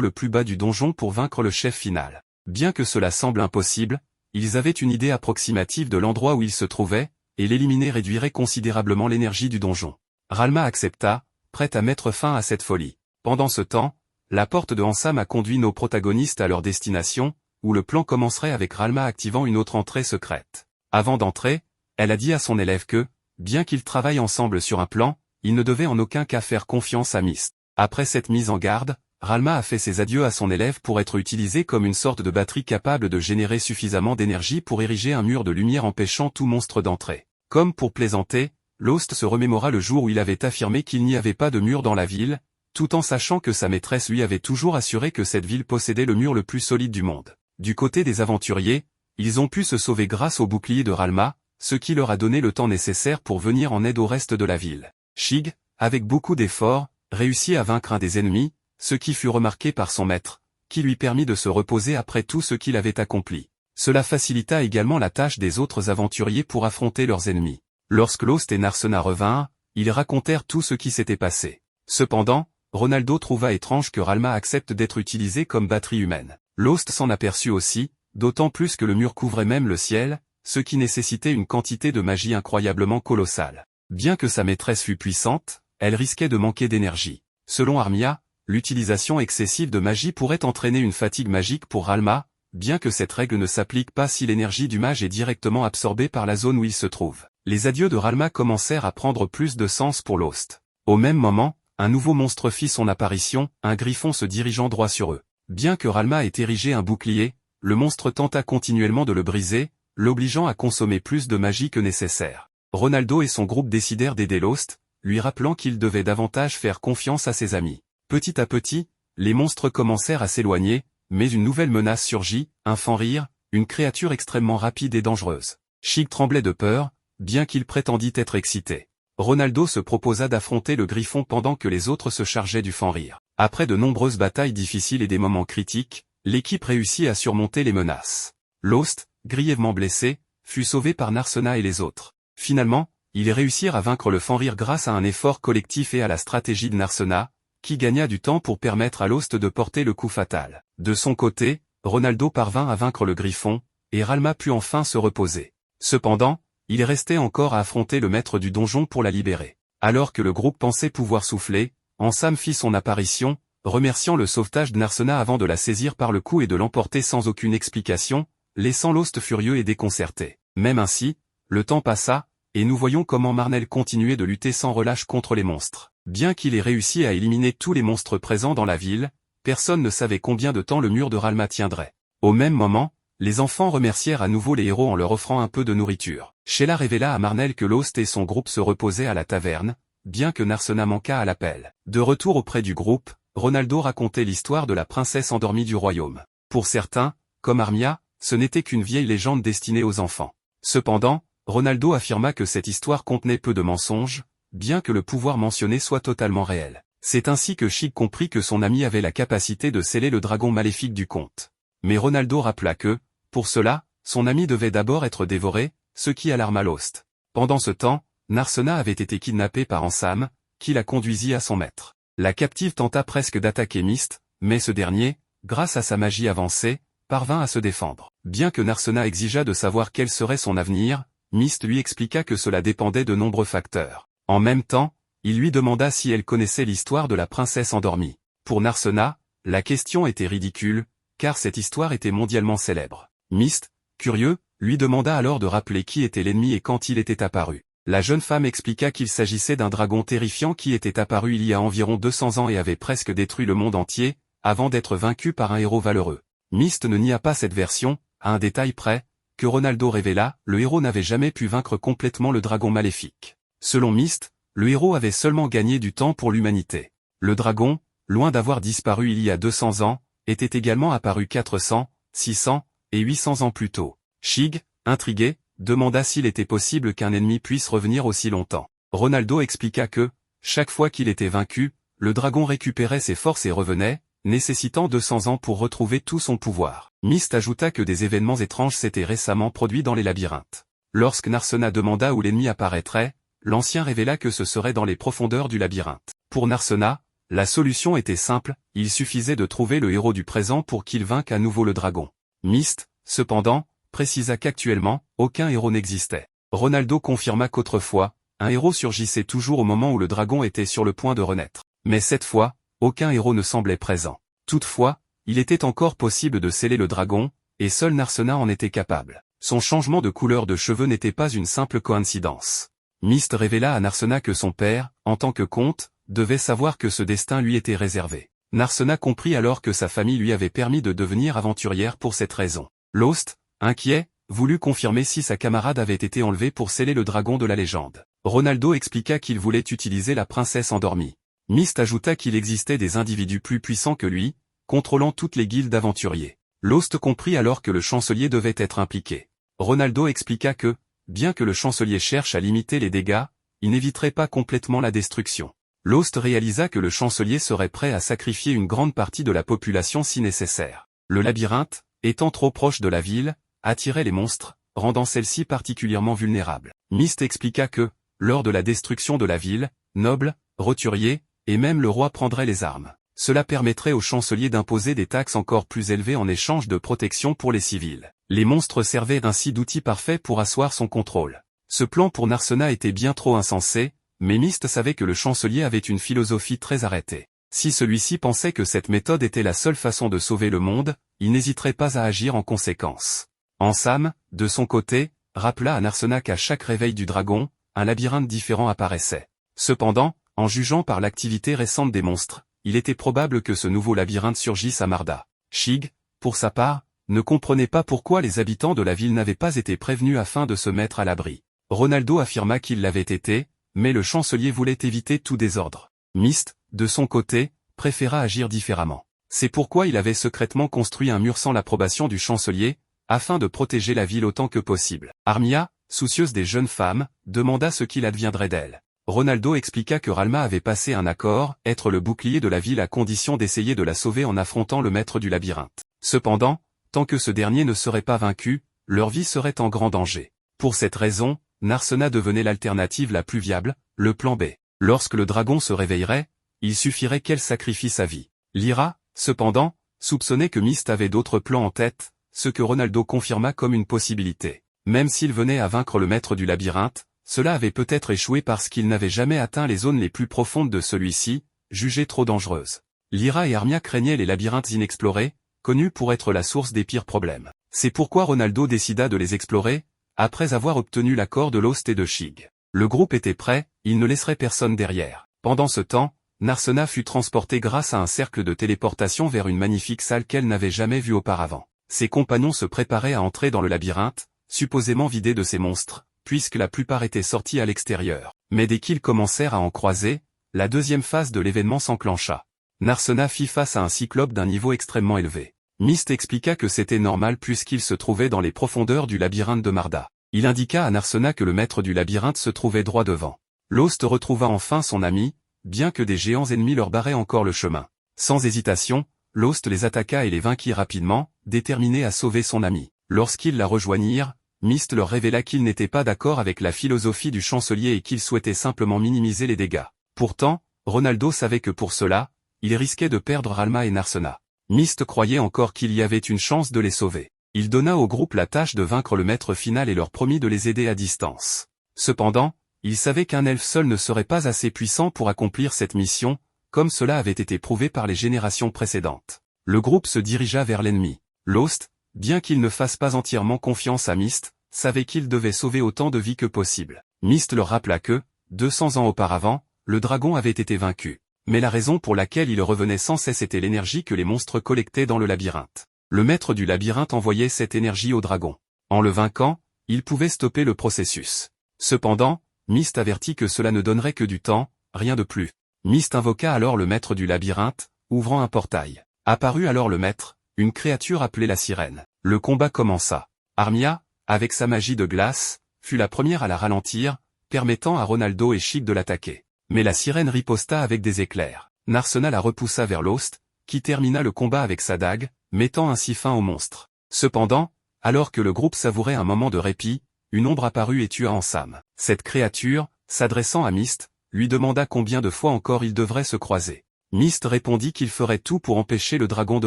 le plus bas du donjon pour vaincre le chef final. Bien que cela semble impossible, ils avaient une idée approximative de l'endroit où ils se trouvaient, et l'éliminer réduirait considérablement l'énergie du donjon. Ralma accepta, prête à mettre fin à cette folie. Pendant ce temps, la porte de Ansam a conduit nos protagonistes à leur destination, où le plan commencerait avec Ralma activant une autre entrée secrète. Avant d'entrer, elle a dit à son élève que, bien qu'ils travaillent ensemble sur un plan, ils ne devaient en aucun cas faire confiance à Mist. Après cette mise en garde, Ralma a fait ses adieux à son élève pour être utilisé comme une sorte de batterie capable de générer suffisamment d'énergie pour ériger un mur de lumière empêchant tout monstre d'entrer. Comme pour plaisanter, Lost se remémora le jour où il avait affirmé qu'il n'y avait pas de mur dans la ville, tout en sachant que sa maîtresse lui avait toujours assuré que cette ville possédait le mur le plus solide du monde. Du côté des aventuriers, ils ont pu se sauver grâce au bouclier de Ralma, ce qui leur a donné le temps nécessaire pour venir en aide au reste de la ville. Shig, avec beaucoup d'efforts, réussit à vaincre un des ennemis, ce qui fut remarqué par son maître, qui lui permit de se reposer après tout ce qu'il avait accompli. Cela facilita également la tâche des autres aventuriers pour affronter leurs ennemis. Lorsque Lost et Narsena revinrent, ils racontèrent tout ce qui s'était passé. Cependant, Ronaldo trouva étrange que Ralma accepte d'être utilisée comme batterie humaine. Lost s'en aperçut aussi, d'autant plus que le mur couvrait même le ciel, ce qui nécessitait une quantité de magie incroyablement colossale. Bien que sa maîtresse fût puissante, elle risquait de manquer d'énergie. Selon Armia, l'utilisation excessive de magie pourrait entraîner une fatigue magique pour Ralma, bien que cette règle ne s'applique pas si l'énergie du mage est directement absorbée par la zone où il se trouve. Les adieux de Ralma commencèrent à prendre plus de sens pour Lost. Au même moment, un nouveau monstre fit son apparition, un griffon se dirigeant droit sur eux. Bien que Ralma ait érigé un bouclier, le monstre tenta continuellement de le briser, l'obligeant à consommer plus de magie que nécessaire. Ronaldo et son groupe décidèrent d'aider Lost, lui rappelant qu'il devait davantage faire confiance à ses amis. Petit à petit, les monstres commencèrent à s'éloigner, mais une nouvelle menace surgit, un Fenrir, une créature extrêmement rapide et dangereuse. Shig tremblait de peur, bien qu'il prétendît être excité. Ronaldo se proposa d'affronter le griffon pendant que les autres se chargeaient du Fenrir. Après de nombreuses batailles difficiles et des moments critiques, l'équipe réussit à surmonter les menaces. Lost, grièvement blessé, fut sauvé par Narsena et les autres. Finalement, ils réussirent à vaincre le Fenrir grâce à un effort collectif et à la stratégie de Narsena, qui gagna du temps pour permettre à Lost de porter le coup fatal. De son côté, Ronaldo parvint à vaincre le griffon, et Ralma put enfin se reposer. Cependant, il restait encore à affronter le maître du donjon pour la libérer. Alors que le groupe pensait pouvoir souffler, Ansam fit son apparition, remerciant le sauvetage de Narsena avant de la saisir par le cou et de l'emporter sans aucune explication, laissant Lost furieux et déconcerté. Même ainsi, le temps passa, et nous voyons comment Marnell continuait de lutter sans relâche contre les monstres. Bien qu'il ait réussi à éliminer tous les monstres présents dans la ville, personne ne savait combien de temps le mur de Ralma tiendrait. Au même moment, les enfants remercièrent à nouveau les héros en leur offrant un peu de nourriture. Sheila révéla à Marnell que Lost et son groupe se reposaient à la taverne, bien que Narsena manqua à l'appel. De retour auprès du groupe, Ronaldo racontait l'histoire de la princesse endormie du royaume. Pour certains, comme Armia, ce n'était qu'une vieille légende destinée aux enfants. Cependant, Ronaldo affirma que cette histoire contenait peu de mensonges, bien que le pouvoir mentionné soit totalement réel. C'est ainsi que Shig comprit que son ami avait la capacité de sceller le dragon maléfique du conte. Mais Ronaldo rappela que, pour cela, son ami devait d'abord être dévoré, ce qui alarma Lost. Pendant ce temps, Narsena avait été kidnappée par Ansam, qui la conduisit à son maître. La captive tenta presque d'attaquer Mist, mais ce dernier, grâce à sa magie avancée, parvint à se défendre. Bien que Narsena exigeât de savoir quel serait son avenir, Mist lui expliqua que cela dépendait de nombreux facteurs. En même temps, il lui demanda si elle connaissait l'histoire de la princesse endormie. Pour Narsena, la question était ridicule, car cette histoire était mondialement célèbre. Mist, curieux, lui demanda alors de rappeler qui était l'ennemi et quand il était apparu. La jeune femme expliqua qu'il s'agissait d'un dragon terrifiant qui était apparu il y a environ 200 ans et avait presque détruit le monde entier, avant d'être vaincu par un héros valeureux. Mist ne nia pas cette version, à un détail près, que Ronaldo révéla, le héros n'avait jamais pu vaincre complètement le dragon maléfique. Selon Mist, le héros avait seulement gagné du temps pour l'humanité. Le dragon, loin d'avoir disparu il y a 200 ans, était également apparu 400, 600 et 800 ans plus tôt. Shig, intrigué, demanda s'il était possible qu'un ennemi puisse revenir aussi longtemps. Ronaldo expliqua que, chaque fois qu'il était vaincu, le dragon récupérait ses forces et revenait, nécessitant 200 ans pour retrouver tout son pouvoir. Myst ajouta que des événements étranges s'étaient récemment produits dans les labyrinthes. Lorsque Narsena demanda où l'ennemi apparaîtrait, l'ancien révéla que ce serait dans les profondeurs du labyrinthe. Pour Narsena, la solution était simple, il suffisait de trouver le héros du présent pour qu'il vainque à nouveau le dragon. Myst, cependant, précisa qu'actuellement, aucun héros n'existait. Ronaldo confirma qu'autrefois, un héros surgissait toujours au moment où le dragon était sur le point de renaître. Mais cette fois, aucun héros ne semblait présent. Toutefois, il était encore possible de sceller le dragon, et seul Narsena en était capable. Son changement de couleur de cheveux n'était pas une simple coïncidence. Myst révéla à Narsena que son père, en tant que comte, devait savoir que ce destin lui était réservé. Narsena comprit alors que sa famille lui avait permis de devenir aventurière pour cette raison. Lost, inquiet, voulut confirmer si sa camarade avait été enlevée pour sceller le dragon de la légende. Ronaldo expliqua qu'il voulait utiliser la princesse endormie. Myst ajouta qu'il existait des individus plus puissants que lui, contrôlant toutes les guildes d'aventuriers. Lost comprit alors que le chancelier devait être impliqué. Ronaldo expliqua que, bien que le chancelier cherche à limiter les dégâts, il n'éviterait pas complètement la destruction. Lost réalisa que le chancelier serait prêt à sacrifier une grande partie de la population si nécessaire. Le labyrinthe, étant trop proche de la ville, attirait les monstres, rendant celle-ci particulièrement vulnérable. Myst expliqua que, lors de la destruction de la ville, nobles, roturiers, et même le roi prendraient les armes. Cela permettrait au chancelier d'imposer des taxes encore plus élevées en échange de protection pour les civils. Les monstres servaient ainsi d'outil parfait pour asseoir son contrôle. Ce plan pour Narsena était bien trop insensé, mais Myst savait que le chancelier avait une philosophie très arrêtée. Si celui-ci pensait que cette méthode était la seule façon de sauver le monde, il n'hésiterait pas à agir en conséquence. Ansam, de son côté, rappela à Narsena qu'à chaque réveil du dragon, un labyrinthe différent apparaissait. Cependant, en jugeant par l'activité récente des monstres, il était probable que ce nouveau labyrinthe surgisse à Marda. Shig, pour sa part, ne comprenait pas pourquoi les habitants de la ville n'avaient pas été prévenus afin de se mettre à l'abri. Ronaldo affirma qu'il l'avait été, mais le chancelier voulait éviter tout désordre. Myst, de son côté, préféra agir différemment. C'est pourquoi il avait secrètement construit un mur sans l'approbation du chancelier, afin de protéger la ville autant que possible. Armia, soucieuse des jeunes femmes, demanda ce qu'il adviendrait d'elle. Ronaldo expliqua que Ralma avait passé un accord, être le bouclier de la ville à condition d'essayer de la sauver en affrontant le maître du labyrinthe. Cependant, tant que ce dernier ne serait pas vaincu, leur vie serait en grand danger. Pour cette raison, Narsena devenait l'alternative la plus viable, le plan B. Lorsque le dragon se réveillerait, il suffirait qu'elle sacrifie sa vie. Lyra, cependant, soupçonnait que Myst avait d'autres plans en tête, ce que Ronaldo confirma comme une possibilité. Même s'il venait à vaincre le maître du labyrinthe, cela avait peut-être échoué parce qu'il n'avait jamais atteint les zones les plus profondes de celui-ci, jugées trop dangereuses. Lyra et Armia craignaient les labyrinthes inexplorés, connus pour être la source des pires problèmes. C'est pourquoi Ronaldo décida de les explorer, après avoir obtenu l'accord de Lost et de Shig. Le groupe était prêt, il ne laisserait personne derrière. Pendant ce temps, Narsena fut transportée grâce à un cercle de téléportation vers une magnifique salle qu'elle n'avait jamais vue auparavant. Ses compagnons se préparaient à entrer dans le labyrinthe, supposément vidé de ces monstres, puisque la plupart étaient sortis à l'extérieur. Mais dès qu'ils commencèrent à en croiser, la deuxième phase de l'événement s'enclencha. Narsena fit face à un cyclope d'un niveau extrêmement élevé. Myst expliqua que c'était normal puisqu'il se trouvait dans les profondeurs du labyrinthe de Marda. Il indiqua à Narsena que le maître du labyrinthe se trouvait droit devant. Lost retrouva enfin son ami, bien que des géants ennemis leur barraient encore le chemin. Sans hésitation, Lost les attaqua et les vainquit rapidement, déterminé à sauver son ami. Lorsqu'ils la rejoignirent, Myst leur révéla qu'il n'était pas d'accord avec la philosophie du chancelier et qu'il souhaitait simplement minimiser les dégâts. Pourtant, Ronaldo savait que pour cela, il risquait de perdre Ralma et Narsena. Myst croyait encore qu'il y avait une chance de les sauver. Il donna au groupe la tâche de vaincre le maître final et leur promit de les aider à distance. Cependant, il savait qu'un elfe seul ne serait pas assez puissant pour accomplir cette mission, comme cela avait été prouvé par les générations précédentes. Le groupe se dirigea vers l'ennemi. Lost, bien qu'il ne fasse pas entièrement confiance à Myst, savait qu'il devait sauver autant de vies que possible. Myst leur rappela que, 200 ans auparavant, le dragon avait été vaincu. Mais la raison pour laquelle il revenait sans cesse était l'énergie que les monstres collectaient dans le labyrinthe. Le maître du labyrinthe envoyait cette énergie au dragon. En le vainquant, il pouvait stopper le processus. Cependant, Myst avertit que cela ne donnerait que du temps, rien de plus. Myst invoqua alors le maître du labyrinthe, ouvrant un portail. Apparut alors le maître, une créature appelée la sirène. Le combat commença. Armia, avec sa magie de glace, fut la première à la ralentir, permettant à Ronaldo et Chic de l'attaquer. Mais la sirène riposta avec des éclairs. Narsena la repoussa vers Lost, qui termina le combat avec sa dague, mettant ainsi fin au monstre. Cependant, alors que le groupe savourait un moment de répit, une ombre apparut et tua Ansam. Cette créature, s'adressant à Myst, lui demanda combien de fois encore ils devraient se croiser. Myst répondit qu'il ferait tout pour empêcher le dragon de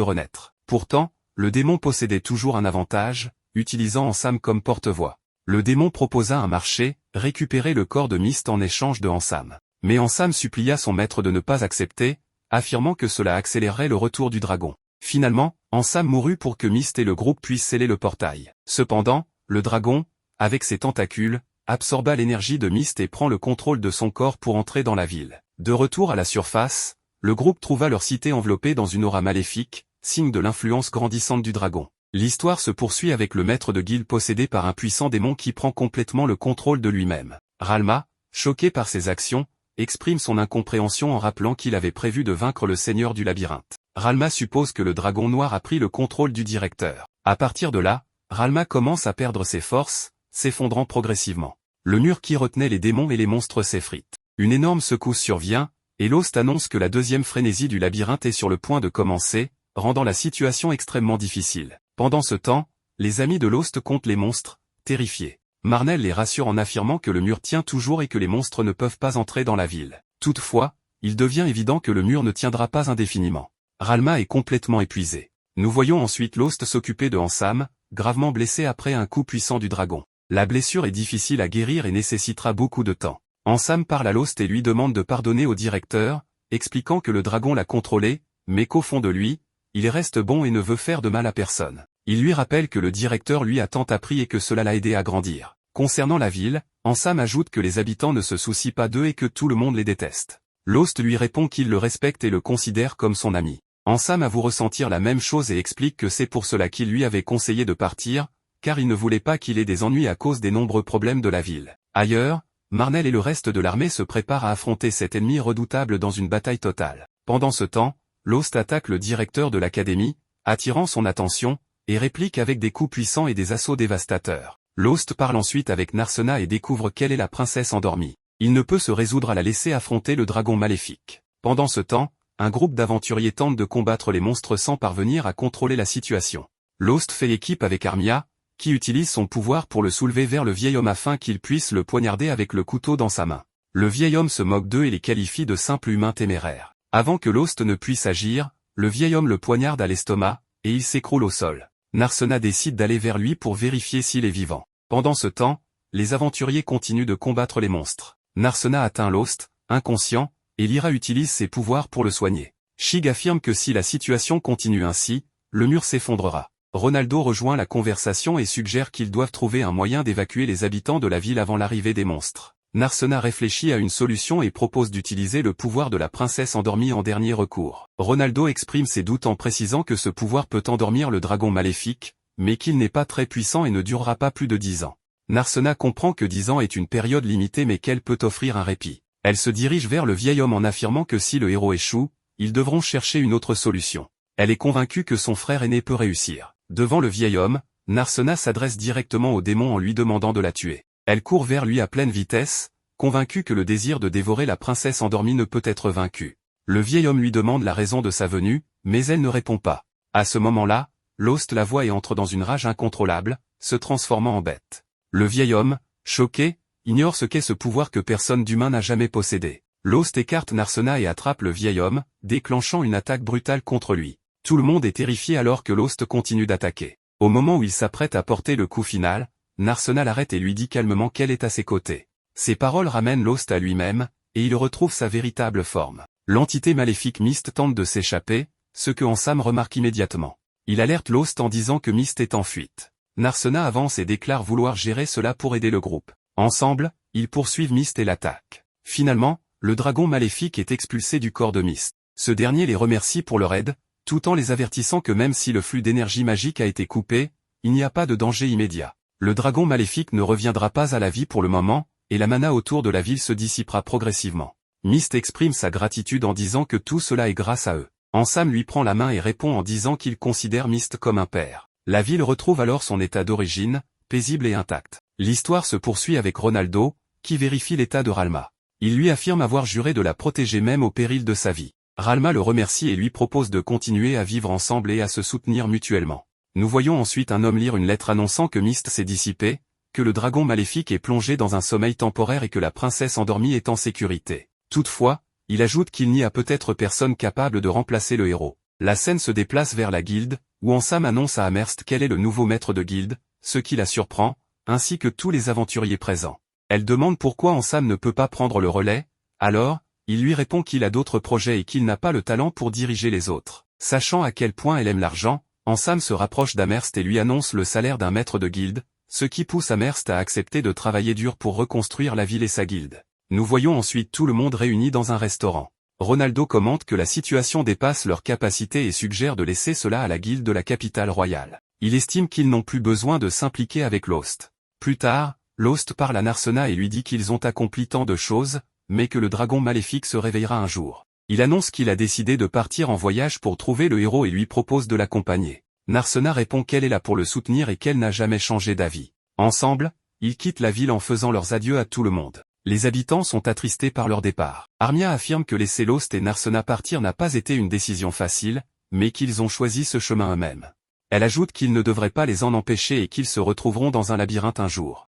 renaître. Pourtant, le démon possédait toujours un avantage, utilisant Ansam comme porte-voix. Le démon proposa un marché, récupérer le corps de Myst en échange de Ansam. Mais Ansam supplia son maître de ne pas accepter, affirmant que cela accélérerait le retour du dragon. Finalement, Ansam mourut pour que Myst et le groupe puissent sceller le portail. Cependant, le dragon, avec ses tentacules, absorba l'énergie de Myst et prend le contrôle de son corps pour entrer dans la ville. De retour à la surface, le groupe trouva leur cité enveloppée dans une aura maléfique, signe de l'influence grandissante du dragon. L'histoire se poursuit avec le maître de guilde possédé par un puissant démon qui prend complètement le contrôle de lui-même. Ralma, choqué par ses actions, exprime son incompréhension en rappelant qu'il avait prévu de vaincre le seigneur du labyrinthe. Ralma suppose que le dragon noir a pris le contrôle du directeur. À partir de là, Ralma commence à perdre ses forces, s'effondrant progressivement. Le mur qui retenait les démons et les monstres s'effrite. Une énorme secousse survient, et Lost annonce que la deuxième frénésie du labyrinthe est sur le point de commencer, rendant la situation extrêmement difficile. Pendant ce temps, les amis de Lost comptent les monstres, terrifiés. Marnell les rassure en affirmant que le mur tient toujours et que les monstres ne peuvent pas entrer dans la ville. Toutefois, il devient évident que le mur ne tiendra pas indéfiniment. Ralma est complètement épuisé. Nous voyons ensuite Lost s'occuper de Ansam, gravement blessé après un coup puissant du dragon. La blessure est difficile à guérir et nécessitera beaucoup de temps. Ansam parle à Lost et lui demande de pardonner au directeur, expliquant que le dragon l'a contrôlé, mais qu'au fond de lui, il reste bon et ne veut faire de mal à personne. Il lui rappelle que le directeur lui a tant appris et que cela l'a aidé à grandir. Concernant la ville, Ansam ajoute que les habitants ne se soucient pas d'eux et que tout le monde les déteste. Lost lui répond qu'il le respecte et le considère comme son ami. Ansam avoue ressentir la même chose et explique que c'est pour cela qu'il lui avait conseillé de partir, car il ne voulait pas qu'il ait des ennuis à cause des nombreux problèmes de la ville. Ailleurs, Marnell et le reste de l'armée se préparent à affronter cet ennemi redoutable dans une bataille totale. Pendant ce temps, Lost attaque le directeur de l'académie, attirant son attention, et réplique avec des coups puissants et des assauts dévastateurs. Lost parle ensuite avec Narsena et découvre qu'elle est la princesse endormie. Il ne peut se résoudre à la laisser affronter le dragon maléfique. Pendant ce temps, un groupe d'aventuriers tente de combattre les monstres sans parvenir à contrôler la situation. Lost fait équipe avec Armia, qui utilise son pouvoir pour le soulever vers le vieil homme afin qu'il puisse le poignarder avec le couteau dans sa main. Le vieil homme se moque d'eux et les qualifie de simples humains téméraires. Avant que Lost ne puisse agir, le vieil homme le poignarde à l'estomac, et il s'écroule au sol. Narsena décide d'aller vers lui pour vérifier s'il est vivant. Pendant ce temps, les aventuriers continuent de combattre les monstres. Narsena atteint Lost, inconscient, et Lyra utilise ses pouvoirs pour le soigner. Shig affirme que si la situation continue ainsi, le mur s'effondrera. Ronaldo rejoint la conversation et suggère qu'ils doivent trouver un moyen d'évacuer les habitants de la ville avant l'arrivée des monstres. Narsena réfléchit à une solution et propose d'utiliser le pouvoir de la princesse endormie en dernier recours. Ronaldo exprime ses doutes en précisant que ce pouvoir peut endormir le dragon maléfique, mais qu'il n'est pas très puissant et ne durera pas plus de 10 ans. Narsena comprend que 10 ans est une période limitée mais qu'elle peut offrir un répit. Elle se dirige vers le vieil homme en affirmant que si le héros échoue, ils devront chercher une autre solution. Elle est convaincue que son frère aîné peut réussir. Devant le vieil homme, Narsena s'adresse directement au démon en lui demandant de la tuer. Elle court vers lui à pleine vitesse, convaincue que le désir de dévorer la princesse endormie ne peut être vaincu. Le vieil homme lui demande la raison de sa venue, mais elle ne répond pas. À ce moment-là, Lost la voit et entre dans une rage incontrôlable, se transformant en bête. Le vieil homme, choqué, ignore ce qu'est ce pouvoir que personne d'humain n'a jamais possédé. Lost écarte Narsena et attrape le vieil homme, déclenchant une attaque brutale contre lui. Tout le monde est terrifié alors que Lost continue d'attaquer. Au moment où il s'apprête à porter le coup final, Narsena l'arrête et lui dit calmement qu'elle est à ses côtés. Ces paroles ramènent Lost à lui-même, et il retrouve sa véritable forme. L'entité maléfique Myst tente de s'échapper, ce que Ansam remarque immédiatement. Il alerte Lost en disant que Myst est en fuite. Narsena avance et déclare vouloir gérer cela pour aider le groupe. Ensemble, ils poursuivent Myst et l'attaquent. Finalement, le dragon maléfique est expulsé du corps de Myst. Ce dernier les remercie pour leur aide, tout en les avertissant que même si le flux d'énergie magique a été coupé, il n'y a pas de danger immédiat. Le dragon maléfique ne reviendra pas à la vie pour le moment, et la mana autour de la ville se dissipera progressivement. Myst exprime sa gratitude en disant que tout cela est grâce à eux. Ansam lui prend la main et répond en disant qu'il considère Myst comme un père. La ville retrouve alors son état d'origine, paisible et intact. L'histoire se poursuit avec Ronaldo, qui vérifie l'état de Ralma. Il lui affirme avoir juré de la protéger même au péril de sa vie. Ralma le remercie et lui propose de continuer à vivre ensemble et à se soutenir mutuellement. Nous voyons ensuite un homme lire une lettre annonçant que Myst s'est dissipé, que le dragon maléfique est plongé dans un sommeil temporaire et que la princesse endormie est en sécurité. Toutefois, il ajoute qu'il n'y a peut-être personne capable de remplacer le héros. La scène se déplace vers la guilde, où Ansam annonce à Amherst qu'elle est le nouveau maître de guilde, ce qui la surprend, ainsi que tous les aventuriers présents. Elle demande pourquoi Ansam ne peut pas prendre le relais, alors, il lui répond qu'il a d'autres projets et qu'il n'a pas le talent pour diriger les autres. Sachant à quel point elle aime l'argent, Ansam se rapproche d'Amherst et lui annonce le salaire d'un maître de guilde, ce qui pousse Amherst à accepter de travailler dur pour reconstruire la ville et sa guilde. Nous voyons ensuite tout le monde réuni dans un restaurant. Ronaldo commente que la situation dépasse leur capacité et suggère de laisser cela à la guilde de la capitale royale. Il estime qu'ils n'ont plus besoin de s'impliquer avec Lost. Plus tard, Lost parle à Narsena et lui dit qu'ils ont accompli tant de choses, mais que le dragon maléfique se réveillera un jour. Il annonce qu'il a décidé de partir en voyage pour trouver le héros et lui propose de l'accompagner. Narsena répond qu'elle est là pour le soutenir et qu'elle n'a jamais changé d'avis. Ensemble, ils quittent la ville en faisant leurs adieux à tout le monde. Les habitants sont attristés par leur départ. Armia affirme que laisser Lost et Narsena partir n'a pas été une décision facile, mais qu'ils ont choisi ce chemin eux-mêmes. Elle ajoute qu'ils ne devraient pas les en empêcher et qu'ils se retrouveront dans un labyrinthe un jour.